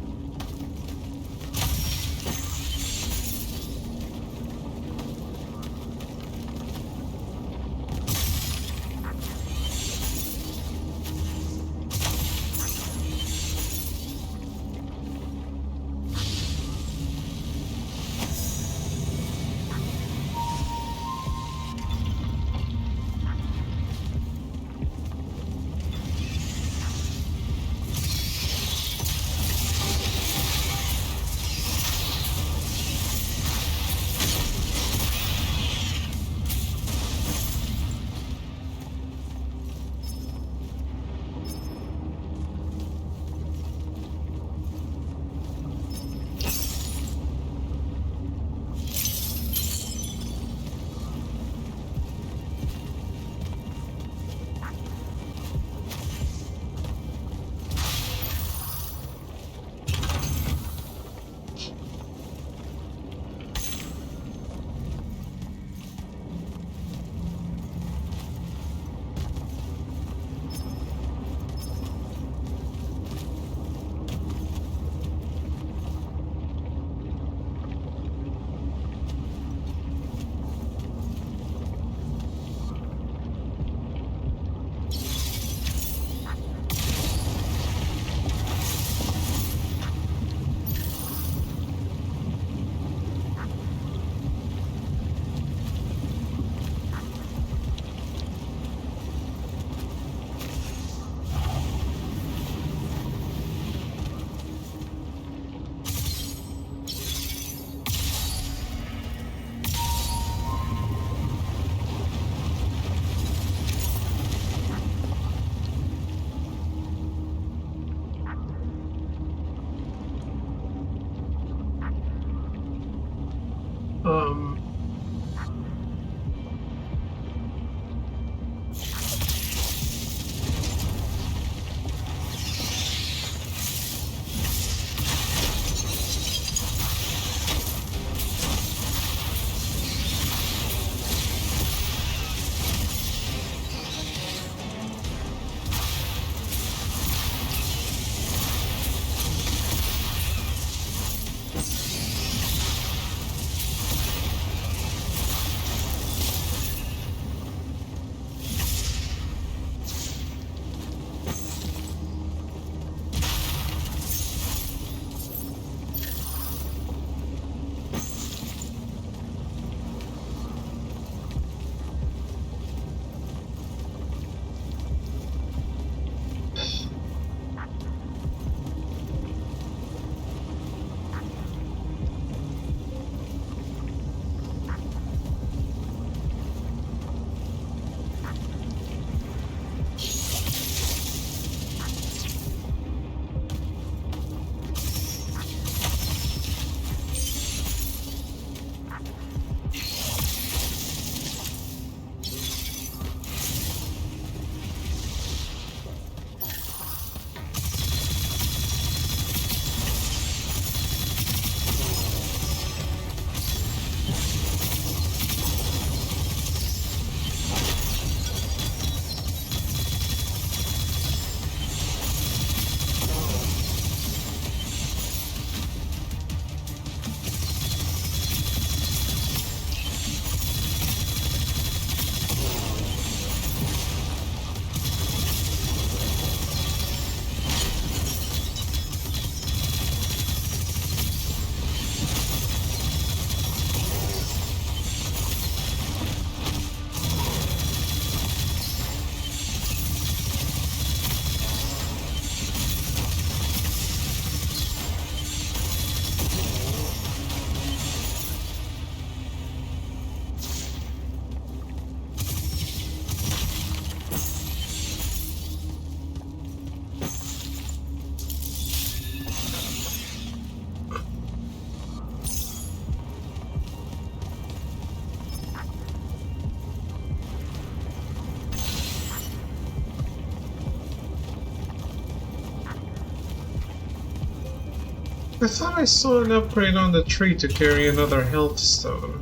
I thought I saw an upgrade on the tree to carry another health stone.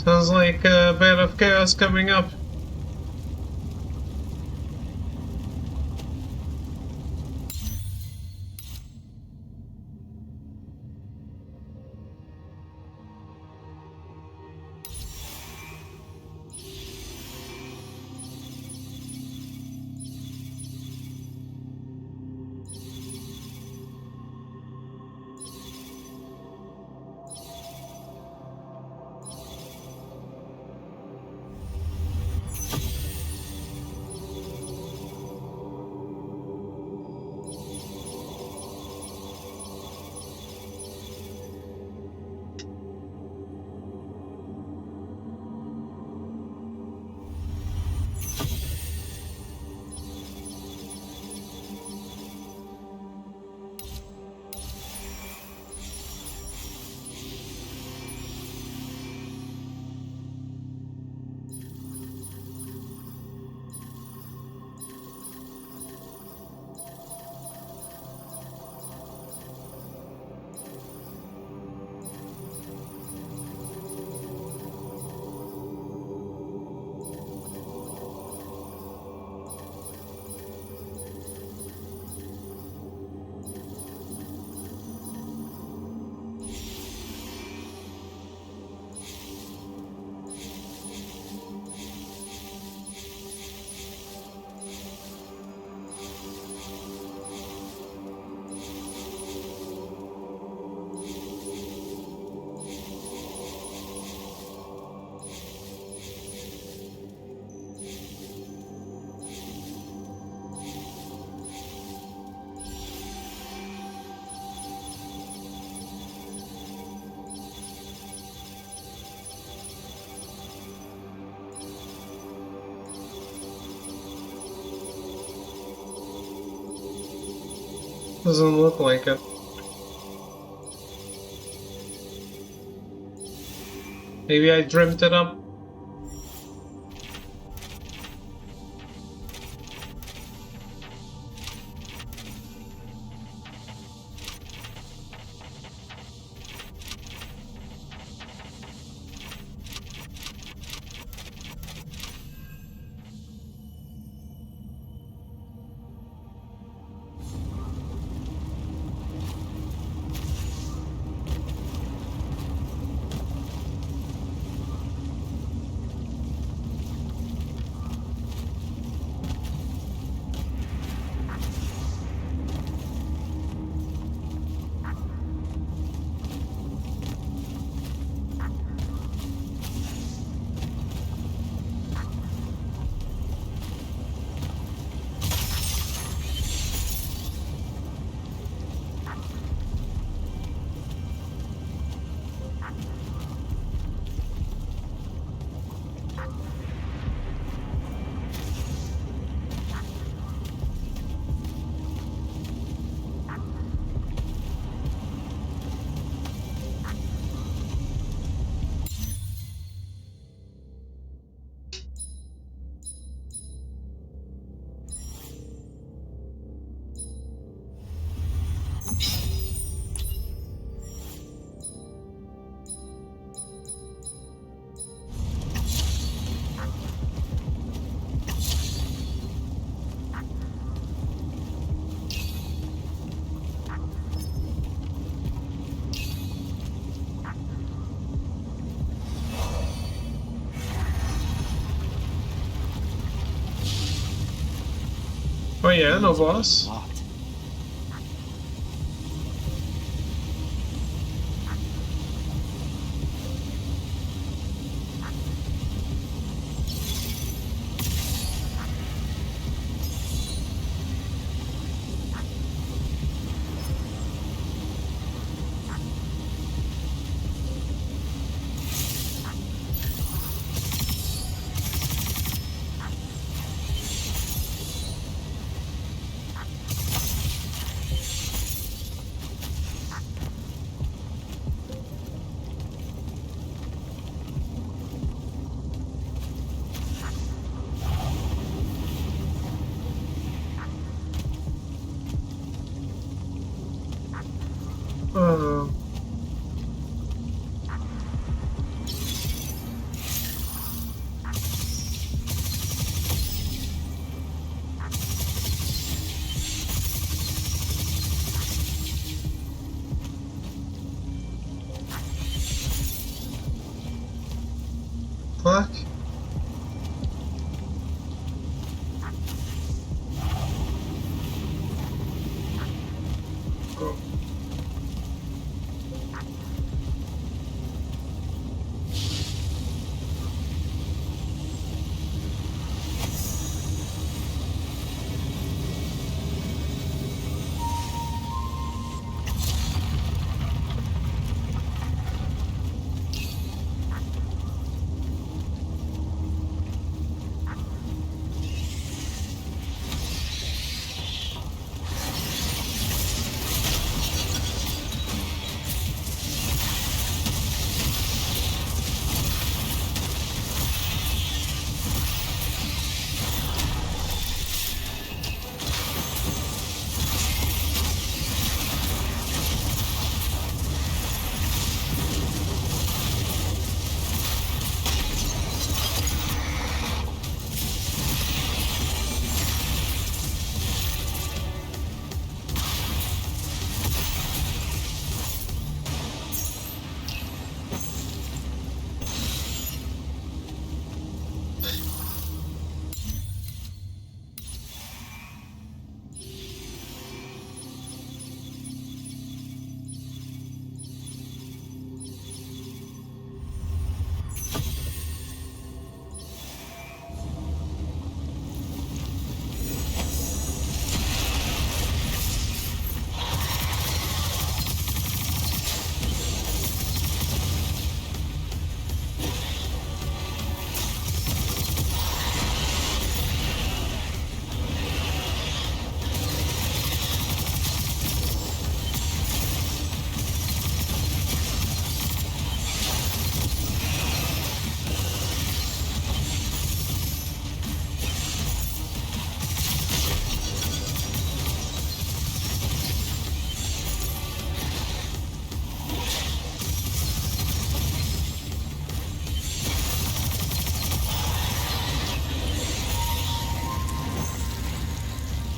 Sounds like a bit of chaos coming up. Doesn't look like it. Maybe I dreamt it up. Oh yeah, no Means you gotta boss. be locked. Uh, fuck. Oh.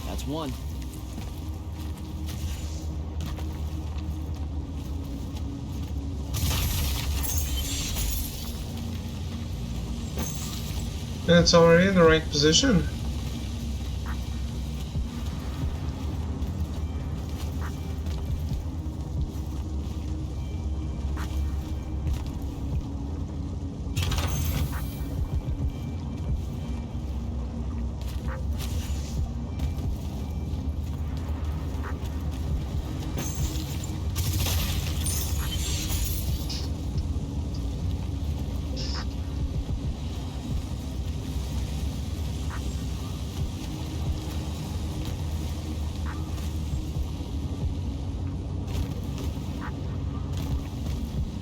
That's one. And it's already in the right position.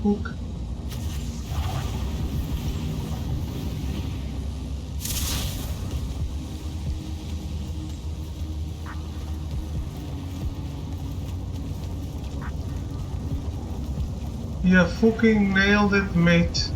Hook. You fucking nailed it, mate.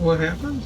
What happened?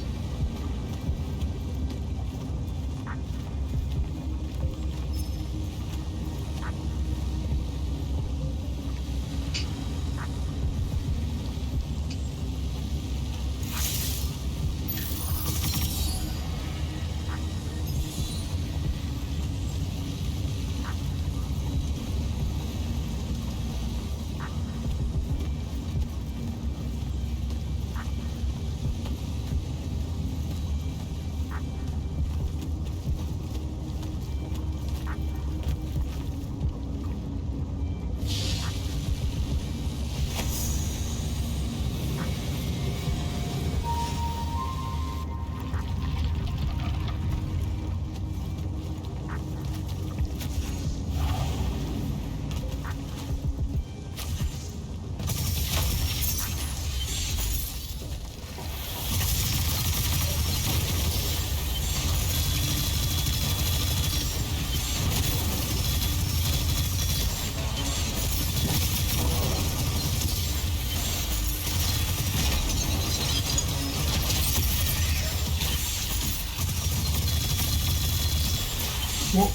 Well,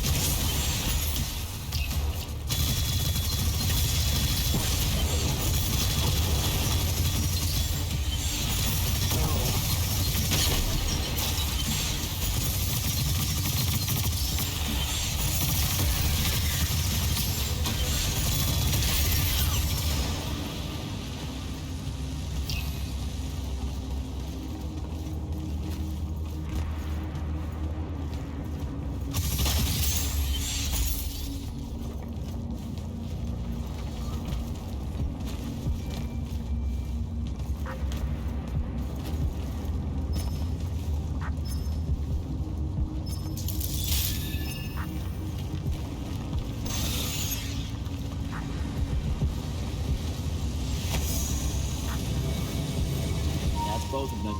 That's both of them.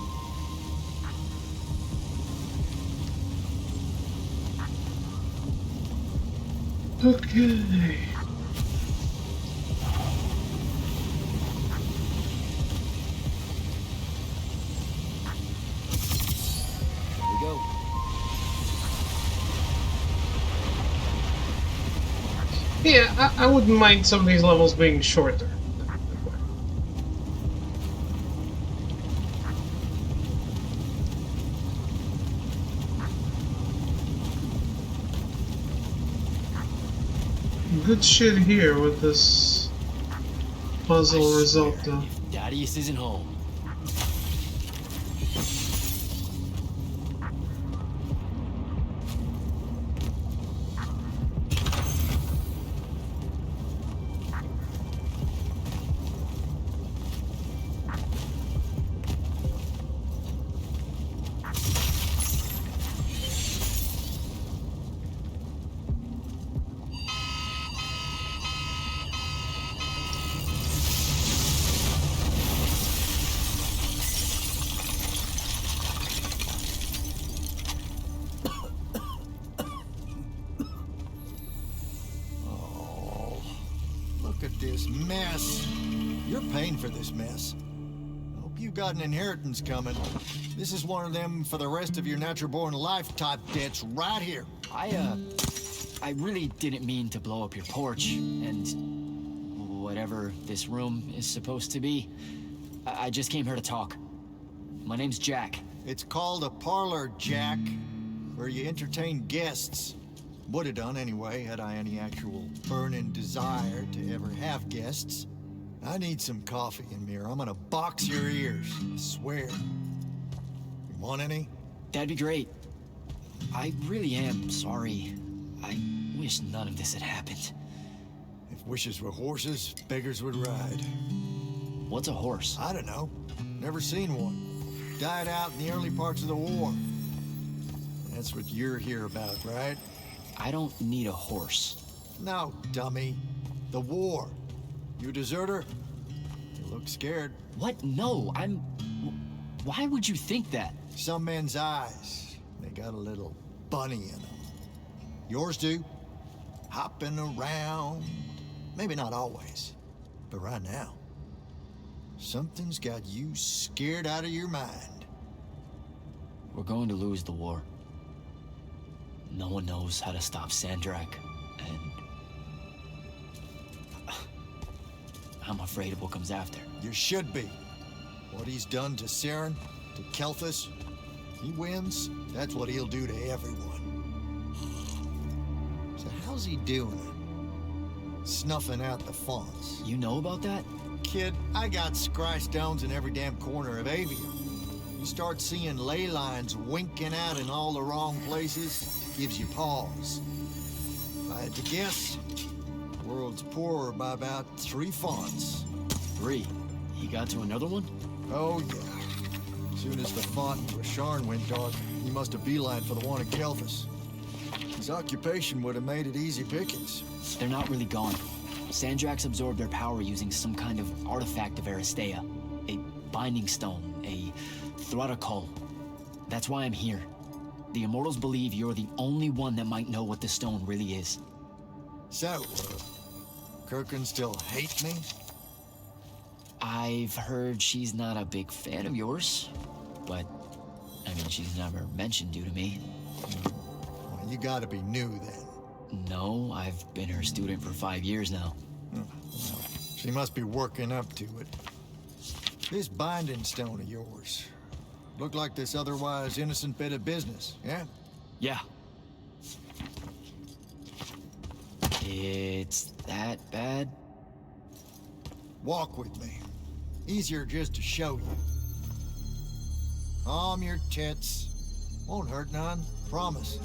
okay. Here we go. Yeah, I wouldn't mind some of these levels being shorter. Good shit here with this puzzle result, though. If Darius isn't home. Look at this mess. You're paying for this mess. Hope you got an inheritance coming. This is one of them for the rest of your natural-born life type debts right here. I really didn't mean to blow up your porch and whatever this room is supposed to be. I just came here to talk. My name's Jack. It's called a parlor, Jack, where you entertain guests. Would have done anyway, had I any actual burning desire to ever have guests. I need some coffee in me or I'm gonna box your ears, I swear. You want any? That'd be great. I really am sorry. I wish none of this had happened. If wishes were horses, beggars would ride. What's a horse? I don't know. Never seen one. Died out in the early parts of the war. That's what you're here about, right? I don't need a horse. No, dummy. The war. You a deserter? You look scared. What? No, Why would you think that? Some men's eyes, they got a little bunny in them. Yours do. Hopping around. Maybe not always, but right now. Something's got you scared out of your mind. We're going to lose the war. No one knows how to stop Sandrak, and I'm afraid of what comes after. You should be. What he's done to Saren, to Kelthus, he wins, that's what he'll do to everyone. So how's he doing it? Snuffing out the fonts. You know about that? Kid, I got scry stones in every damn corner of Aveum. You start seeing ley lines winking out in all the wrong places, gives you pause. If I had to guess, the world's poorer by about 3 fonts. 3. He got to another one? Oh, yeah. As soon as the font in Rasharn went dark, he must have beelined for the one in Kelthus. His occupation would have made it easy pickings. They're not really gone. Sandrak's absorbed their power using some kind of artifact of Aristea. A binding stone, a Throttacol. That's why I'm here. The Immortals believe you're the only one that might know what the stone really is. So, Kirkin still hate me? I've heard she's not a big fan of yours, but, I mean, she's never mentioned you to me. Well, you gotta be new then. No, I've been her student for 5 years now. Well, she must be working up to it. This binding stone of yours, look like this otherwise innocent bit of business, yeah? Yeah. It's that bad? Walk with me. Easier just to show you. Calm your tits. Won't hurt none, promise.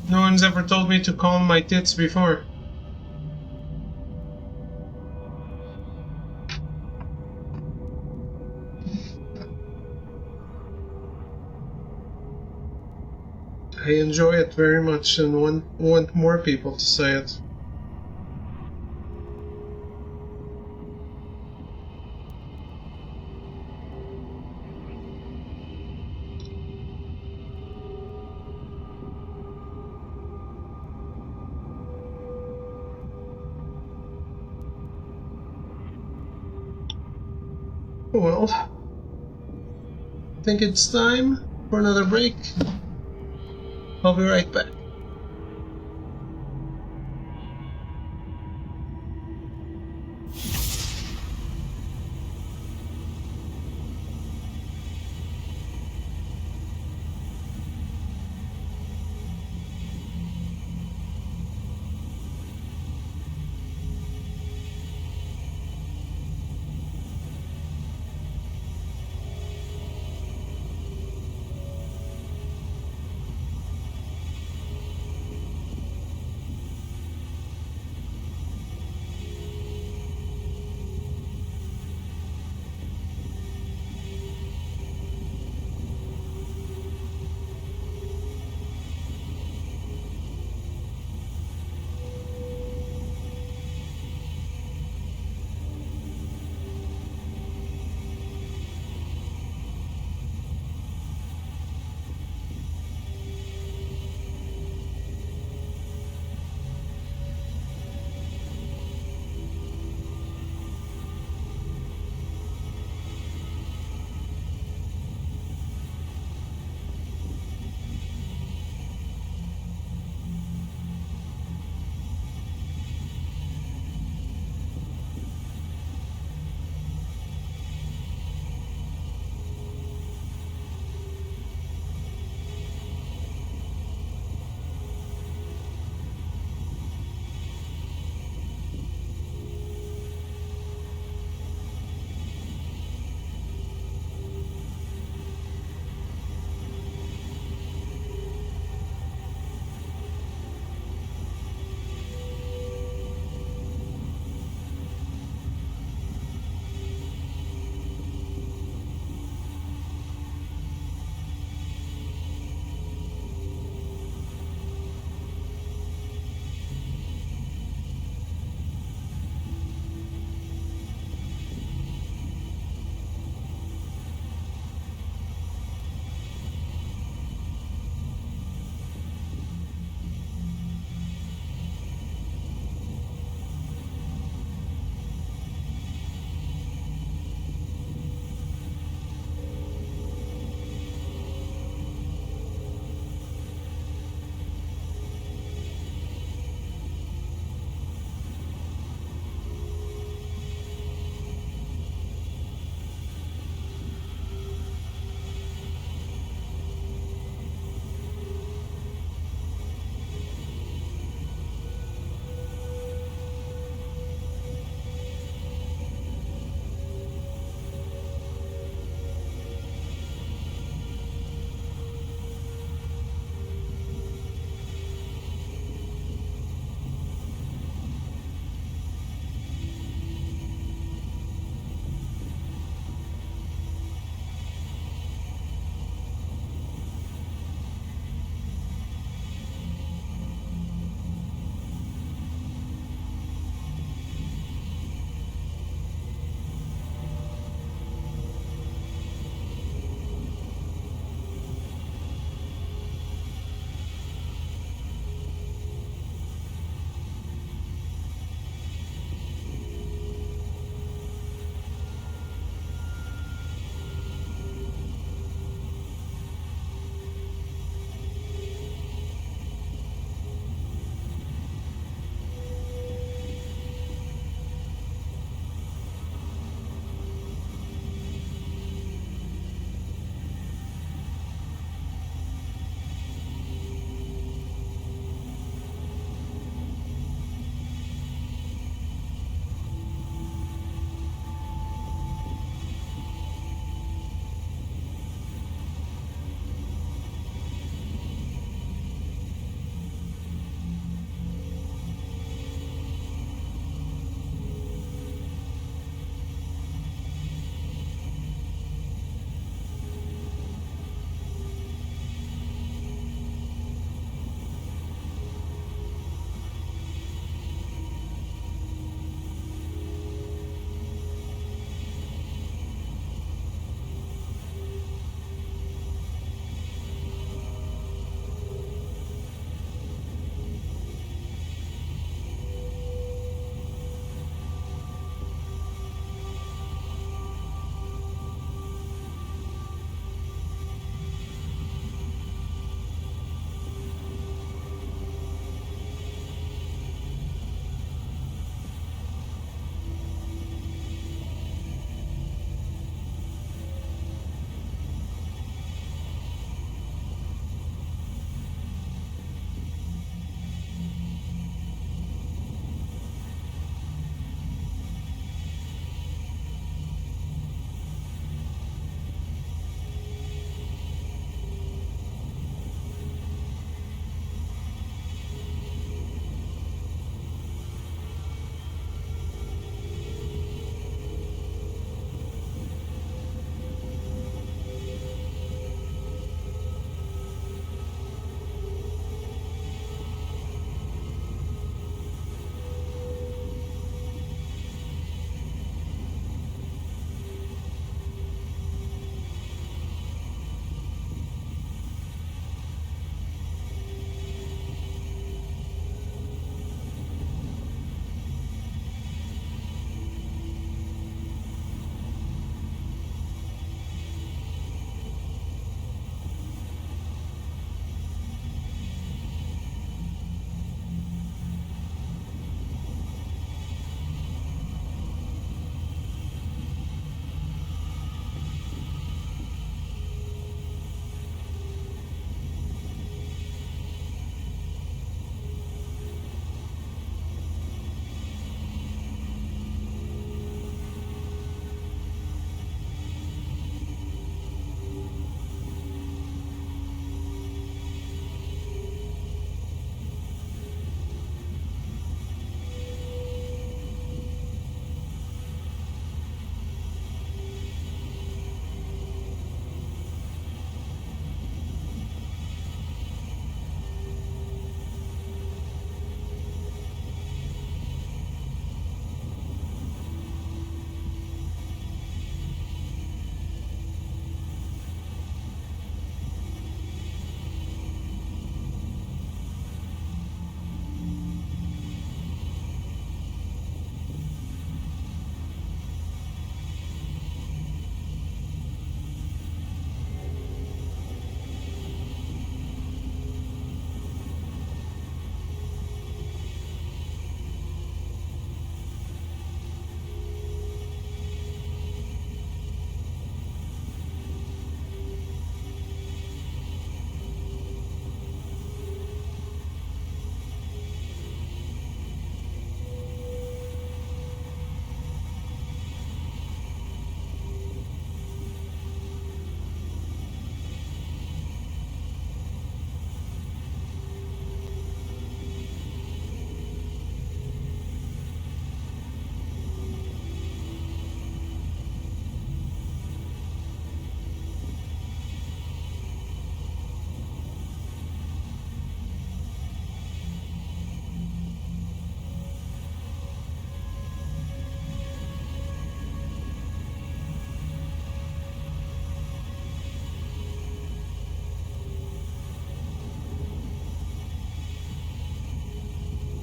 No one's ever told me to calm my tits before. I enjoy it very much and want more people to say it. Well, I think it's time for another break. I'll be right back.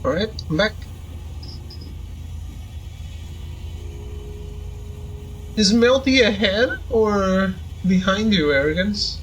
Alright, I'm back. Is Melty ahead or behind you, Arrogance?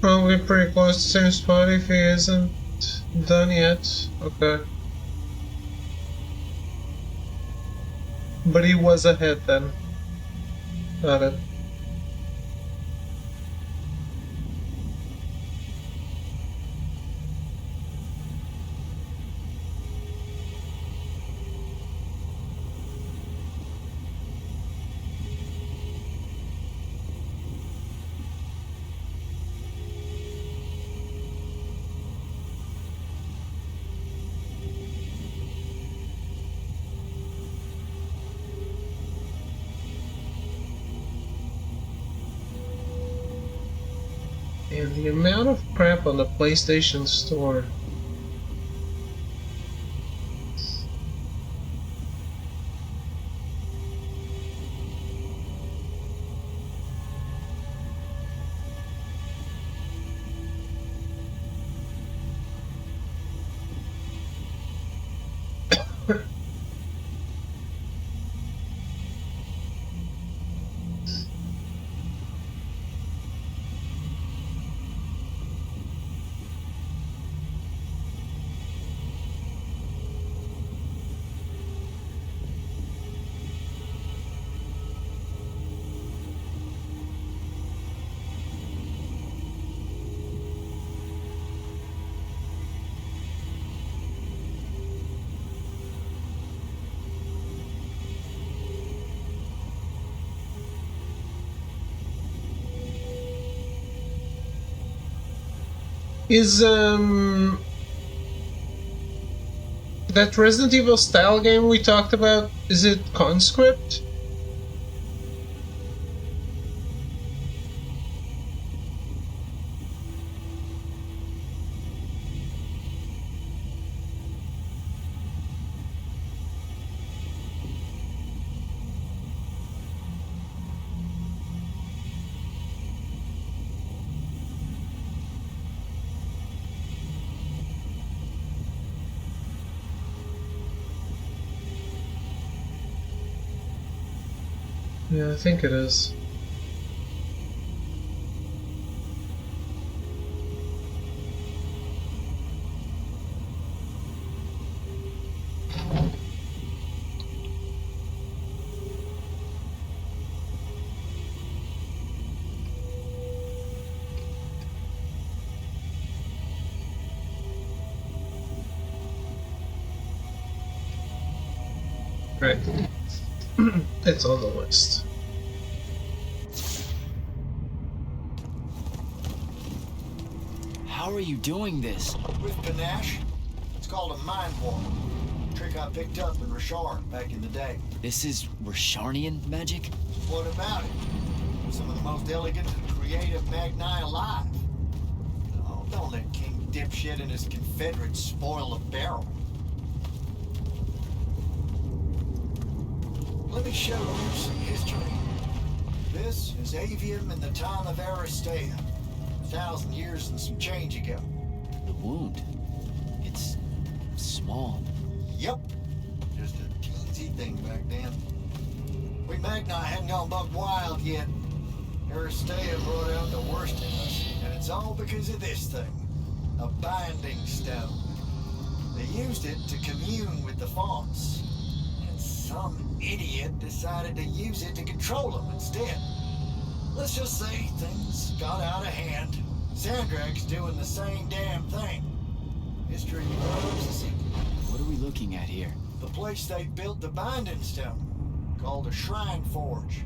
Probably pretty close to the same spot if he isn't done yet. Okay. But he was ahead then. Got it. And the amount of crap on the PlayStation Store. Is that Resident Evil style game we talked about, is it Conscript? Yeah, I think it is. Right. It's on the list. How are you doing this? With panache, it's called a mind warp. Trick I picked up in Rashard back in the day. This is Rasharnian magic? What about it? Some of the most elegant and creative Magni alive. Oh, don't let King Dipshit and his Confederates spoil the barrel. Let me show you some history. This is Avium in the time of Aristea. 1,000 years and some change ago. The wound. It's small. Yep. Just a teensy thing back then. We Magni hadn't gone buck wild yet. Aristea brought out the worst in us, and it's all because of this thing. A binding stone. They used it to commune with the fonts. And some idiot decided to use it to control them instead. Let's just say things got out of hand. Sandrak's doing the same damn thing. History loves a secret. What are we looking at here? The place they built the binding stone, called a shrine forge.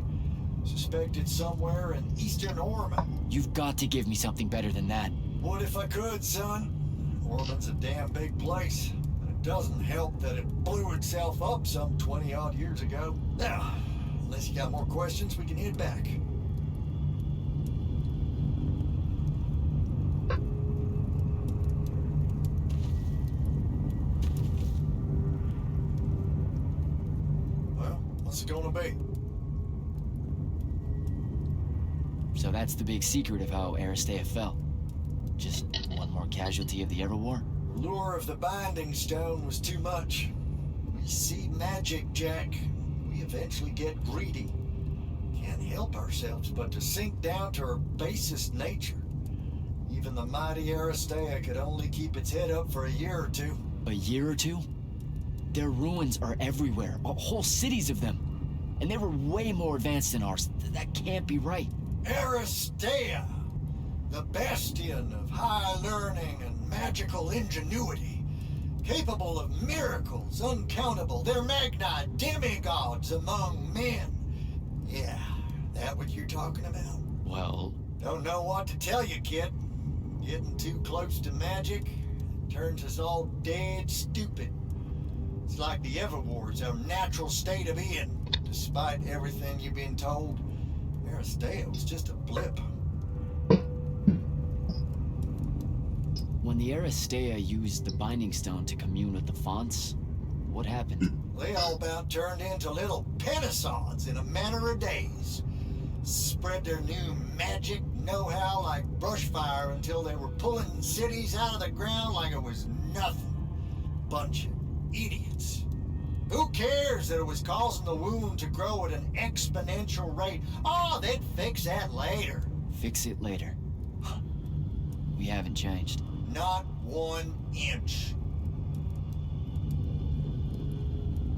Suspected somewhere in eastern Orman. You've got to give me something better than that. What if I could, son? Orman's a damn big place. And it doesn't help that it blew itself up some 20-odd years ago. Now, unless you got more questions, we can head back. Well, what's it gonna be? So that's the big secret of how Aristea fell. Just one more casualty of the Everwar? The lure of the binding stone was too much. We see magic, Jack. We eventually get greedy. Can't help ourselves but to sink down to our basest nature. Even the mighty Aristea could only keep its head up for a year or two. A year or two? Their ruins are everywhere, whole cities of them. And they were way more advanced than ours. That can't be right. Aristea, the bastion of high learning and magical ingenuity, capable of miracles uncountable. They're Magni demigods among men. Yeah, that what you're talking about? Well... Don't know what to tell you, kid. Getting too close to magic turns us all dead stupid. It's like the Everwar's our natural state of being. Despite everything you've been told, Aristea was just a blip. When the Aristea used the Binding Stone to commune with the fonts, what happened? They all about turned into little pentasauds in a matter of days. Spread their new magic know-how like brushfire until they were pulling cities out of the ground like it was nothing. Bunch of idiots. Who cares that it was causing the wound to grow at an exponential rate? Oh, they'd fix that later. Fix it later. We haven't changed. Not 1 inch.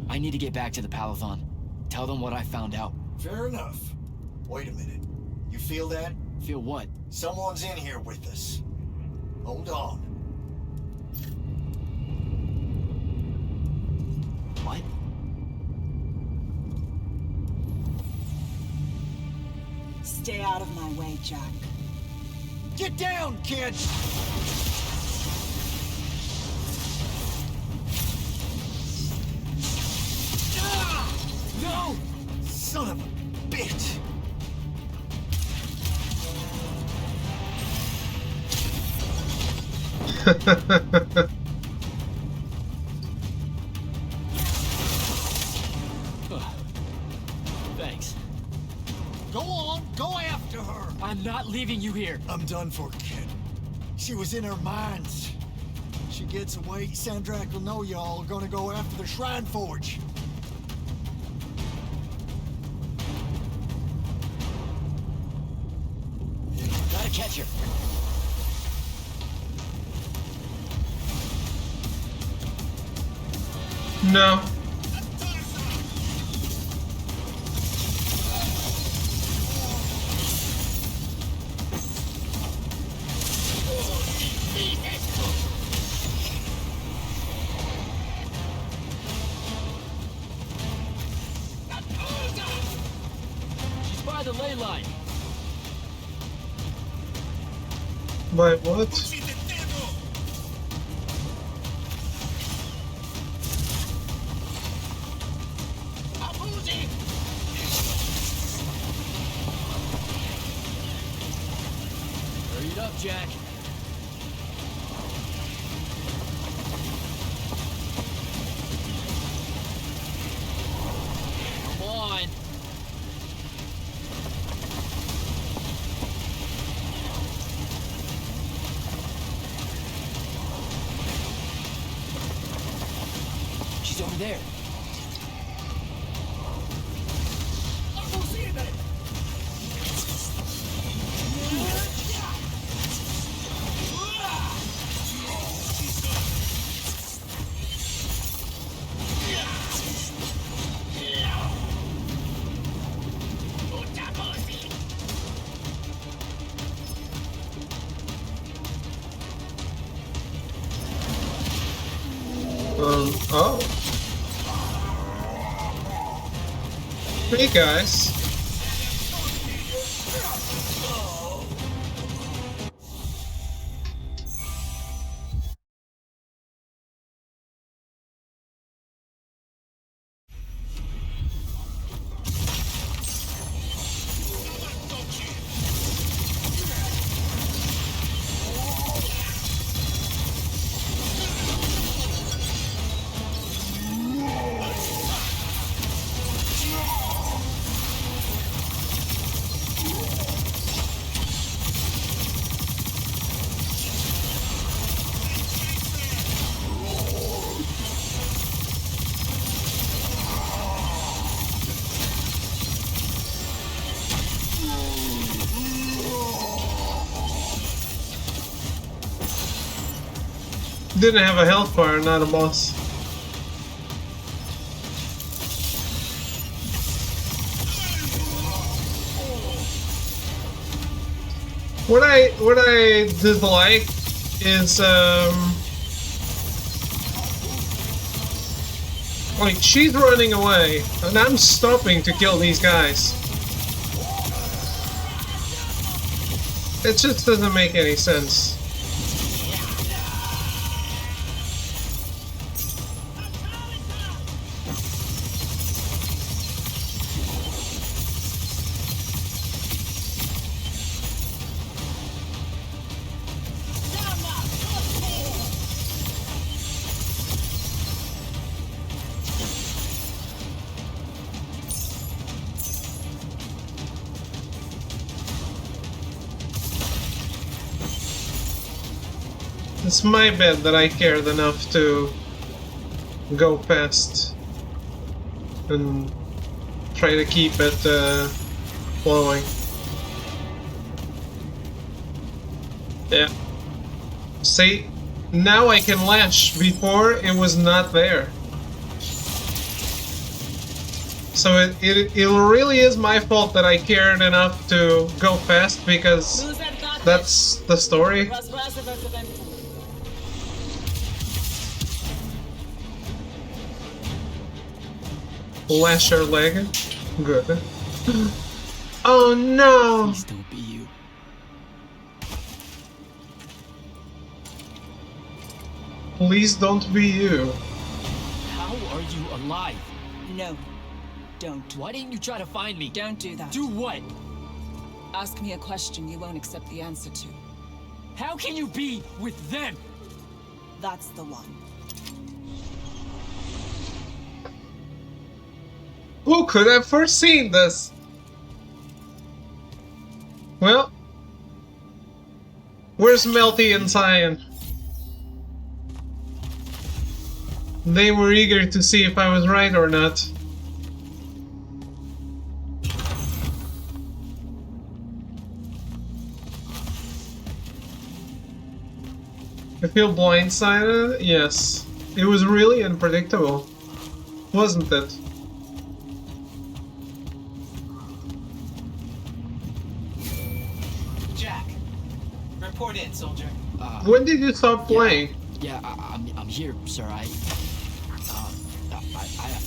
I need to get back to the Palathon. Tell them what I found out. Fair enough. Wait a minute. You feel that? Feel what? Someone's in here with us. Hold on. What? Stay out of my way, Jack. Get down, kid! Ah! No! Son of a bitch! Thanks. Go on, go after her! I'm not leaving you here. I'm done for, kid. She was in her minds. She gets away, Sandrak will know y'all are gonna go after the Shrine Forge. Gotta catch her. No. She's by the ley line. Wait, what? Hurry it up, Jack. Come on. there. Oh. Hey guys. Didn't have a health bar, not a boss. What I dislike is like she's running away and I'm stopping to kill these guys. It just doesn't make any sense. It's my bad that I cared enough to go past and try to keep it flowing. Yeah. See, now I can lash. Before it was not there. So it really is my fault that I cared enough to go fast because that's the story. Lash her leg. Good. Oh no! Please don't be you. Please don't be you. How are you alive? No, don't. Why didn't you try to find me? Don't do that. Do what? Ask me a question you won't accept the answer to. How can you be with them? That's the one. Who could have foreseen this? Well, where's Melty and Cyan? They were eager to see if I was right or not. I feel blindsided? Yes. It was really unpredictable, wasn't it? Jack, report in, soldier. When did you stop playing? Yeah, I'm here, sir. I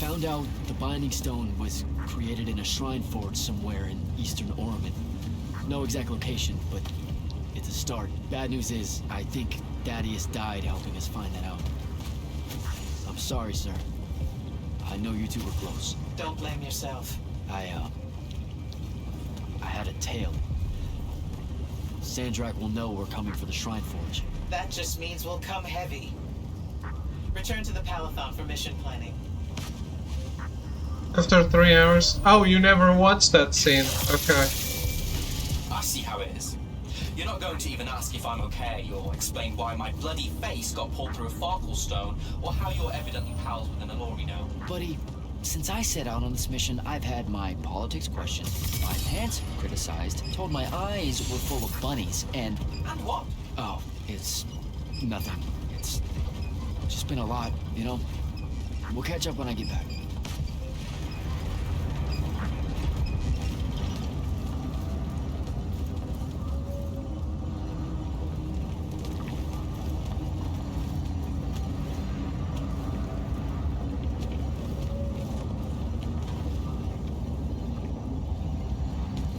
found out the Binding Stone was created in a shrine forge somewhere in eastern Orman. No exact location, but it's a start. Bad news is, I think Thaddeus died helping us find that out. I'm sorry, sir. I know you two were close. Don't blame yourself. I had a tail. Sandrak will know we're coming for the shrine forge. That just means we'll come heavy. Return to the Palathon for mission planning. After 3 hours? Oh, you never watched that scene. Okay. I see how it is. You're not going to even ask if I'm okay, or explain why my bloody face got pulled through a Farkle stone, or how you're evidently pals with an Alori now. Buddy, since I set out on this mission, I've had my politics questioned, my pants criticized, told my eyes were full of bunnies, and... And what? Oh, it's nothing. It's just been a lot, you know? We'll catch up when I get back.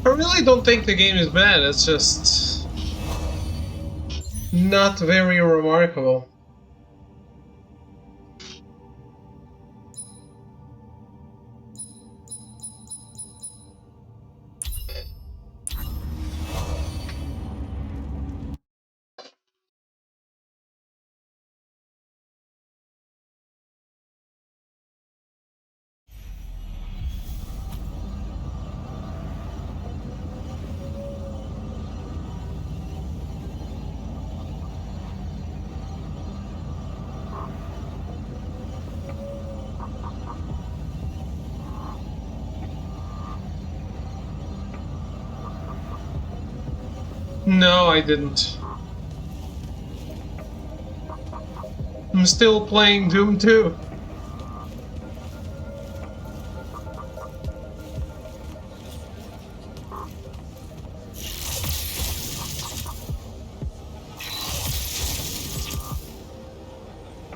I really don't think the game is bad, it's just not very remarkable. No, I didn't. I'm still playing Doom 2.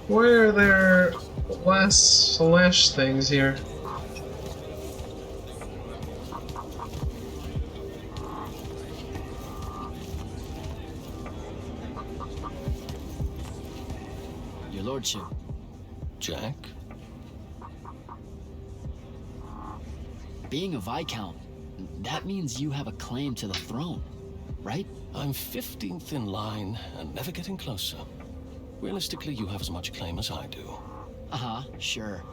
Why are there less slash things here? Your lordship. Jack? Being a Viscount, that means you have a claim to the throne, right? I'm 15th in line and never getting closer. Realistically, you have as much claim as I do. Uh-huh, sure.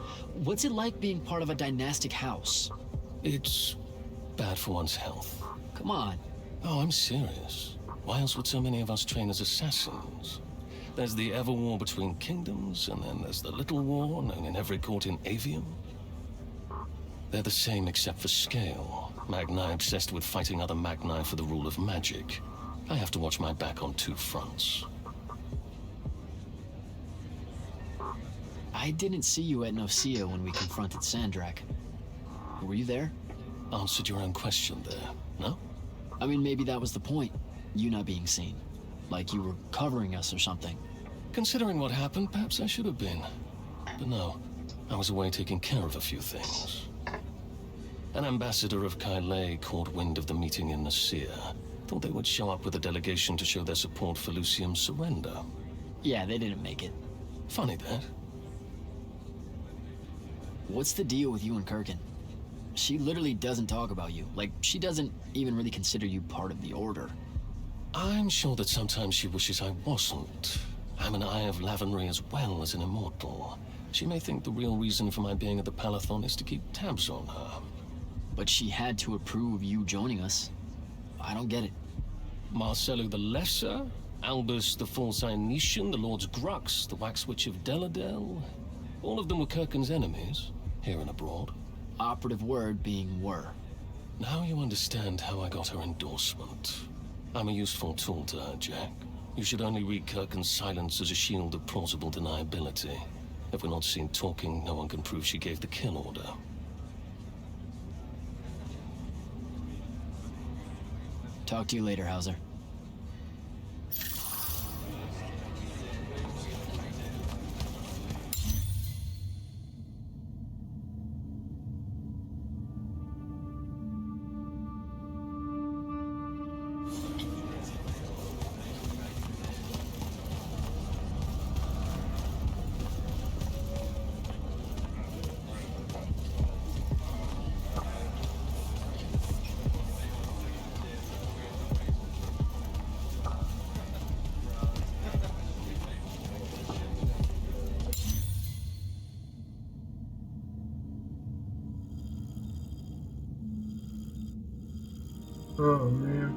What's it like being part of a dynastic house? It's bad for one's health. Come on. Oh, I'm serious. Why else would so many of us train as assassins? There's the Everwar between kingdoms, and then there's the Little War, known in every court in Aveum. They're the same except for scale. Magni obsessed with fighting other Magni for the rule of magic. I have to watch my back on two fronts. I didn't see you at Nocia when we confronted Sandrak. Were you there? Answered your own question there, no? I mean, maybe that was the point. You not being seen. Like you were covering us or something. Considering what happened, perhaps I should have been. But no, I was away taking care of a few things. An ambassador of Kylay caught wind of the meeting in Nicaea. Thought they would show up with a delegation to show their support for Lucium's surrender. Yeah, they didn't make it. Funny that. What's the deal with you and Kirkin? She literally doesn't talk about you. Like, she doesn't even really consider you part of the Order. I'm sure that sometimes she wishes I wasn't. I'm an Eye of Lavenry as well as an Immortal. She may think the real reason for my being at the Palathon is to keep tabs on her. But she had to approve you joining us. I don't get it. Marcelo the Lesser, Albus the False Initian, the Lord's Grux, the Wax Witch of Deladel. All of them were Kirkin's enemies, here and abroad. Operative word being were. Now you understand how I got her endorsement. I'm a useful tool to her, Jack. You should only read Kirkin's silence as a shield of plausible deniability. If we're not seen talking, no one can prove she gave the kill order. Talk to you later, Hauser. Oh man.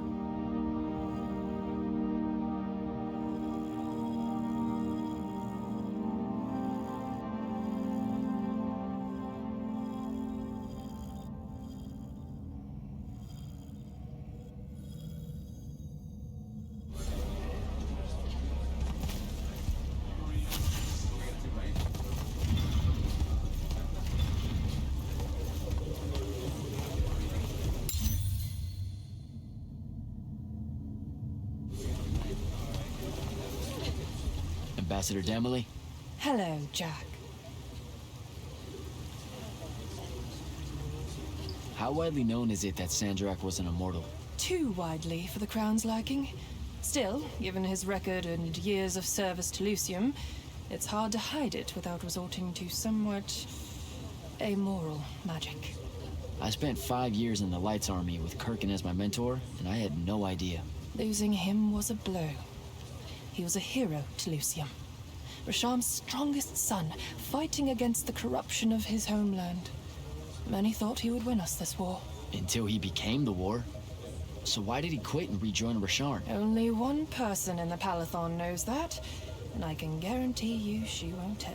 Ambassador Demily. Hello, Jack. How widely known is it that Sandrak was an immortal? Too widely for the Crown's liking. Still, given his record and years of service to Lucium, it's hard to hide it without resorting to somewhat amoral magic. I spent 5 years in the Lights Army with Kirkin as my mentor, and I had no idea. Losing him was a blow. He was a hero to Lucium. Rasham's strongest son, fighting against the corruption of his homeland. Many thought he would win us this war. Until he became the war. So why did he quit and rejoin Rasharn? Only one person in the Palathon knows that, and I can guarantee you she won't tell.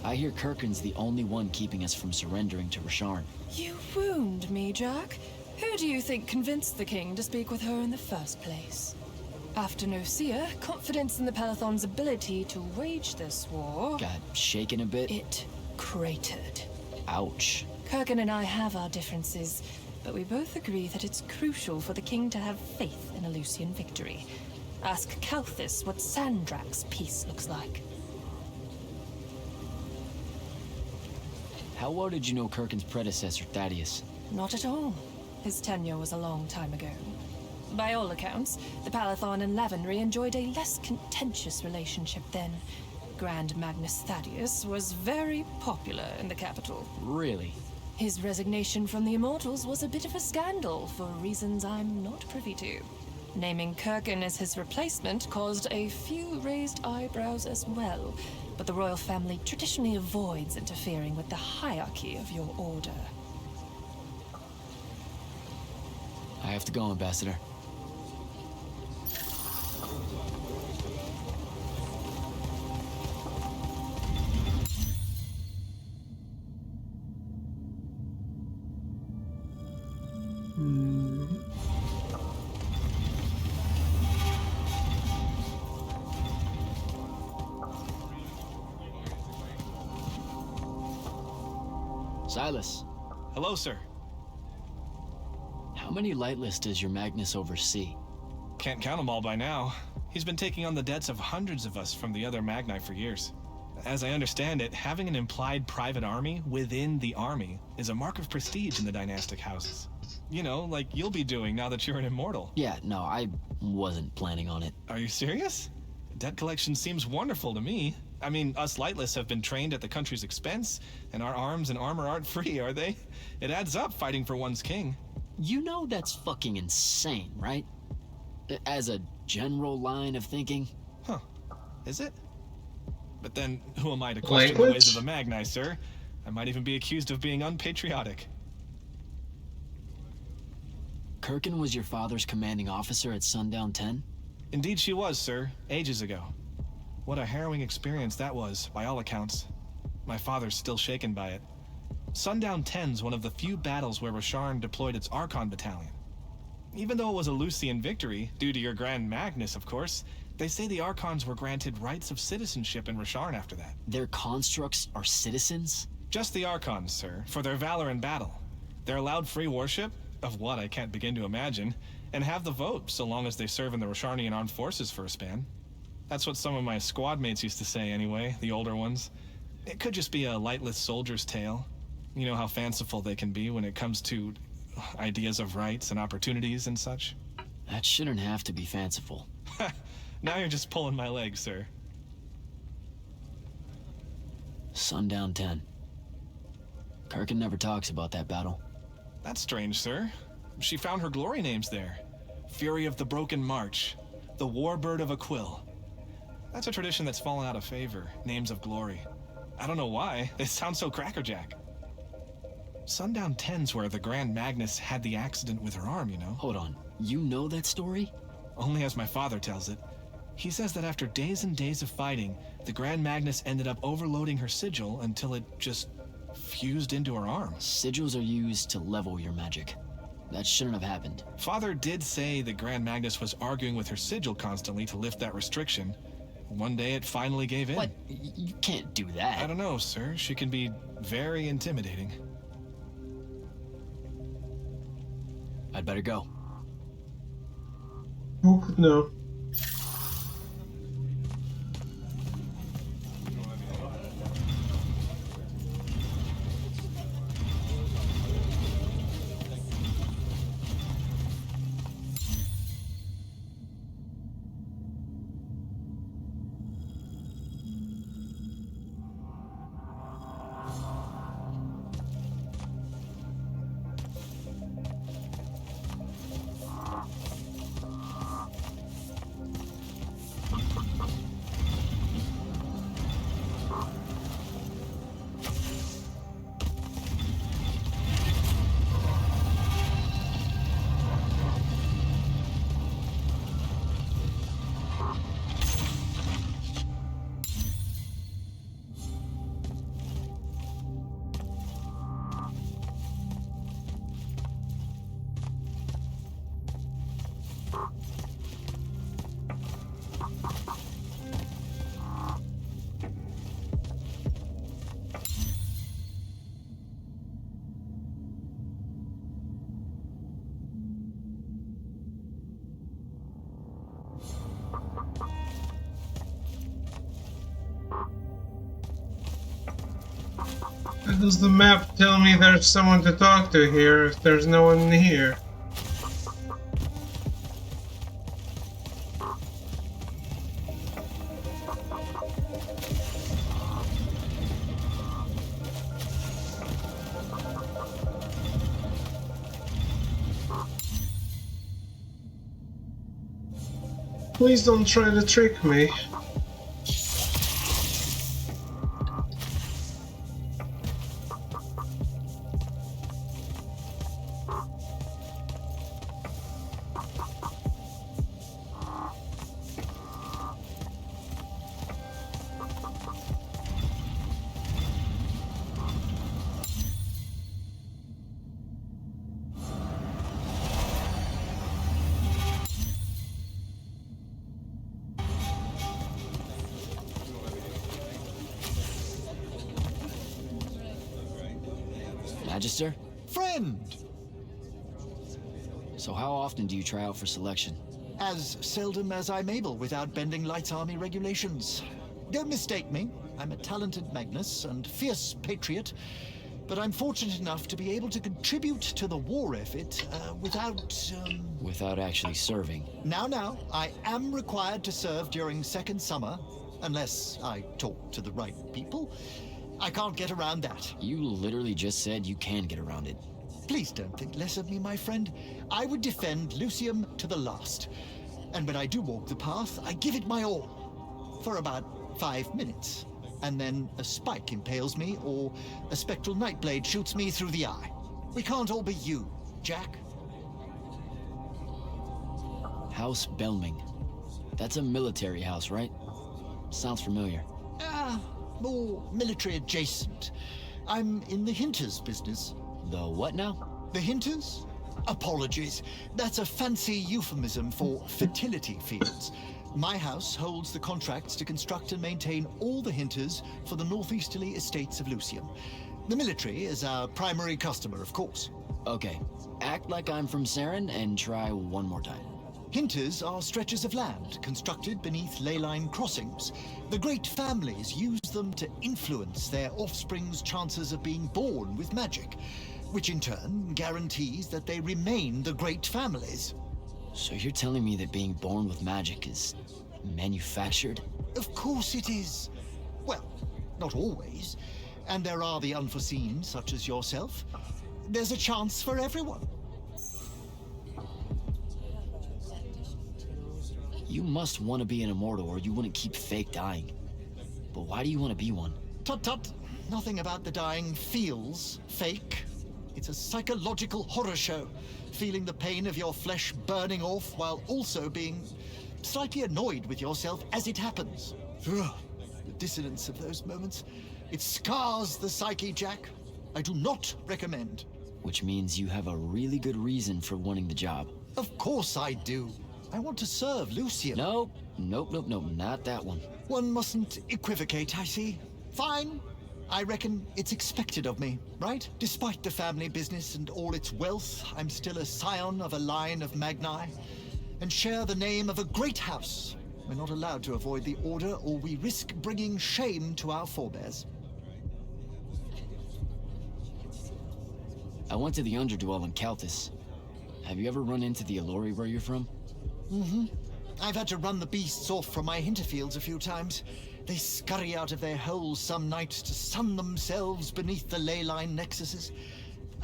I hear Kirkin's the only one keeping us from surrendering to Rasharn. You wound me, Jack. Who do you think convinced the king to speak with her in the first place? After Nocia, confidence in the Palathon's ability to wage this war... Got shaken a bit? It cratered. Ouch. Kirkin and I have our differences, but we both agree that it's crucial for the king to have faith in a Lucian victory. Ask Kalthis what Sandrak's peace looks like. How well did you know Kirkin's predecessor, Thaddeus? Not at all. His tenure was a long time ago. By all accounts, the Palathon and Lavenry enjoyed a less contentious relationship then. Grand Magnus Thaddeus was very popular in the capital. Really? His resignation from the Immortals was a bit of a scandal for reasons I'm not privy to. Naming Kirkin as his replacement caused a few raised eyebrows as well, but the royal family traditionally avoids interfering with the hierarchy of your order. I have to go, Ambassador. Silas, Hello, sir. how many lightless does your Magnus oversee? Can't count them all by now. He's been taking on the debts of hundreds of us from the other Magni for years. As I understand it, having an implied private army within the army is a mark of prestige in the dynastic houses. You know, like you'll be doing now that you're an immortal. Yeah, no, I wasn't planning on it. Are you serious? Debt collection seems wonderful to me. I mean, us lightless have been trained at the country's expense, and our arms and armor aren't free, are they? It adds up fighting for one's king. You know that's fucking insane, right? As a general line of thinking. Huh. Is it? But then, who am I to question the ways of the Magni, sir? I might even be accused of being unpatriotic. Kirkin was your father's commanding officer at Sundown 10? Indeed she was, sir. Ages ago. What a harrowing experience that was, by all accounts. My father's still shaken by it. Sundown 10's one of the few battles where Rasharn deployed its Archon battalion. Even though it was a Lucian victory, due to your Grand Magnus, of course, they say the Archons were granted rights of citizenship in Rasharn after that. Their constructs are citizens? Just the Archons, sir, for their valor in battle. They're allowed free worship, of what I can't begin to imagine, and have the vote so long as they serve in the Rasharnian armed forces for a span. That's what some of my squad mates used to say anyway, the older ones. It could just be a lightless soldier's tale. You know how fanciful they can be when it comes to ideas of rights and opportunities and such. That shouldn't have to be fanciful. Now you're just pulling my leg, sir. Sundown 10. Kirkin never talks about that battle. That's strange, sir. She found her glory names there. Fury of the Broken March, the Warbird of Aquil. That's a tradition that's fallen out of favor, names of glory. I don't know why, it sounds so crackerjack. Sundown 10's where the Grand Magnus had the accident with her arm, you know? Hold on, you know that story? Only as my father tells it. He says that after days and days of fighting, the Grand Magnus ended up overloading her sigil until it just fused into her arm. Sigils are used to level your magic. That shouldn't have happened. Father did say the Grand Magnus was arguing with her sigil constantly to lift that restriction. One day it finally gave in. What? You can't do that. I don't know, sir. She can be very intimidating. I'd better go. Who could know? Why does the map tell me there's someone to talk to here if there's no one here? Please don't try to trick me. Magister? Friend! So how often do you try out for selection? As seldom as I'm able without bending Light's Army regulations. Don't mistake me. I'm a talented Magnus and fierce patriot, but I'm fortunate enough to be able to contribute to the war effort Without actually serving. Now, I am required to serve during second summer, unless I talk to the right people. I can't get around that. You literally just said you can get around it. Please don't think less of me, my friend. I would defend Lucium to the last. And when I do walk the path, I give it my all. For about 5 minutes. And then a spike impales me, or a spectral nightblade shoots me through the eye. We can't all be you, Jack. House Belming. That's a military house, right? Sounds familiar. More military adjacent. I'm in the Hinters business. The what now? The Hinters? Apologies. That's a fancy euphemism for fertility fields. My house holds the contracts to construct and maintain all the Hinters for the northeasterly estates of Lucium. The military is our primary customer, of course. Okay, act like I'm from Saren and try one more time. Hinters are stretches of land constructed beneath ley line crossings. The great families use them to influence their offspring's chances of being born with magic, which in turn guarantees that they remain the great families. So you're telling me that being born with magic is manufactured? Of course it is. Well, not always. And there are the unforeseen, such as yourself. There's a chance for everyone. You must want to be an immortal or you wouldn't keep fake dying. But why do you want to be one? Tut-tut. Nothing about the dying feels fake. It's a psychological horror show. Feeling the pain of your flesh burning off while also being slightly annoyed with yourself as it happens. Ugh, the dissonance of those moments. It scars the psyche, Jack. I do not recommend. Which means you have a really good reason for wanting the job. Of course I do. I want to serve Lucium. Nope, not that one. One mustn't equivocate, I see. Fine. I reckon it's expected of me, right? Despite the family business and all its wealth, I'm still a scion of a line of Magni, and share the name of a great house. We're not allowed to avoid the order, or we risk bringing shame to our forebears. I went to the Underdwell in Caltus. Have you ever run into the Allori where you're from? Mm-hmm. I've had to run the beasts off from my hinterfields a few times. They scurry out of their holes some nights to sun themselves beneath the ley line nexuses.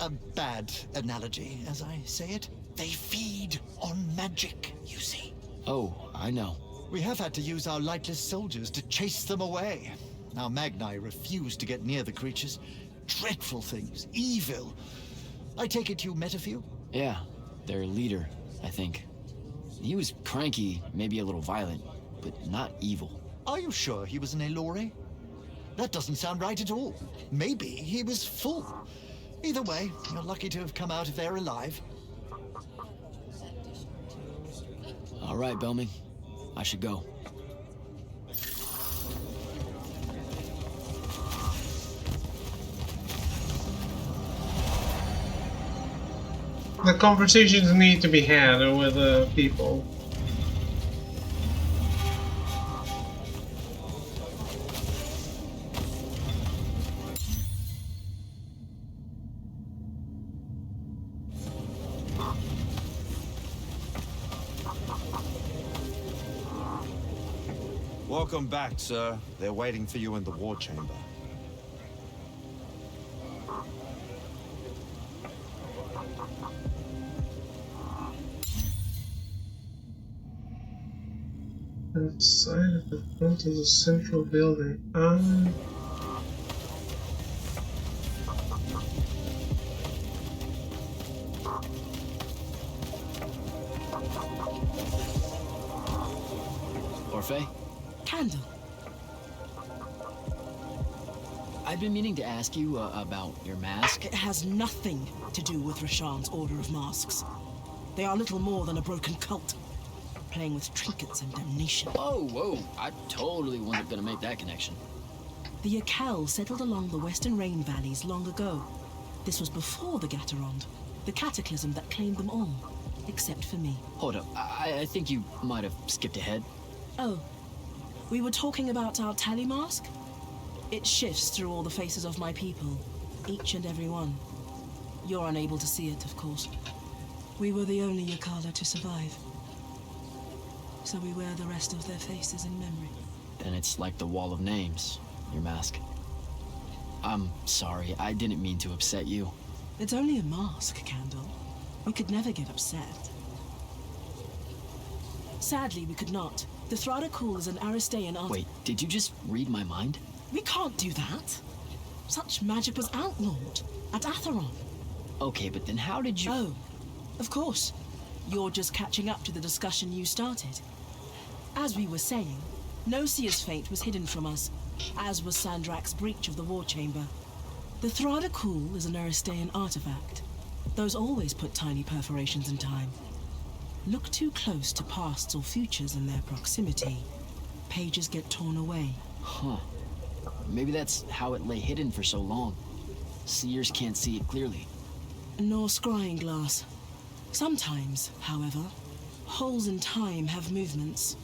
A bad analogy, as I say it. They feed on magic, you see. Oh, I know. We have had to use our lightless soldiers to chase them away. Our Magni refuse to get near the creatures. Dreadful things, evil. I take it you met a few? Yeah, their leader, I think. He was cranky, maybe a little violent, but not evil. Are you sure he was an Allori? That doesn't sound right at all. Maybe he was full. Either way, you're lucky to have come out of there alive. All right, Belming. I should go. The conversations need to be had with people. Welcome back, sir. They're waiting for you in the war chamber. Outside of the front of the central building. Orphe? Candle. I've been meaning to ask you about your mask. It has nothing to do with Rasharn's Order of Masks. They are little more than a broken cult, playing with trinkets and damnation. Whoa. I totally wasn't gonna make that connection. The Akel settled along the western rain valleys long ago. This was before the Gaterond, the cataclysm that claimed them all, except for me. Hold up, I think you might have skipped ahead. Oh, we were talking about our tally mask? It shifts through all the faces of my people, each and every one. You're unable to see it, of course. We were the only Yakala to survive. So we wear the rest of their faces in memory. Then it's like the wall of names, your mask. I'm sorry, I didn't mean to upset you. It's only a mask, Candle. We could never get upset. Sadly, we could not. The Thradakul is an Aristean art. Wait, did you just read my mind? We can't do that. Such magic was outlawed at Atheron. Okay, but then how did you... Oh, of course. You're just catching up to the discussion you started. As we were saying, Nosia's fate was hidden from us, as was Sandrak's breach of the war chamber. The Thradakul is an Aristean artifact. Those always put tiny perforations in time. Look too close to pasts or futures in their proximity. Pages get torn away. Huh. Maybe that's how it lay hidden for so long. Seers can't see it clearly. Nor scrying glass. Sometimes, however, holes in time have movements.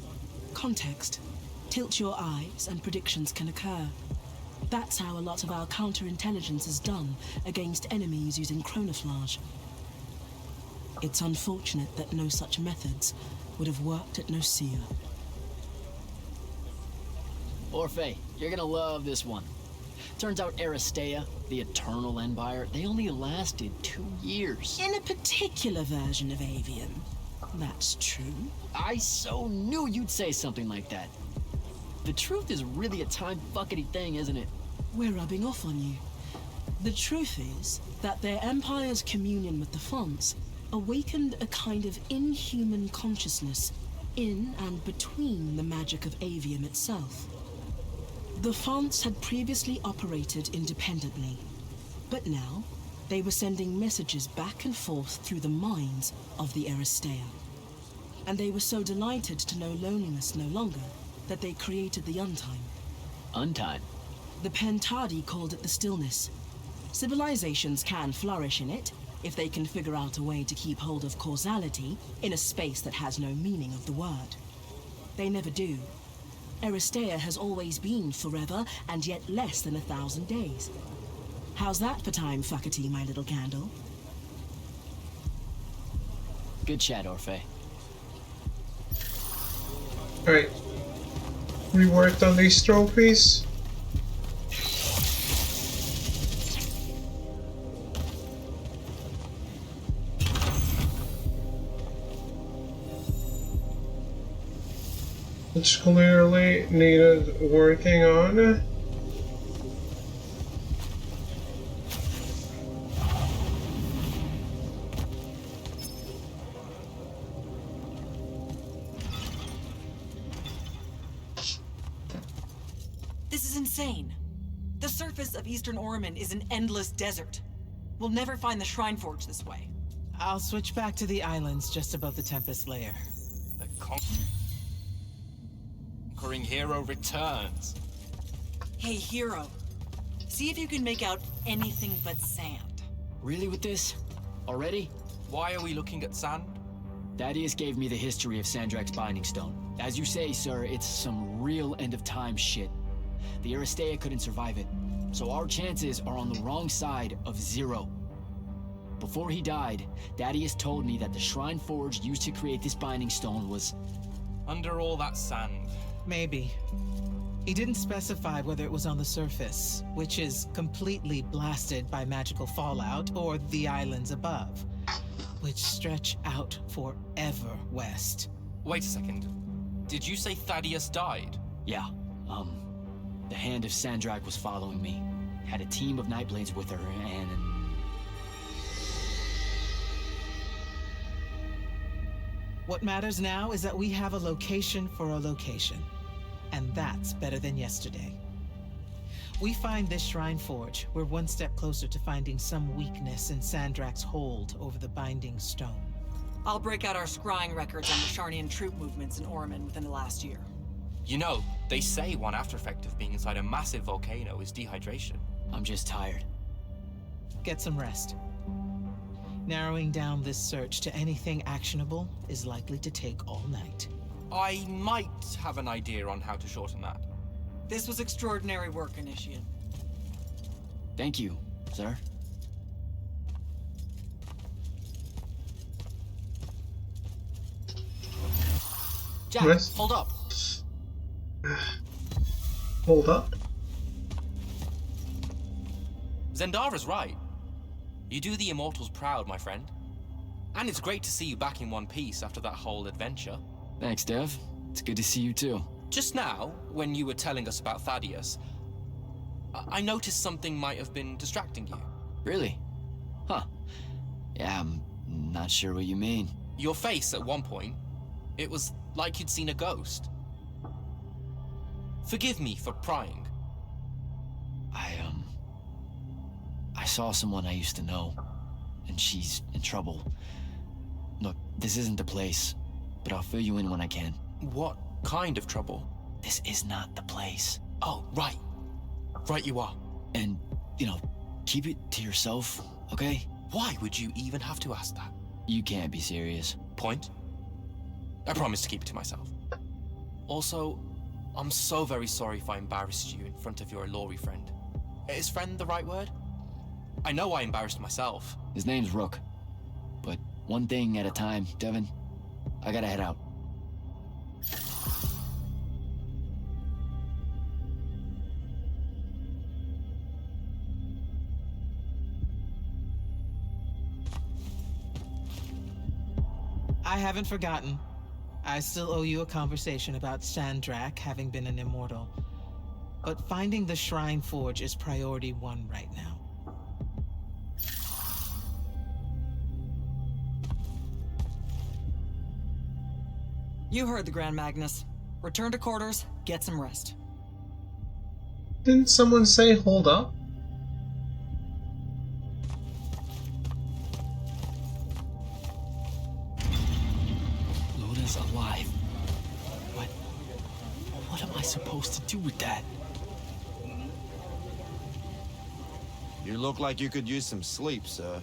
Context. Tilt your eyes and predictions can occur. That's how a lot of our counterintelligence is done against enemies using chronoflage. It's unfortunate that no such methods would have worked at Nosia. Orphe, you're gonna love this one. Turns out Aristea, the Eternal Empire, they only lasted 2 years. In a particular version of Aveum, that's true. I so knew you'd say something like that. The truth is really a time-fuckety thing, isn't it? We're rubbing off on you. The truth is that their empire's communion with the Fonts awakened a kind of inhuman consciousness in and between the magic of Aveum itself. The Fonts had previously operated independently, but now they were sending messages back and forth through the minds of the Aristea. And they were so delighted to know loneliness no longer that they created the Untime. Untime? The Pentadi called it the stillness. Civilizations can flourish in it if they can figure out a way to keep hold of causality in a space that has no meaning of the word. They never do. Aristea has always been forever, and yet less than 1,000 days. How's that for time, fuckety, my little candle? Good chat, Orphe. Alright. We worked on these trophies. Which clearly needed working on. This is insane. The surface of Eastern Orman is an endless desert. We'll never find the Shrine Forge this way. I'll switch back to the islands just above the Tempest layer. The conquering hero returns. Hey, hero. See if you can make out anything but sand. Really with this? Already? Why are we looking at sand? Thaddeus gave me the history of Sandrak's Binding Stone. As you say, sir, it's some real end-of-time shit. The Aristea couldn't survive it, so our chances are on the wrong side of 0. Before he died, Thaddeus told me that the Shrine Forge used to create this Binding Stone was... Under all that sand. Maybe. He didn't specify whether it was on the surface, which is completely blasted by magical fallout, or the islands above, which stretch out forever west. Wait a second. Did you say Thaddeus died? Yeah, the Hand of Sandrak was following me. Had a team of Nightblades with her, and... What matters now is that we have a location for a location. And that's better than yesterday. We find this Shrine Forge, we're one step closer to finding some weakness in Sandrak's hold over the Binding Stone. I'll break out our scrying records on the Sharnian troop movements in Orman within the last year. You know, they say one after effect of being inside a massive volcano is dehydration. I'm just tired. Get some rest. Narrowing down this search to anything actionable is likely to take all night. I might have an idea on how to shorten that. This was extraordinary work, Initiate. Thank you, sir. Jack, Yes? hold up. Hold up. Zendara's right. You do the Immortals proud, my friend. And it's great to see you back in one piece after that whole adventure. Thanks, Dev. It's good to see you too. Just now, when you were telling us about Thaddeus, I noticed something might have been distracting you. Really? Huh. Yeah, I'm not sure what you mean. Your face at one point, it was like you'd seen a ghost. Forgive me for prying. I saw someone I used to know, and she's in trouble. Look, this isn't the place, but I'll fill you in when I can. What kind of trouble? This is not the place. Oh, right. Right you are. And, keep it to yourself, okay? Why would you even have to ask that? You can't be serious. Point? I promise to keep it to myself. Also, I'm so very sorry if I embarrassed you in front of your Ilori friend. Is friend the right word? I know I embarrassed myself. His name's Rook. But one thing at a time, Devin. I gotta head out. I haven't forgotten. I still owe you a conversation about Sandrak having been an immortal. But finding the Shrine Forge is priority 1 right now. You heard the Grand Magnus. Return to quarters, get some rest. Didn't someone say hold up? Luna's alive. What am I supposed to do with that? You look like you could use some sleep, sir.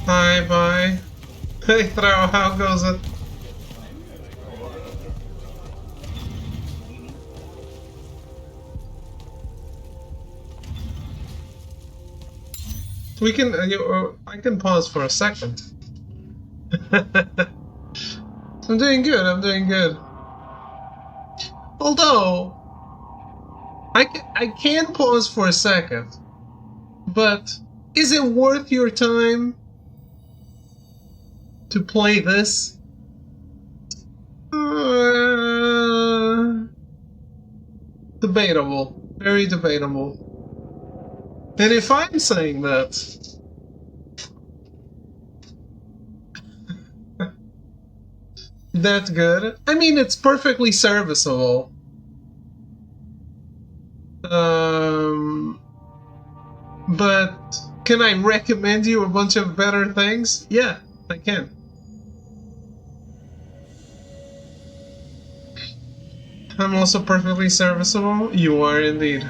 Hi, bye. Hey, Throw, how goes it? We can, I can pause for a second. I'm doing good, I'm doing good. Although, I can pause for a second, but is it worth your time to play this? Debatable. Very debatable. And if I'm saying that, that's good. I mean, it's perfectly serviceable. But can I recommend you a bunch of better things? Yeah, I can. I'm also perfectly serviceable. You are indeed.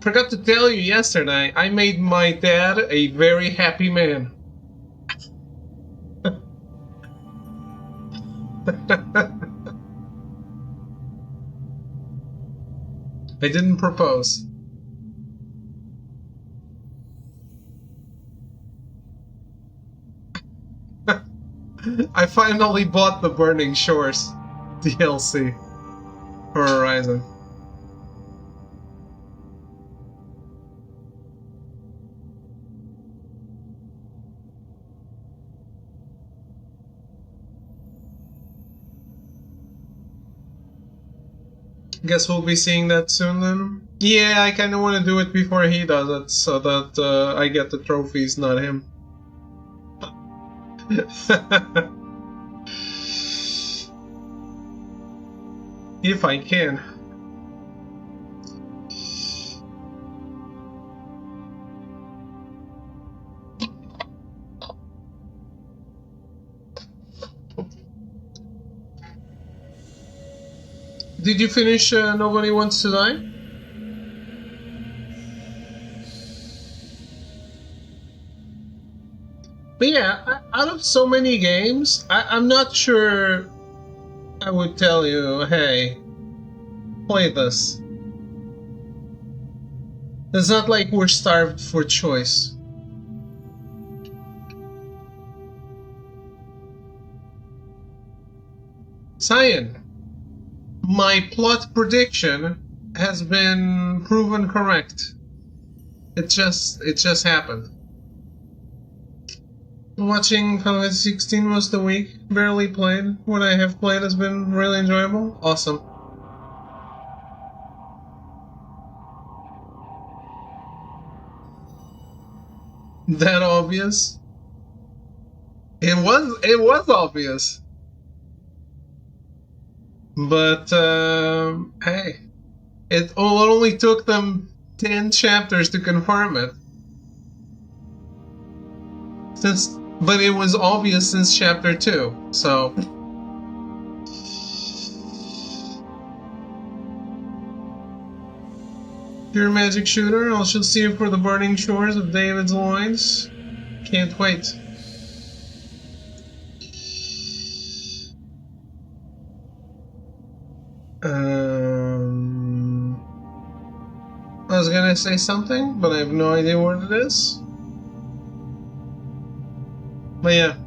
Forgot to tell you yesterday, I made my dad a very happy man. I didn't propose. I finally bought the Burning Shores DLC for Horizon. Guess we'll be seeing that soon then? Yeah, I kinda wanna do it before he does it, so that I get the trophies, not him. If I can. Did you finish Nobody Wants to Die? But yeah, out of so many games, I'm not sure I would tell you, hey, play this. It's not like we're starved for choice. Cyan, my plot prediction has been proven correct. It just happened. Watching Final Fantasy 16 most of the week. Barely played. What I have played has been really enjoyable. Awesome. That obvious? It was obvious. But hey, it only took them 10 chapters to confirm it. But it was obvious since chapter 2, so... Pure magic shooter, I shall see you for the burning shores of David's loins. Can't wait. I was gonna say something, but I have no idea what it is. But yeah,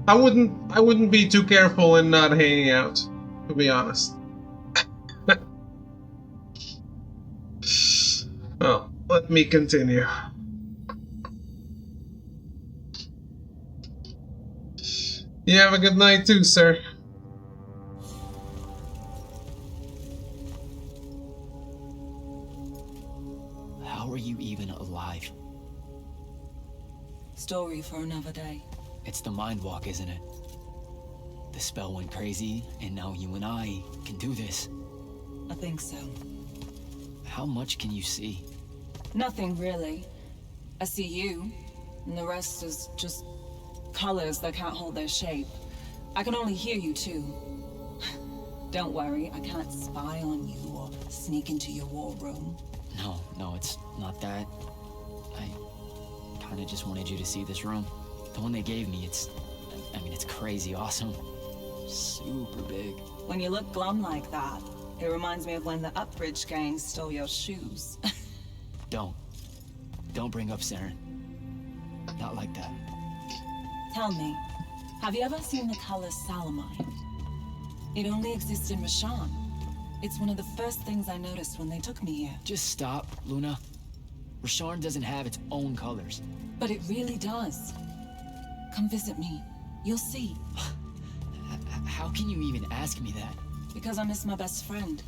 I wouldn't be too careful in not hanging out, to be honest. Well, let me continue. You have a good night too, sir. How are you even alive? Story for another day. It's the mind walk, isn't it? The spell went crazy, and now you and I can do this. I think so. How much can you see? Nothing really. I see you, and the rest is just colors that can't hold their shape. I can only hear you too. Don't worry, I can't spy on you or sneak into your war room. No, it's not that. I kinda just wanted you to see this room. The one they gave me, it's crazy awesome. Super big. When you look glum like that, it reminds me of when the Upbridge gang stole your shoes. Don't bring up Saren. Not like that. Tell me, have you ever seen the color Salamine? It only exists in Rashan. It's one of the first things I noticed when they took me here. Just stop, Luna. Rasharn doesn't have its own colors. But it really does. Come visit me. You'll see. How can you even ask me that? Because I miss my best friend.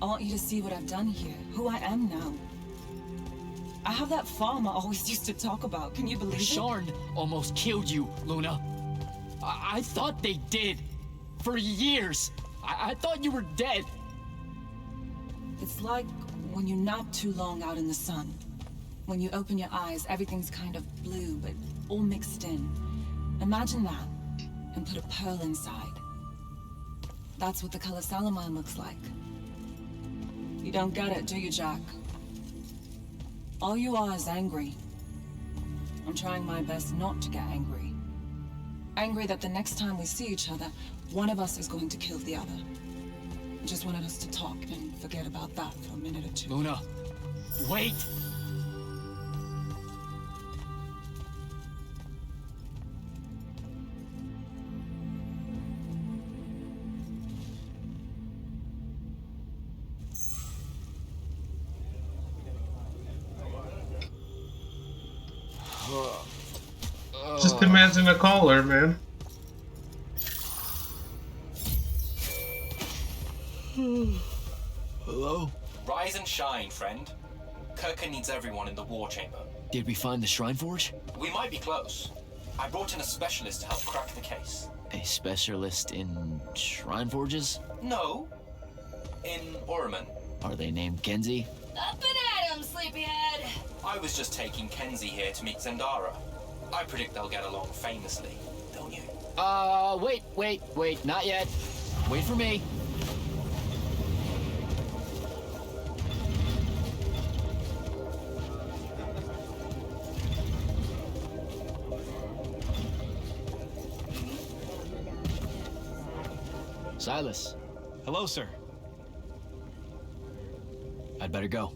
I want you to see what I've done here, who I am now. I have that farm I always used to talk about. Can you believe it? Rasharn almost killed you, Luna. I thought they did. For years. I thought you were dead. It's like when you nap too long out in the sun. When you open your eyes, everything's kind of blue, but all mixed in. Imagine that, and put a pearl inside. That's what the color Salamine looks like. You don't get it, do you, Jack? All you are is angry. I'm trying my best not to get angry. Angry that the next time we see each other, one of us is going to kill the other. I just wanted us to talk and forget about that for a minute or two. Luna, wait! Just imagine a caller, man. Hello? Rise and shine, friend. Kirka needs everyone in the war chamber. Did we find the Shrine Forge? We might be close. I brought in a specialist to help crack the case. A specialist in Shrine Forges? No. In Orman. Are they named Kenzie? Up and at 'em, sleepyhead! I was just taking Kenzie here to meet Zendara. I predict they'll get along famously, don't you? Wait, not yet. Wait for me. Silas, Hello, sir. I'd better go.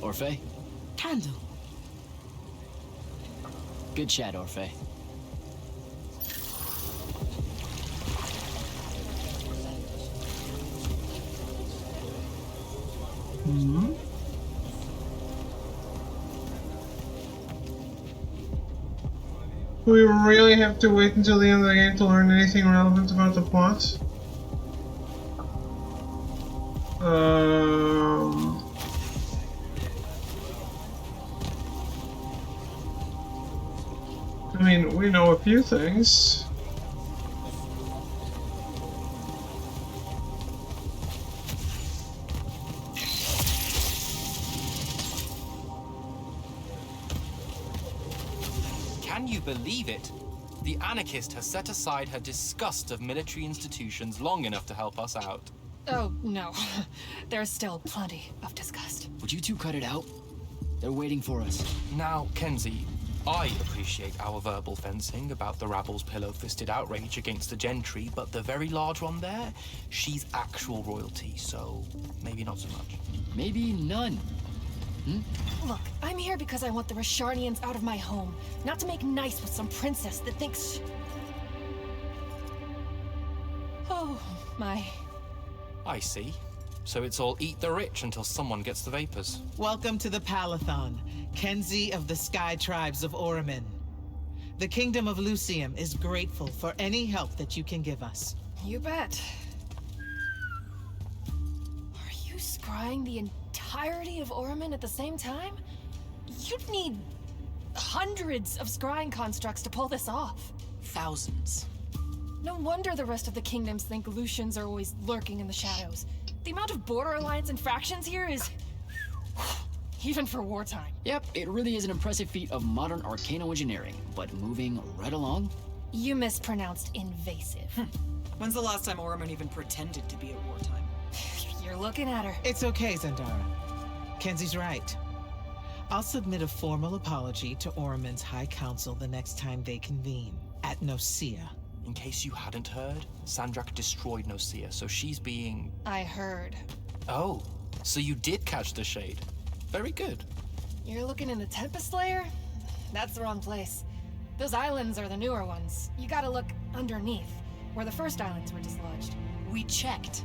Orphe? Candle. Good chat, Orphe. We really have to wait until the end of the game to learn anything relevant about the plot? I mean, we know a few things. Can you believe it? The anarchist has set aside her disgust of military institutions long enough to help us out. Oh, no. There's still plenty of disgust. Would you two cut it out? They're waiting for us. Now, Kenzie, I appreciate our verbal fencing about the rabble's pillow-fisted outrage against the gentry, but the very large one there, she's actual royalty, so maybe not so much. Maybe none. Look, I'm here because I want the Rasharnians out of my home, not to make nice with some princess that thinks... Oh, my... I see. So it's all eat the rich until someone gets the vapors. Welcome to the Palathon, Kenzie of the Sky Tribes of Oramin. The Kingdom of Lucium is grateful for any help that you can give us. You bet. Are you scrying the entirety of Oramin at the same time? You'd need hundreds of scrying constructs to pull this off. Thousands. No wonder the rest of the kingdoms think Lucians are always lurking in the shadows. The amount of border alliance and factions here is... even for wartime. Yep, it really is an impressive feat of modern arcano-engineering, but moving right along? You mispronounced invasive. When's the last time Oramin even pretended to be at wartime? You're looking at her. It's okay, Zendara. Kenzie's right. I'll submit a formal apology to Oramin's High Council the next time they convene, at Nosea. In case you hadn't heard, Sandrak destroyed Nosea, so she's being... I heard. Oh, so you did catch the shade. Very good. You're looking in the Tempest Layer? That's the wrong place. Those islands are the newer ones. You gotta look underneath, where the first islands were dislodged. We checked.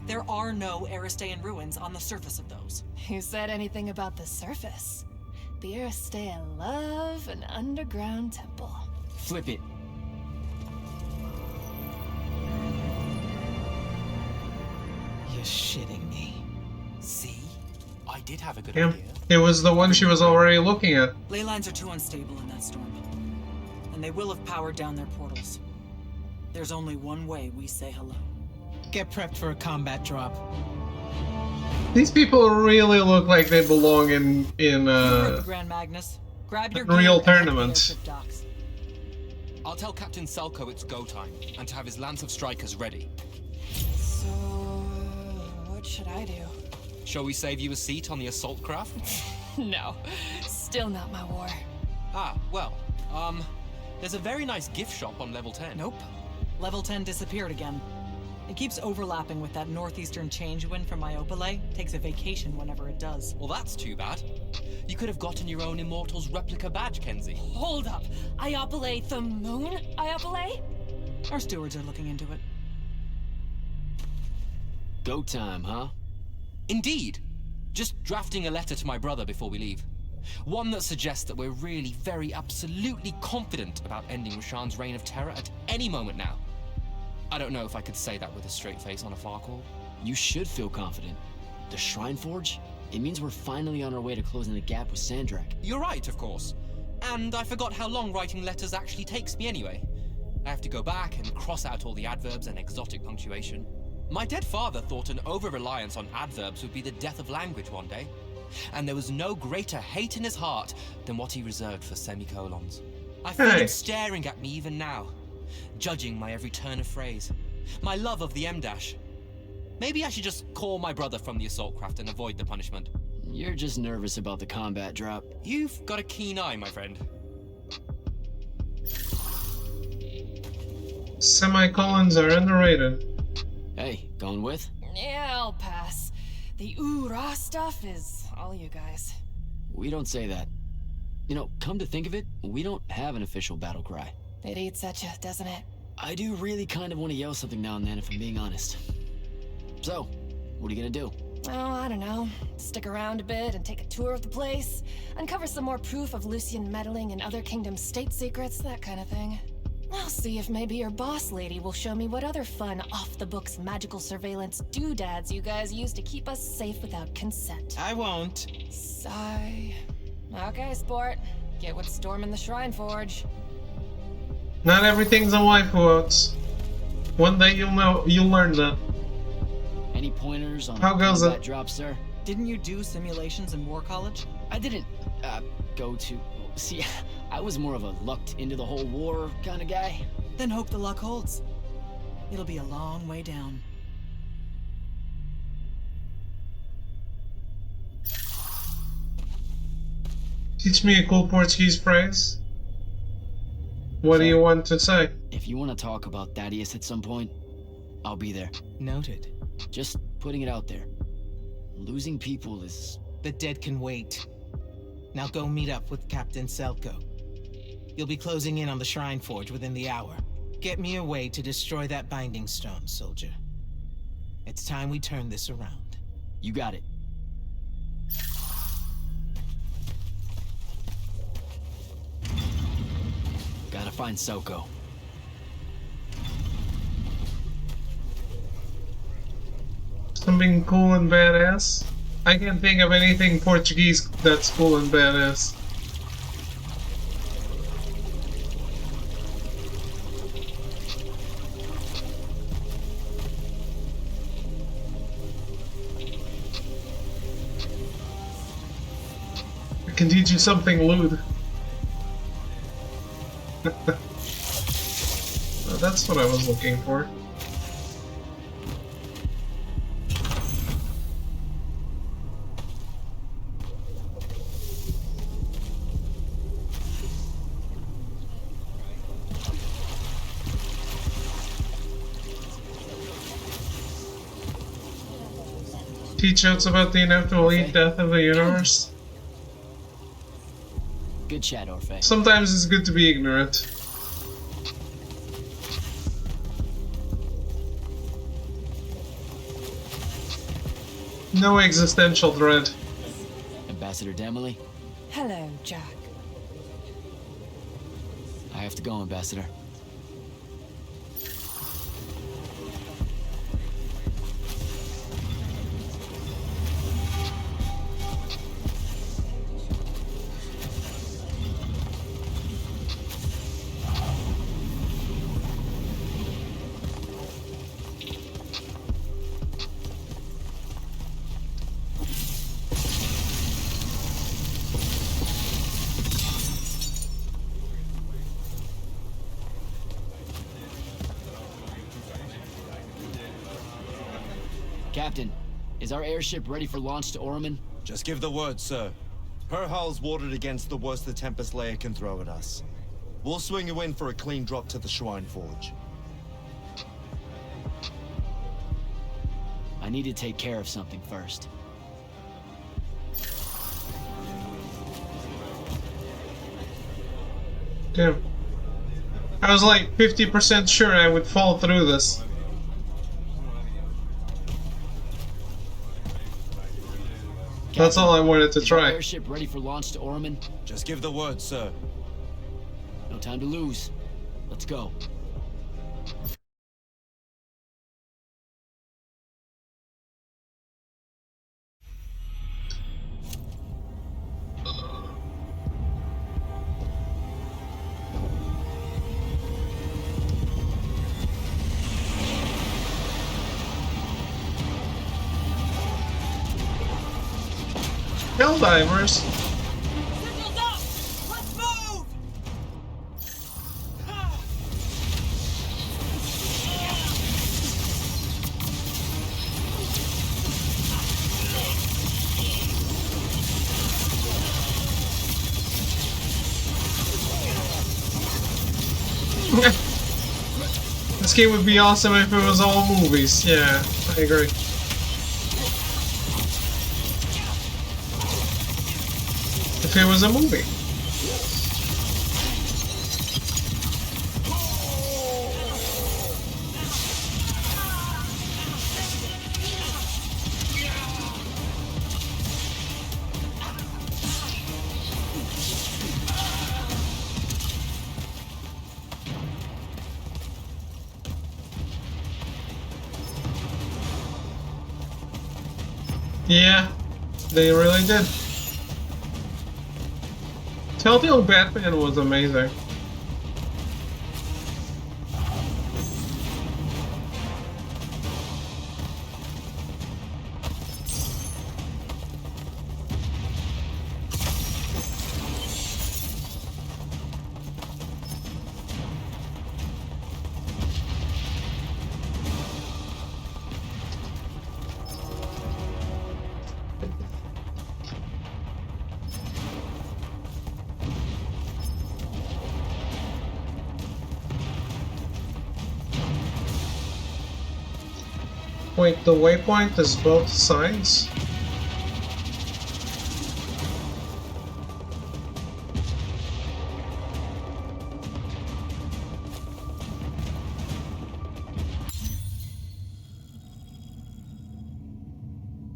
There are no Aristean ruins on the surface of those. Who said anything about the surface? The Aristean love an underground temple. Flip it. You're shitting me. See? I did have a good Yeah, idea. it was the one she was already looking at. Ley lines are too unstable in that storm. And they will have powered down their portals. There's only one way we say hello. Get prepped for a combat drop. These people really look like they belong in Grand Magnus. Grab your real gear and head to the tournament. airship docks. I'll tell Captain Selko it's go time, and to have his lance of strikers ready. So, what should I do? Shall we save you a seat on the assault craft? No, still not my war. Ah, well, there's a very nice gift shop on level 10. Nope. Level 10 disappeared again. It keeps overlapping with that northeastern change wind from Iopale. Takes a vacation whenever it does. Well, that's too bad. You could have gotten your own Immortals replica badge, Kenzie. Hold up. Iopale the moon? Iopale? Our stewards are looking into it. Go time, huh? Indeed. Just drafting a letter to my brother before we leave. One that suggests that we're really very absolutely confident about ending Rasharn's reign of terror at any moment now. I don't know if I could say that with a straight face on a Farcall. You should feel confident. The Shrine Forge? It means we're finally on our way to closing the gap with Sandrak. You're right, of course. And I forgot how long writing letters actually takes me anyway. I have to go back and cross out all the adverbs and exotic punctuation. My dead father thought an over-reliance on adverbs would be the death of language one day. And there was no greater hate in his heart than what he reserved for semicolons. I feel him staring at me even now, judging my every turn of phrase, my love of the M-dash. Maybe I should just call my brother from the assault craft and avoid the punishment. You're just nervous about the combat drop. You've got a keen eye, my friend. Semicolons are underrated. Hey, going with? Yeah, I'll pass. The ooh-rah stuff is all you guys. We don't say that. You know, come to think of it, we don't have an official battle cry. It eats at you, doesn't it? I do really kind of want to yell something now and then, if I'm being honest. So, what are you gonna do? Oh, I don't know. Stick around a bit and take a tour of the place. Uncover some more proof of Lucian meddling and other kingdom state secrets, that kind of thing. I'll see if maybe your boss lady will show me what other fun off-the-books magical surveillance doodads you guys use to keep us safe without consent. I won't. Sigh. Okay, sport. Get what's storming the Shrine Forge. Not everything's a waifu out. One day you'll learn that. Any pointers on How goes combat it? drop, sir? Didn't you do simulations in War College? I didn't go to. See, I was more of a lucked into the whole war kind of guy. Then hope the luck holds. It'll be a long way down. Teach me a cool Portuguese phrase. What do you want to say? If you want to talk about Thaddeus at some point, I'll be there. Noted. Just putting it out there. Losing people is... The dead can wait. Now go meet up with Captain Selko. You'll be closing in on the Shrine Forge within the hour. Get me a way to destroy that binding stone, soldier. It's time we turn this around. You got it. Gotta find Selko. Something cool and badass? I can't think of anything Portuguese that's cool and badass. I can teach you something lewd. That's what I was looking for. Teach us about the inevitable death of the universe. Good chat, Orphe. Sometimes it's good to be ignorant. No existential dread. Ambassador Demily? Hello, Jack. I have to go, Ambassador. Captain, is our airship ready for launch to Orman? Just give the word, sir. Her hull's warded against the worst the Tempest Layer can throw at us. We'll swing you in for a clean drop to the Shrine Forge. I need to take care of something first. Damn. I was like 50% sure I would fall through this. That's all I wanted to Is our try. airship ready for launch to Orman? Just give the word, sir. No time to lose. Let's go. Helldivers. Signals up! Let's move! This game would be awesome if it was all movies. Yeah, I agree. If it was a movie. Yeah, they really did. Telltale Batman was amazing. Wait, the waypoint is both sides?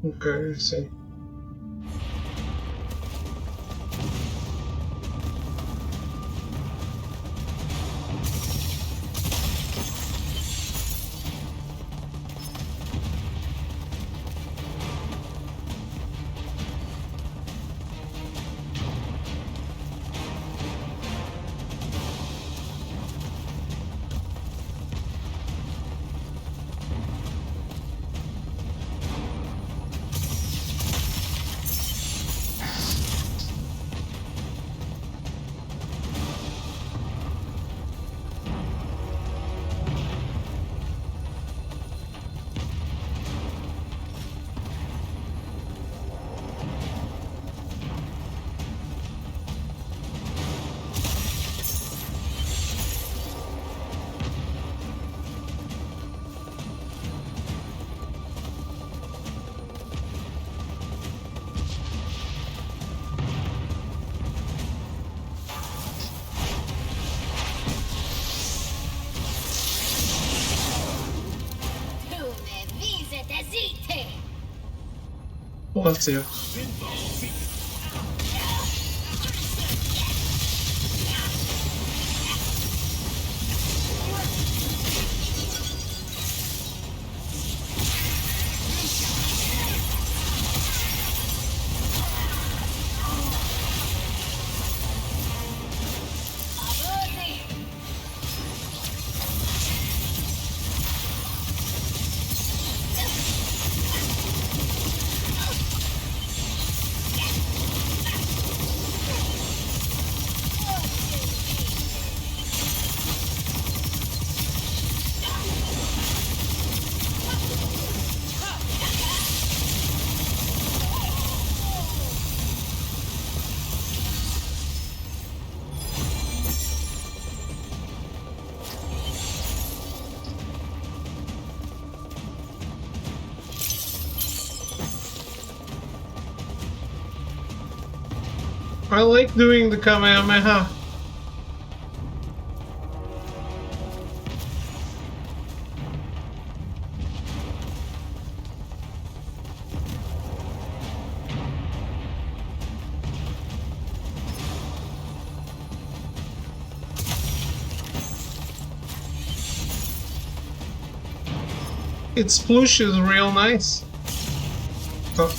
Okay, I see. Bless you. I like doing the Kamehameha. Its sploosh is real nice. Oh.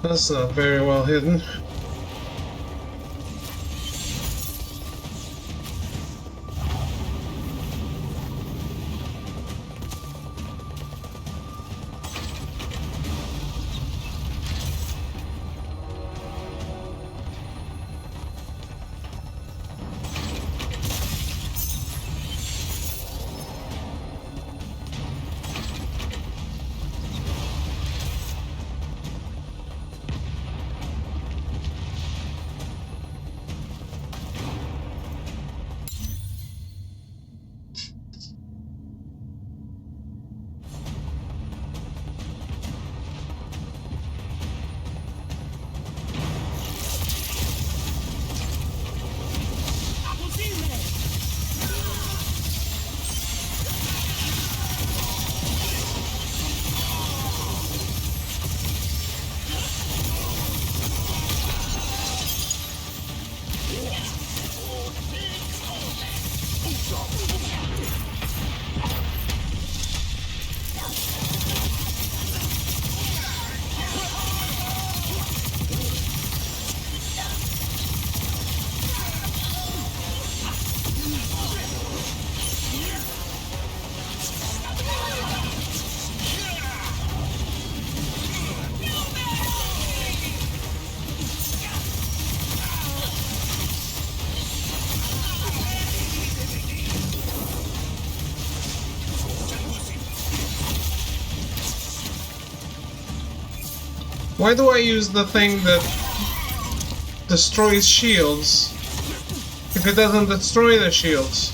That's not very well hidden. Why do I use the thing that destroys shields if it doesn't destroy the shields?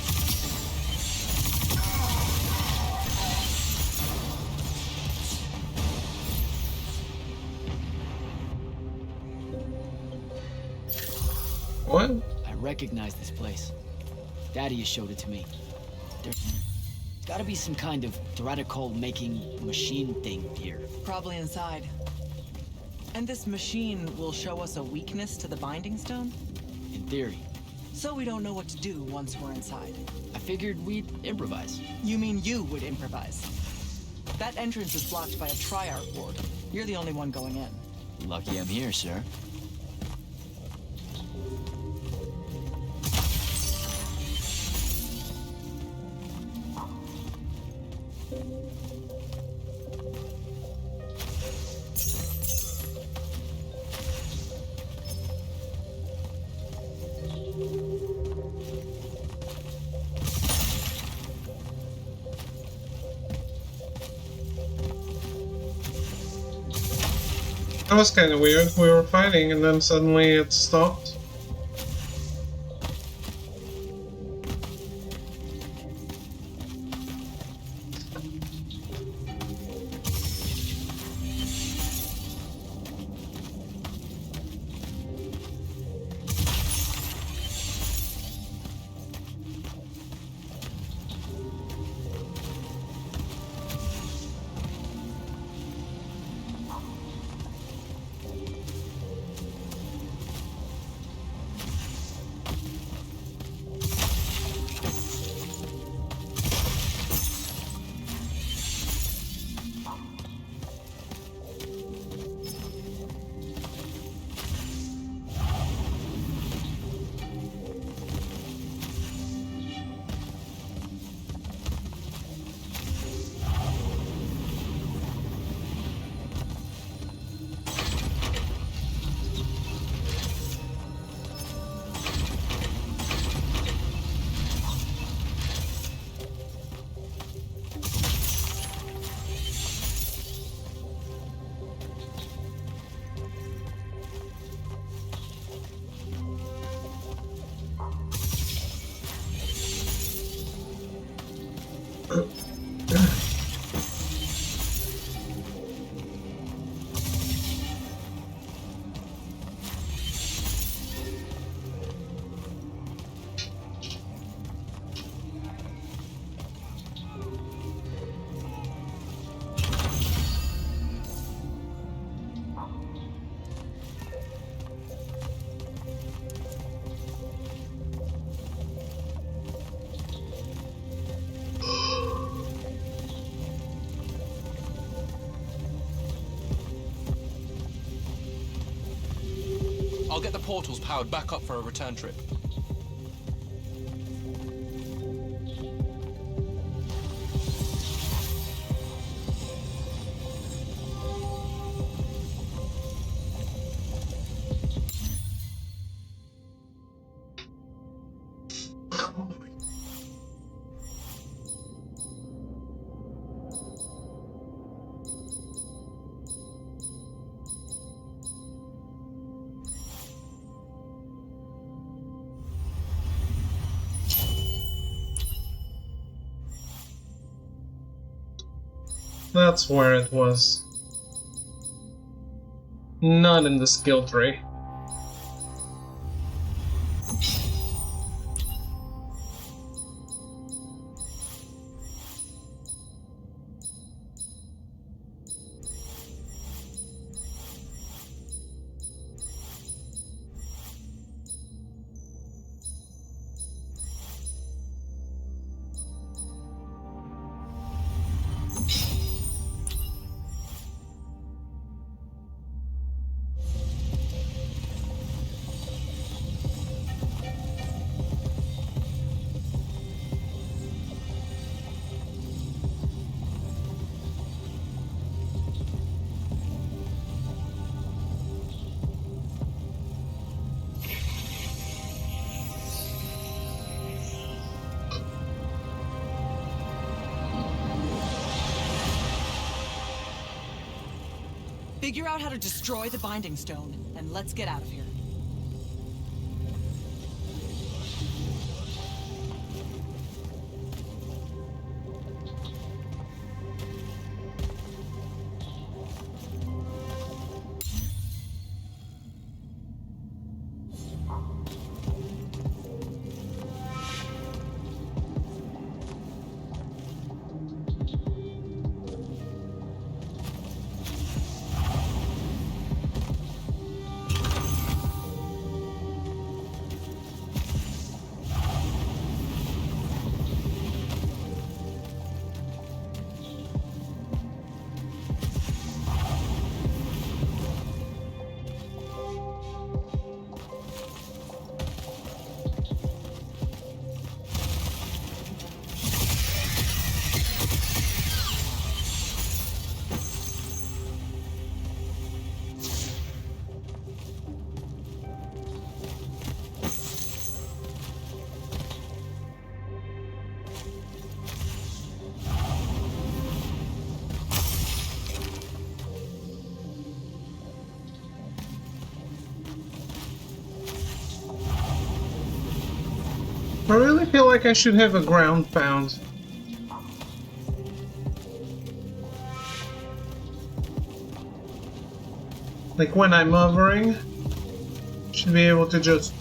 What? I recognize this place. Daddy has showed it to me. There's gotta be some kind of Theratical-making machine thing here. Probably inside. And this machine will show us a weakness to the Binding Stone? In theory. So we don't know what to do once we're inside. I figured we'd improvise. You mean you would improvise? That entrance is blocked by a Triarch ward. You're the only one going in. Lucky I'm here, sir. That was kind of weird. We were fighting and then suddenly it stopped. I'll get the portals powered back up for a return trip. That's where it was. Not in the skill tree. Figure out how to destroy the Binding Stone, and let's get out of here. I really feel like I should have a ground pound. Like when I'm hovering, should be able to just...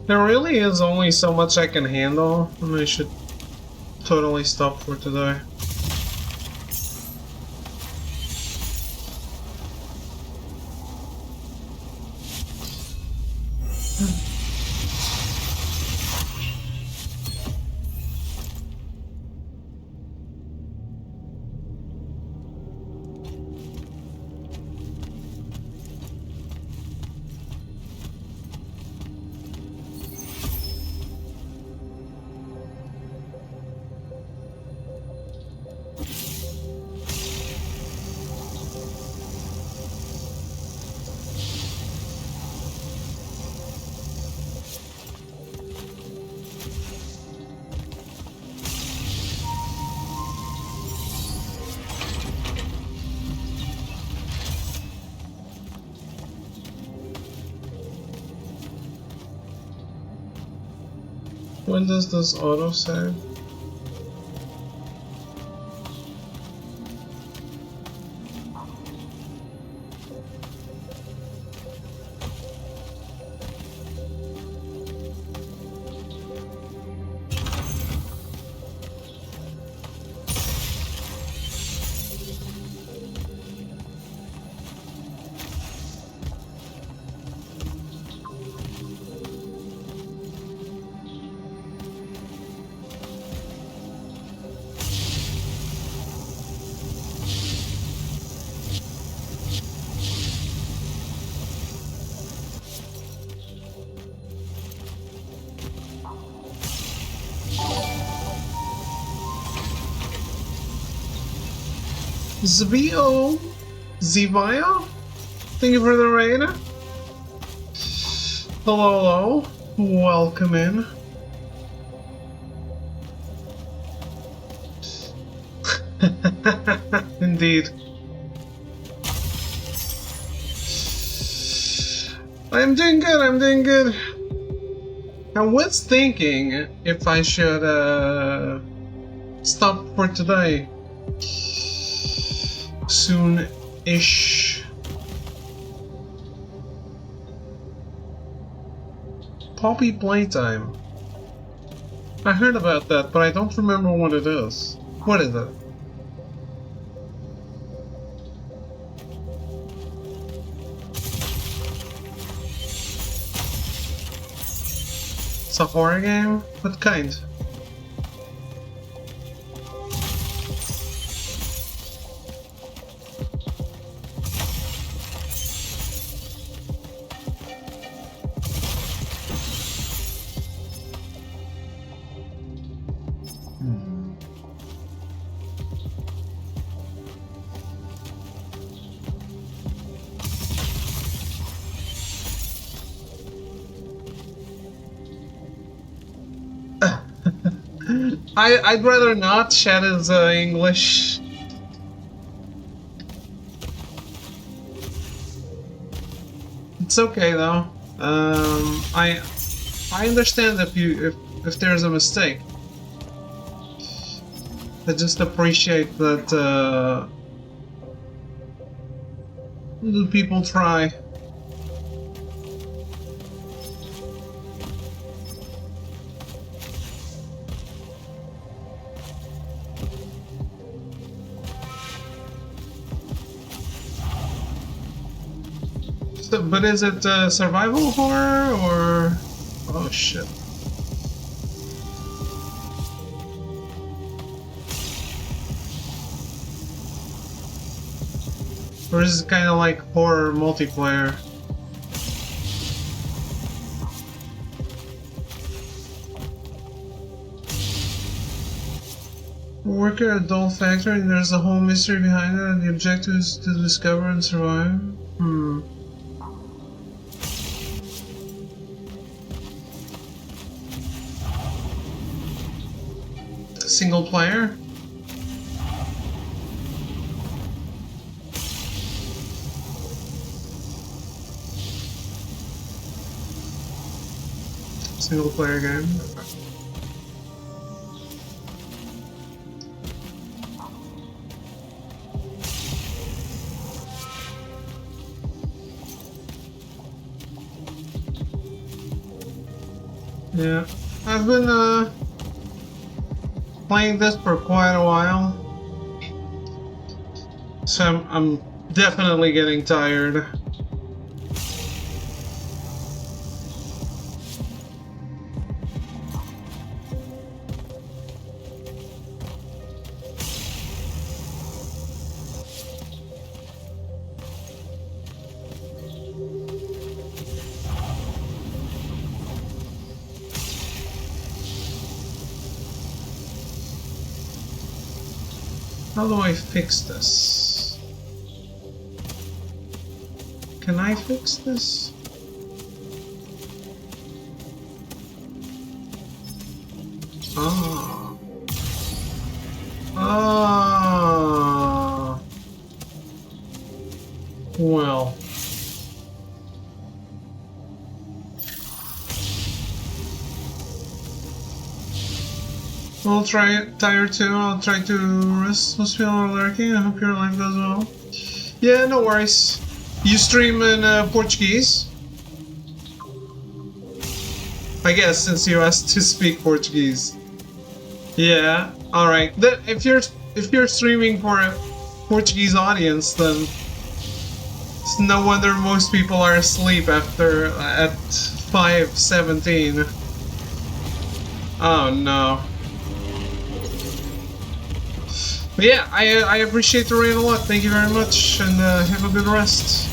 There really is only so much I can handle, and I should totally stop for today. When does this auto save? Zvio? Zvio? Thank you for the raid. Hello, hello. Welcome in. Indeed. I'm doing good, I'm doing good. I was thinking if I should stop for today. Soon-ish. Poppy playtime. I heard about that, but I don't remember what it is. What is it? It's a horror game? What kind? I'd rather not. Chat is English. It's okay though. I understand if there's a mistake. I just appreciate that little people try. But is it survival horror or... Oh shit. Or is it kind of like horror multiplayer? Work at a doll factory and there's a whole mystery behind it and the objective is to discover and survive? Single player? Single player game. Yeah, I've been playing this for quite a while, so I'm definitely getting tired. How do I fix this? Can I fix this? Ah. Ah. Well. I'll try tired too. I'll try to rest. Was feeling lurking. I hope your life goes well. Yeah, no worries. You stream in Portuguese? I guess since you asked to speak Portuguese. Yeah. All right. Then if you're streaming for a Portuguese audience, then it's no wonder most people are asleep after at 5:17. Oh no. But yeah, I appreciate the raid a lot. Thank you very much, and have a good rest.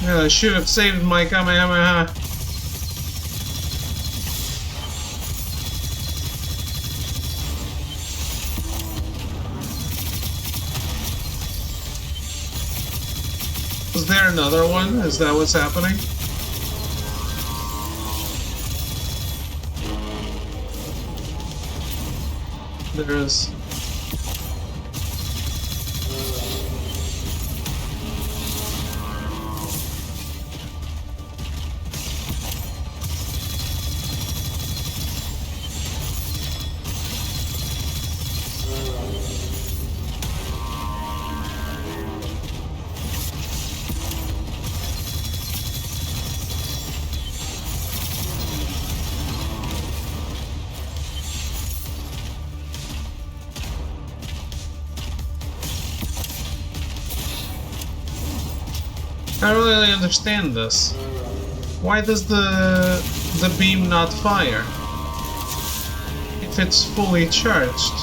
Yeah, I should have saved my Kamehameha. Was there another one? Is that what's happening? There is. I don't really understand this. Why does the beam not fire if it's fully charged?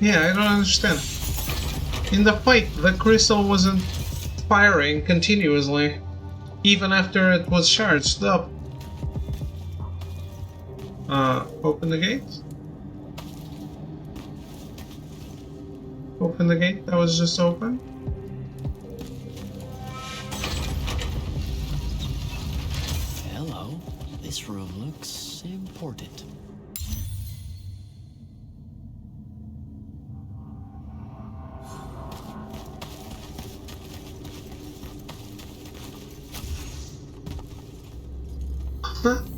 Yeah, I don't understand. In the fight, the crystal wasn't firing continuously, even after it was charged up. Open the gate? Open the gate that was just open? Hello. This room looks important.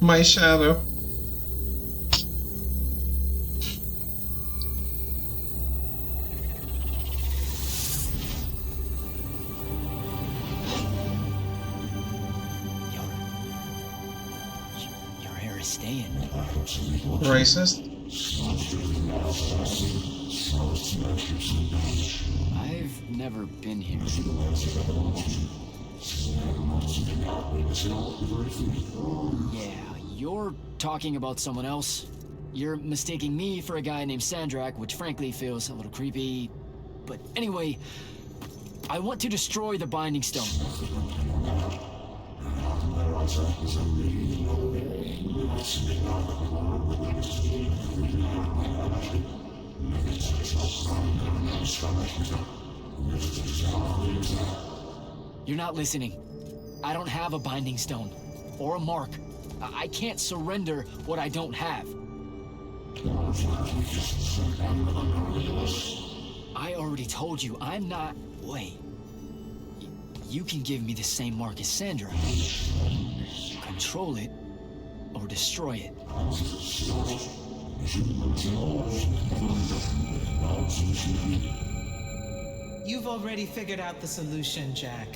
My shadow. Your hair is staying. Racist. I've never been here. Yeah, you're talking about someone else? You're mistaking me for a guy named Sandrak, which frankly feels a little creepy. But anyway, I want to destroy the Binding Stone. You're not listening. I don't have a Binding Stone. Or a mark. I can't surrender what I don't have. I already told you, I'm not... Wait. You can give me the same mark as Sandra. Control it, or destroy it. You've already figured out the solution, Jack.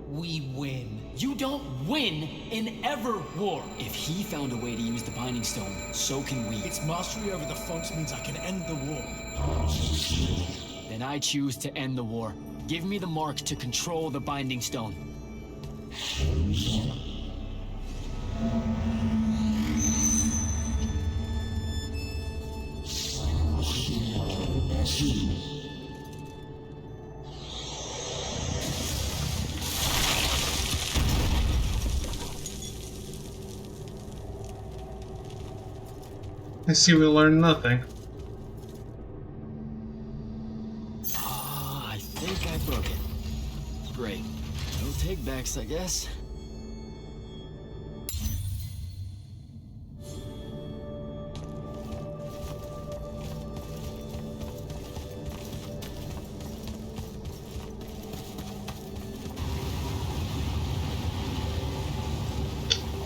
We win. You don't win in Ever War. If he found a way to use the Binding Stone, so can we. Its mastery over the fonts means I can end the war. Then I choose to end the war. Give me the mark to control the Binding Stone. I see we learned nothing. I think I broke it. Great. No take-backs, I guess.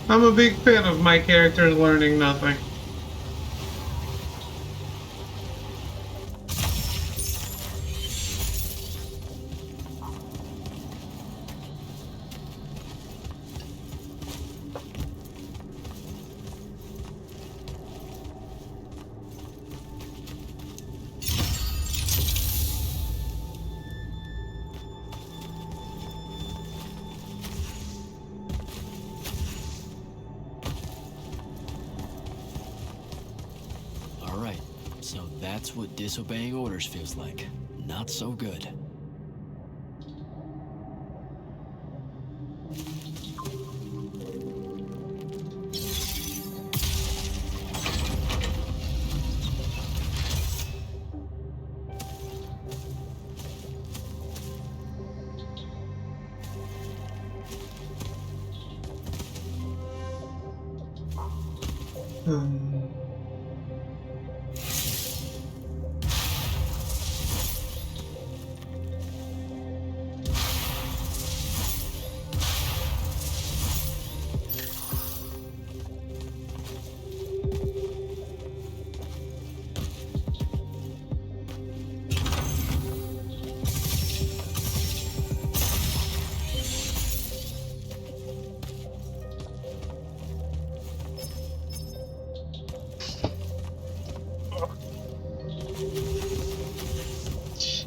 I'm a big fan of my characters learning nothing. Alright, so that's what disobeying orders feels like. Not so good.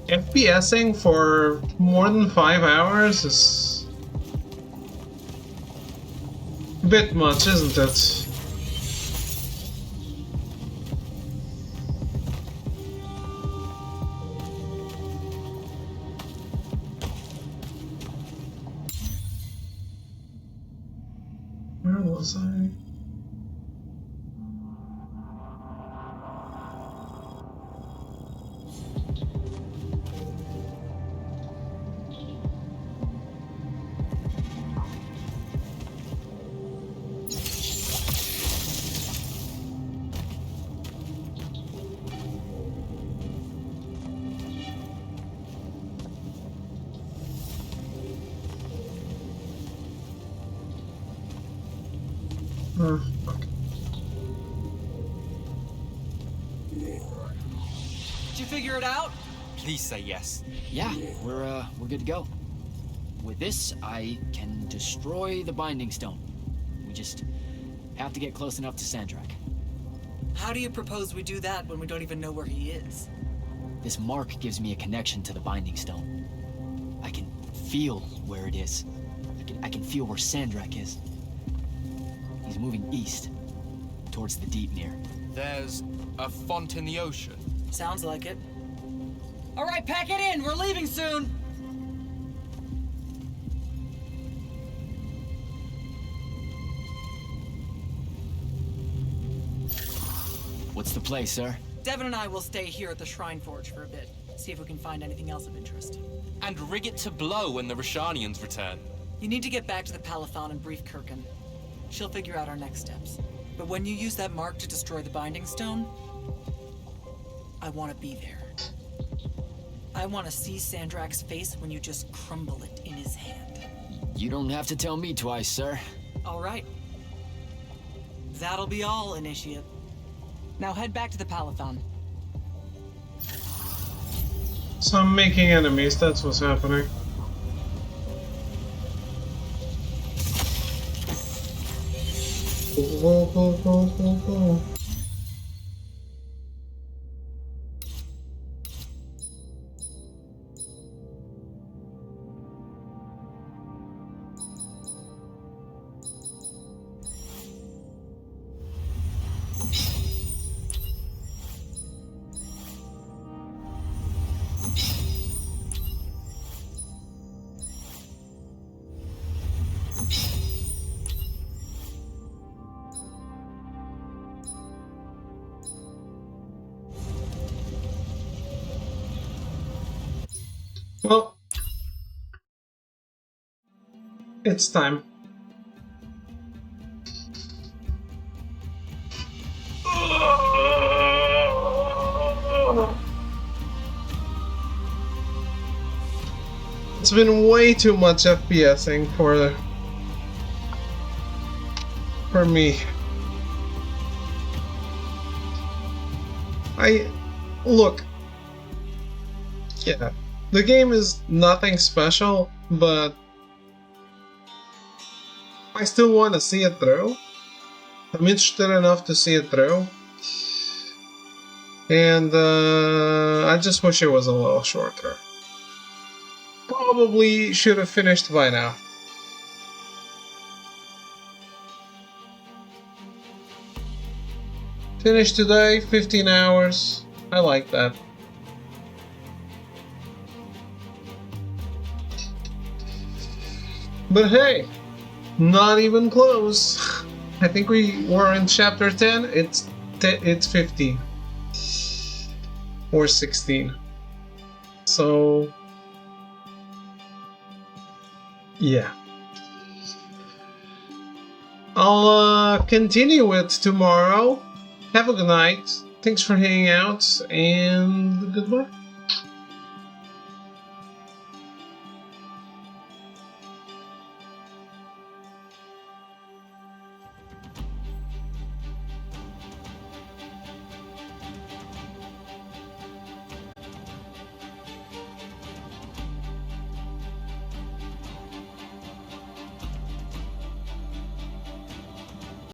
FPSing for more than 5 hours is a bit much, isn't it? Where was I? Fuck. Did you figure it out? Please say yes. Yeah, we're good to go. With this, I can destroy the Binding Stone. We just have to get close enough to Sandrak. How do you propose we do that when we don't even know where he is? This mark gives me a connection to the Binding Stone. I can feel where it is. I can feel where Sandrak is. He's moving east, towards the Deep Mirror. There's a font in the ocean. Sounds like it. All right, pack it in. We're leaving soon. What's the play, sir? Devin and I will stay here at the Shrine Forge for a bit. See if we can find anything else of interest. And rig it to blow when the Rashanians return. You need to get back to the Palathon and brief Kirkin. She'll figure out our next steps. But when you use that mark to destroy the Binding Stone, I want to be there. I want to see Sandrak's face when you just crumble it in his hand. You don't have to tell me twice, sir. All right. That'll be all, Initiate. Now head back to the Palathon. So I'm making enemies, that's what's happening. Go. Well, it's time. It's been way too much FPSing for me. Look. Yeah. The game is nothing special, but I still want to see it through. I'm interested enough to see it through. And I just wish it was a little shorter. Probably should have finished by now. Finished today, 15 hours. I like that. But hey, not even close. I think we were in chapter 10. It's 15 or 16. So yeah, I'll continue it tomorrow. Have a good night. Thanks for hanging out, and goodbye.